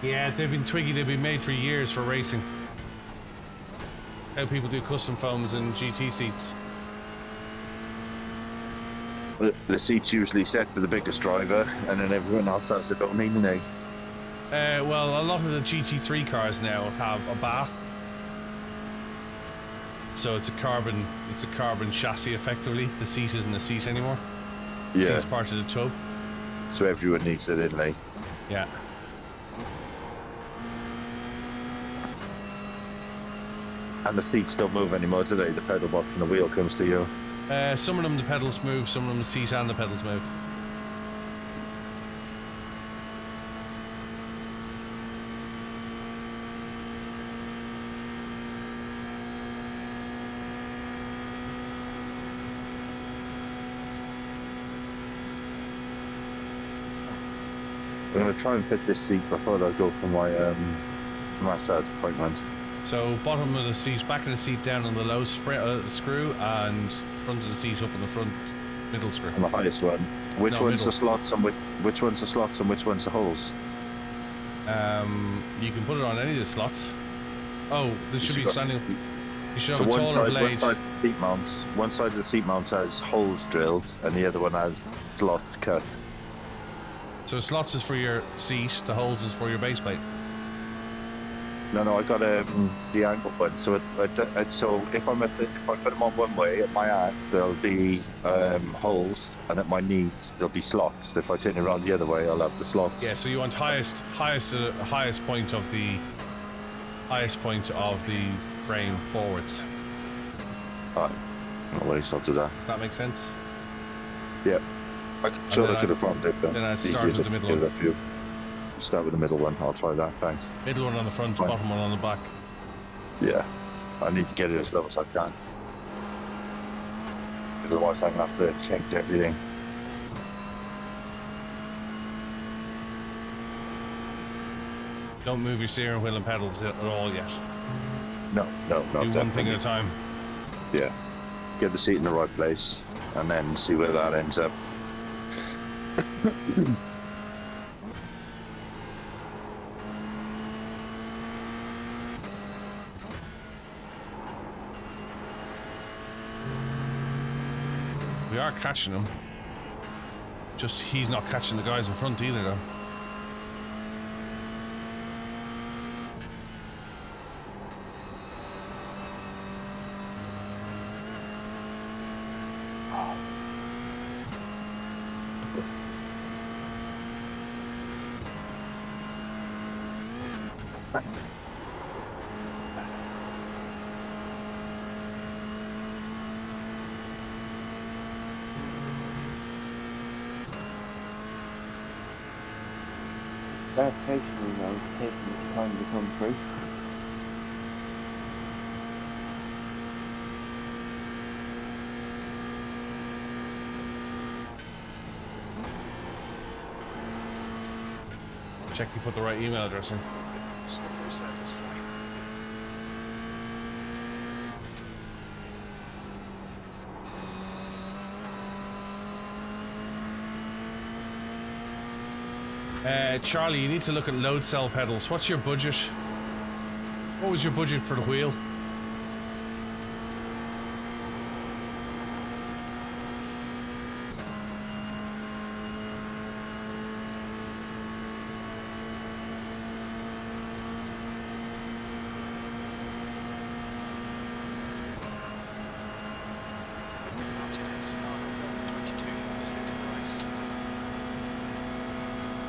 Yeah, they've been twiggy. They've been made for years for racing. How people do custom foams and GT seats. The seat's usually set for the biggest driver, and then everyone else has their own meaning, eh? Well, a lot of the GT3 cars now have a bath, so it's a carbon chassis effectively. The seat isn't a seat anymore. The Yeah. seat's part of the tub. So everyone needs it in, eh? Yeah. And the seats don't move anymore today. The pedal box and the wheel comes to you. Some of them the pedals move, some of them the seat and the pedals move. I'm going to try and fit this seat before I go for my massage appointment. So bottom of the seat, back of the seat down on the low screw, and front of the seat up on the front middle screw. And the highest one. Which No, one's middle. the slots and which one's the slots and which one's the holes? You can put it on any of the slots. Oh, there should be got- standing. You should So have a one taller side, blade. one side of the seat mount has holes drilled, and the other one has slots cut. So the slots is for your seat, the holes is for your base plate. No, I got the angle one. So so if I put them on one way at my ass, there'll be holes, and at my knees there'll be slots. If I turn it around the other way, I'll have the slots. Yeah, so you want highest point of the frame forwards. Alright. No worries, I'll do that. Does that make sense? Yeah. I'm sure then I could have found it. then I'd start with the middle one. one. Start with the middle one. I'll try that. Thanks. Middle one on the front, Fine. bottom one on the back. Yeah. I need to get it as low as I can. Because otherwise I'm going to have to change everything. Don't move your steering wheel and pedals at all yet. No, Do one definitely. thing at a time. Yeah. Get the seat in the right place and then see where that ends up. We are catching him. Just he's not catching the guys in front either, though. Verification emails taking its time to come through. Check you put the right email address in. Charlie, you need to look at load cell pedals. What's your budget? What was your budget for the wheel?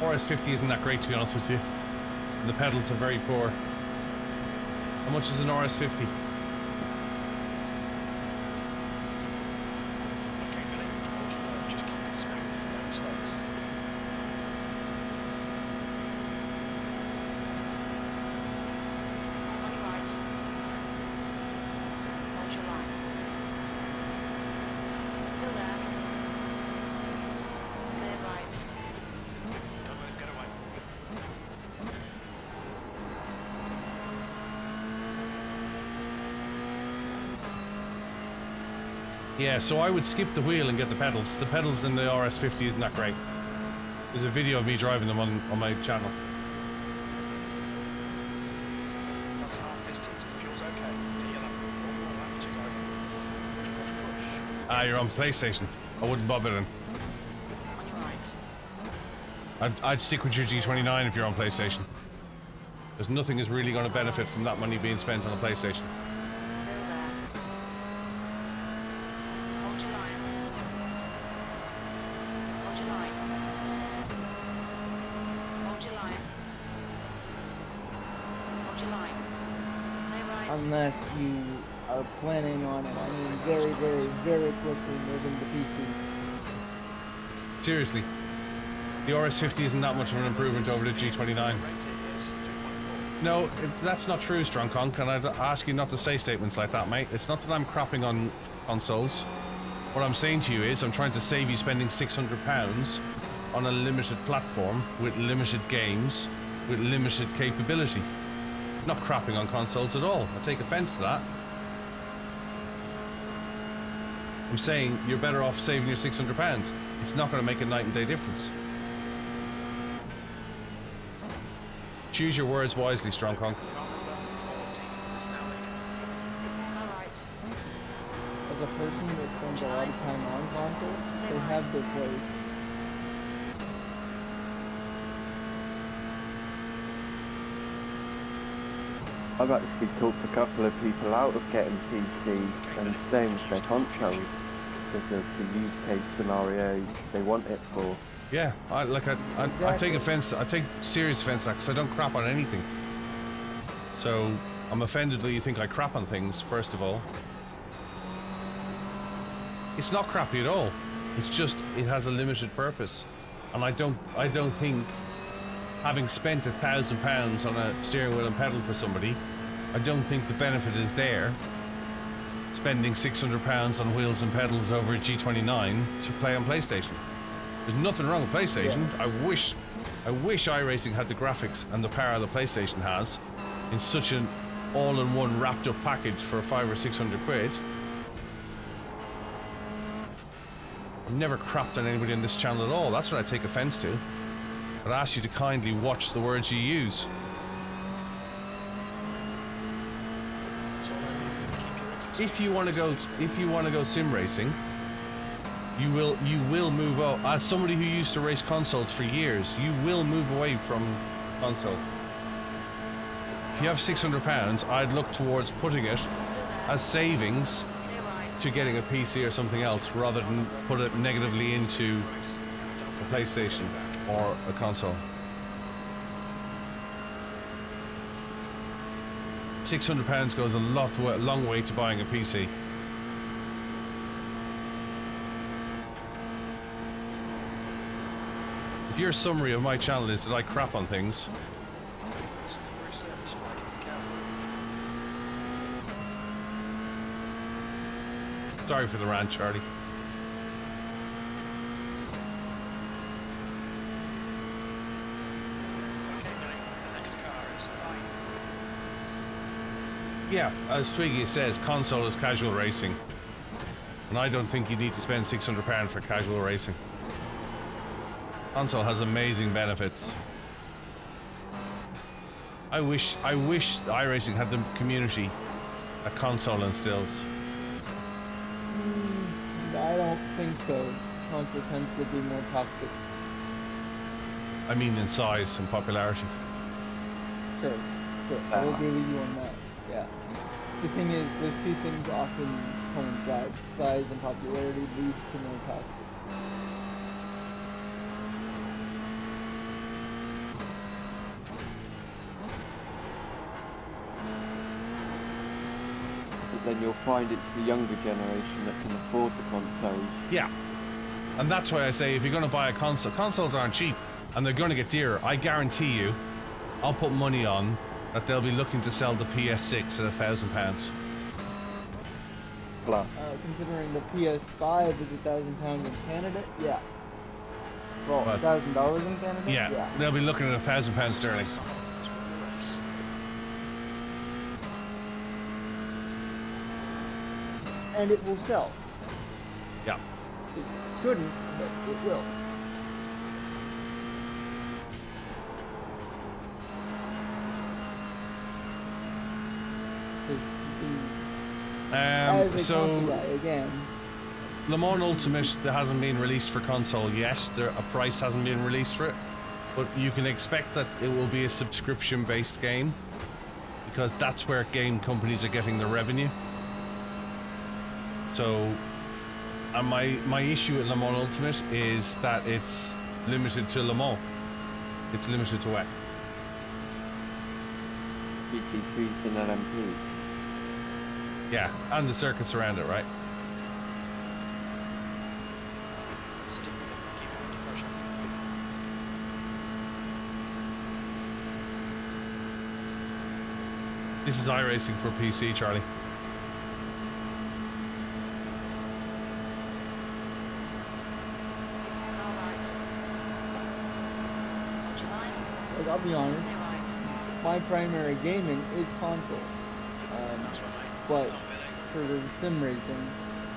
RS50 isn't that great, to be honest with you. And the pedals are very poor. How much is an RS50? Okay, Billy, hold your nerve, just keep it smooth, no mistakes. Yeah, so I would skip the wheel and get the pedals. The pedals in the RS50 isn't that great. There's a video of me driving them on my channel. That's half distance. The fuel's okay. You'll have one more lap to go. Push, push, push. Ah, you're on PlayStation. I wouldn't bother then. On your right. I'd stick with your G29 if you're on PlayStation. Because nothing is really going to benefit from that money being spent on a PlayStation. Go there. Hold your line. Hold your line. Hold your line. Hold your line. Stay right. Unless you are planning on it. I mean, very, very, very quickly moving to PC. Seriously. The RS50 isn't that much of an improvement over the G29. Rate it is 3.4. No, that's not true, Strong Conk, and I'd ask you not to say statements like that, mate. It's not that I'm crapping on consoles. What I'm saying to you is I'm trying to save you spending £600 on a limited platform with limited games, with limited capability. I'm not crapping on consoles at all. I take offense to that. I'm saying you're better off saving your £600. It's not going to make a night and day difference. Choose your words wisely, Strong Conk. Kilometre 14 is now leaving. Go right. As a person that spends a lot of time on consoles, they have their place. I've actually talked a couple of people out of getting PC and staying with their consoles because of the use case scenario they want it for. Yeah, I take offense. I take serious offense to that because I don't crap on anything. So I'm offended that you think I crap on things. First of all, it's not crappy at all. It's just it has a limited purpose, and I don't think having spent £1,000 on a steering wheel and pedal for somebody, I don't think the benefit is there. Spending £600 on wheels and pedals over a G29 to play on PlayStation. There's nothing wrong with PlayStation. Yeah. I wish iRacing had the graphics and the power the PlayStation has in such an all-in-one wrapped-up package for 500 or 600 quid. I've never crapped on anybody on this channel at all. That's what I take offense to. I'd ask you to kindly watch the words you use. If you want to go sim racing, you will move out. As somebody who used to race consoles for years, you will move away from console. If you have £600, I'd look towards putting it as savings to getting a PC or something else, rather than put it negatively into a PlayStation or a console. £600 goes a long way to buying a PC. If your summary of my channel is that I crap on things, sorry for the rant, Charlie. Yeah, as Twiggy says, console is casual racing. And I don't think you need to spend £600 for casual racing. Console has amazing benefits. I wish iRacing had the community a console instills. I don't think so. Console tends to be more toxic. I mean in size and popularity. Sure. I will agree with you on that. Yeah. The thing is, those two things often coincide. Size and popularity leads to more toxic. But then you'll find it's the younger generation that can afford the consoles. Yeah. And that's why I say if you're going to buy a console, consoles aren't cheap and they're going to get dearer. I guarantee you, I'll put money on that they'll be looking to sell the PS6 at £1,000. Plus. Considering the PS5 is £1,000 in Canada, yeah. Well, $1,000 in Canada? Yeah, they'll be looking at £1,000 sterling. And it will sell. It shouldn't, but it will. Because you can, as a So console guy, again, Le Mans Ultimate hasn't been released for console yet. A price hasn't been released for it, but you can expect that it will be a subscription-based game because that's where game companies are getting their revenue. So, and my issue with Le Mans Ultimate is that it's limited to Le Mans. It's limited to WEC. GT3s and LMPs. Yeah, and the circuits around it, right? Stick with it, keep it under pressure. This is iRacing for PC, Charlie. All right. Watch your line. like, I'll be honest, Clear right. my primary gaming is console. But for the sim racing,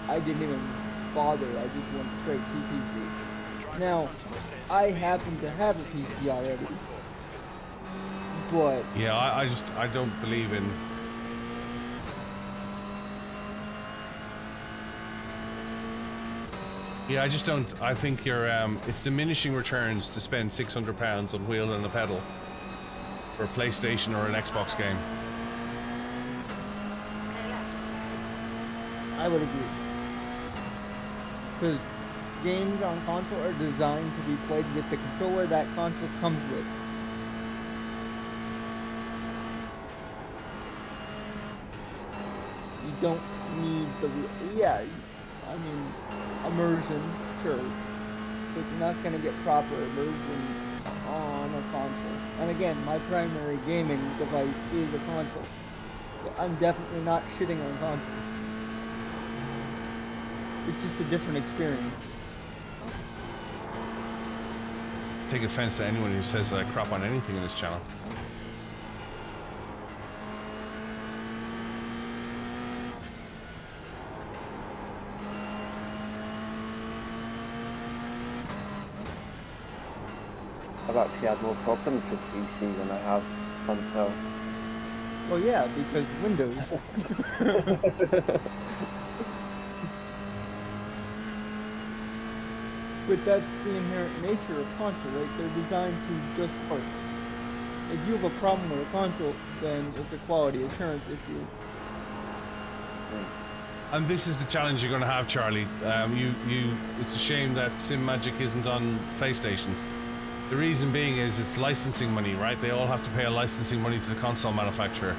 I didn't even bother. I just went straight to PC. Now, I happen to have a PC already, but Yeah, I don't believe in. Yeah, I just don't. I think you're. It's diminishing returns to spend £600 on wheel and a pedal for a PlayStation or an Xbox game. Clear left. I would agree. Because games on console are designed to be played with the controller that console comes with. You don't need the yeah, I mean, immersion, sure, but you're not gonna get proper immersion on a console. And again, my primary gaming device is a console, so I'm definitely not shitting on console. It's just a different experience. Take offense to anyone who says I crap on anything in this channel. I've actually had more problems with PC than I have console. Well, yeah, because Windows. But that's the inherent nature of console, right? They're designed to just work. If you have a problem with a console, then it's a quality assurance issue. And this is the challenge you're going to have, Charlie. It's a shame that Sim Magic isn't on PlayStation. The reason being is it's licensing money, right? They all have to pay a licensing money to the console manufacturer.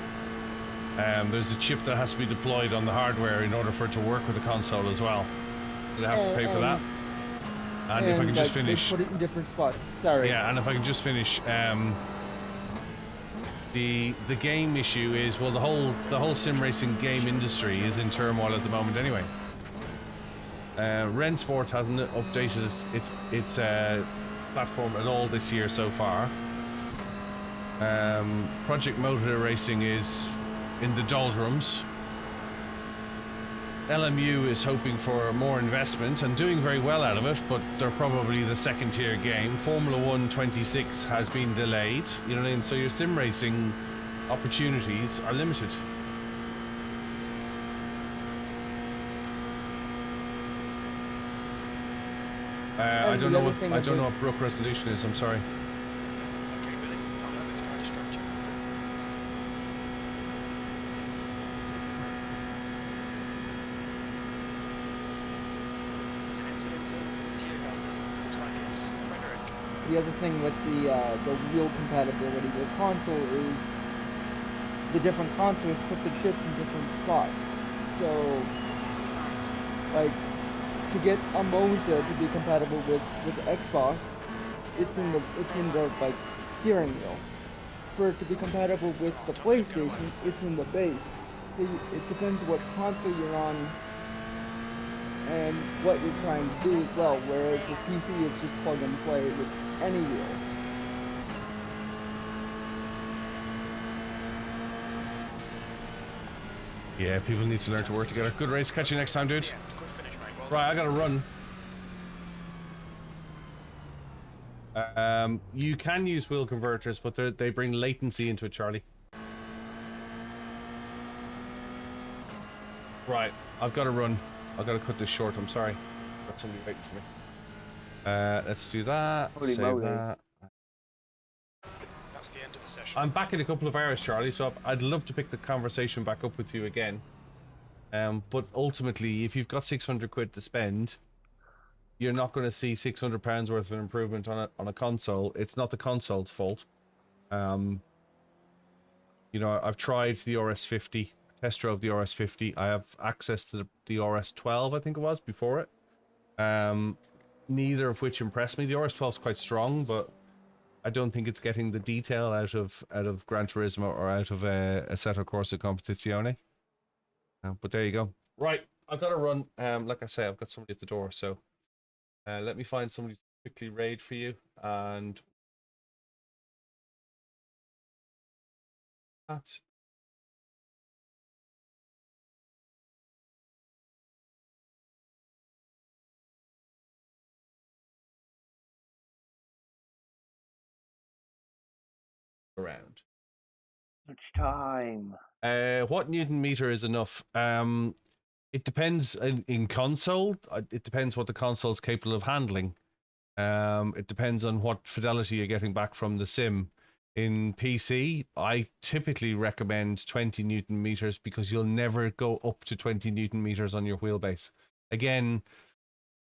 There's a chip that has to be deployed on the hardware in order for it to work with the console as well. They have to pay for that. And if I can just finish, They put it in different spots. Sorry. yeah, and if I can just finish, the game issue is, well, the whole sim racing game industry is in turmoil at the moment anyway. Rensport hasn't updated its platform at all this year so far. Project Motor Racing is in the doldrums. LMU is hoping for more investment and doing very well out of it, but they're probably the second tier game. Formula 1 26 has been delayed, you know what I mean? So your sim racing opportunities are limited. I don't know what Brook resolution is, I'm sorry. Okay, Billy, I'll have this kind of structure. There's an incident at Diego. Looks like it's Frederick. The other thing with the wheel compatibility with console is the different consoles put the chips in different spots. So, like, to get a MAZDA to be compatible with Xbox, it's in the like steering wheel. For it to be compatible with the PlayStation, it's in the base. So it depends what console you're on and what you're trying to do as well. Whereas with PC, it's just plug and play with any wheel. Yeah, people need to learn to work together. Good race, catch you next time, dude. Yeah, good finish, mate. Well Right, I gotta run. You can use wheel converters, but they bring latency into it, Charlie. Right, I've got to run. I've got to cut this short. I'm sorry. Got somebody waiting for me. Let's do that. Holy Save moly. that. That's the end of the session. I'm back in a couple of hours, Charlie, so I'd love to pick the conversation back up with you again. But ultimately, if you've got 600 quid to spend, you're not going to see £600 worth of an improvement on a console. It's not the console's fault. You know, I've tried the RS50, test drove the RS50. I have access to the RS12, I think it was, before it. Neither of which impressed me. The RS12 is quite strong, but I don't think it's getting the detail out of Gran Turismo or out of Assetto Corsa Competizione. But there you go. Right, I've got to run. Like I say, I've got somebody at the door, so let me find somebody to quickly raid for you, and that. Around. Much time. What Newton meter is enough? It depends in console. It depends what the console is capable of handling. It depends on what fidelity you're getting back from the sim. In PC, I typically recommend 20 Newton meters because you'll never go up to 20 Newton meters on your wheelbase. Again,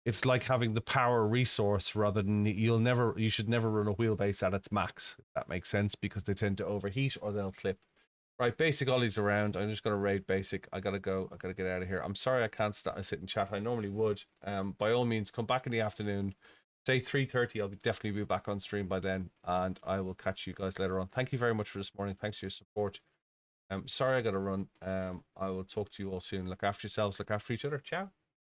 it's like having the power resource rather than you should never run a wheelbase at its max, if that makes sense, because they tend to overheat or they'll clip. Right, basic ollies around. I'm just going to raid basic. I gotta go. I gotta get out of here. I'm sorry I can't sit and chat. I normally would. By all means, come back in the afternoon. Say 3:30. I'll definitely be back on stream by then, and I will catch you guys later on. Thank you very much for this morning. Thanks for your support. Sorry I gotta run. I will talk to you all soon. Look after yourselves. Look after each other. Ciao.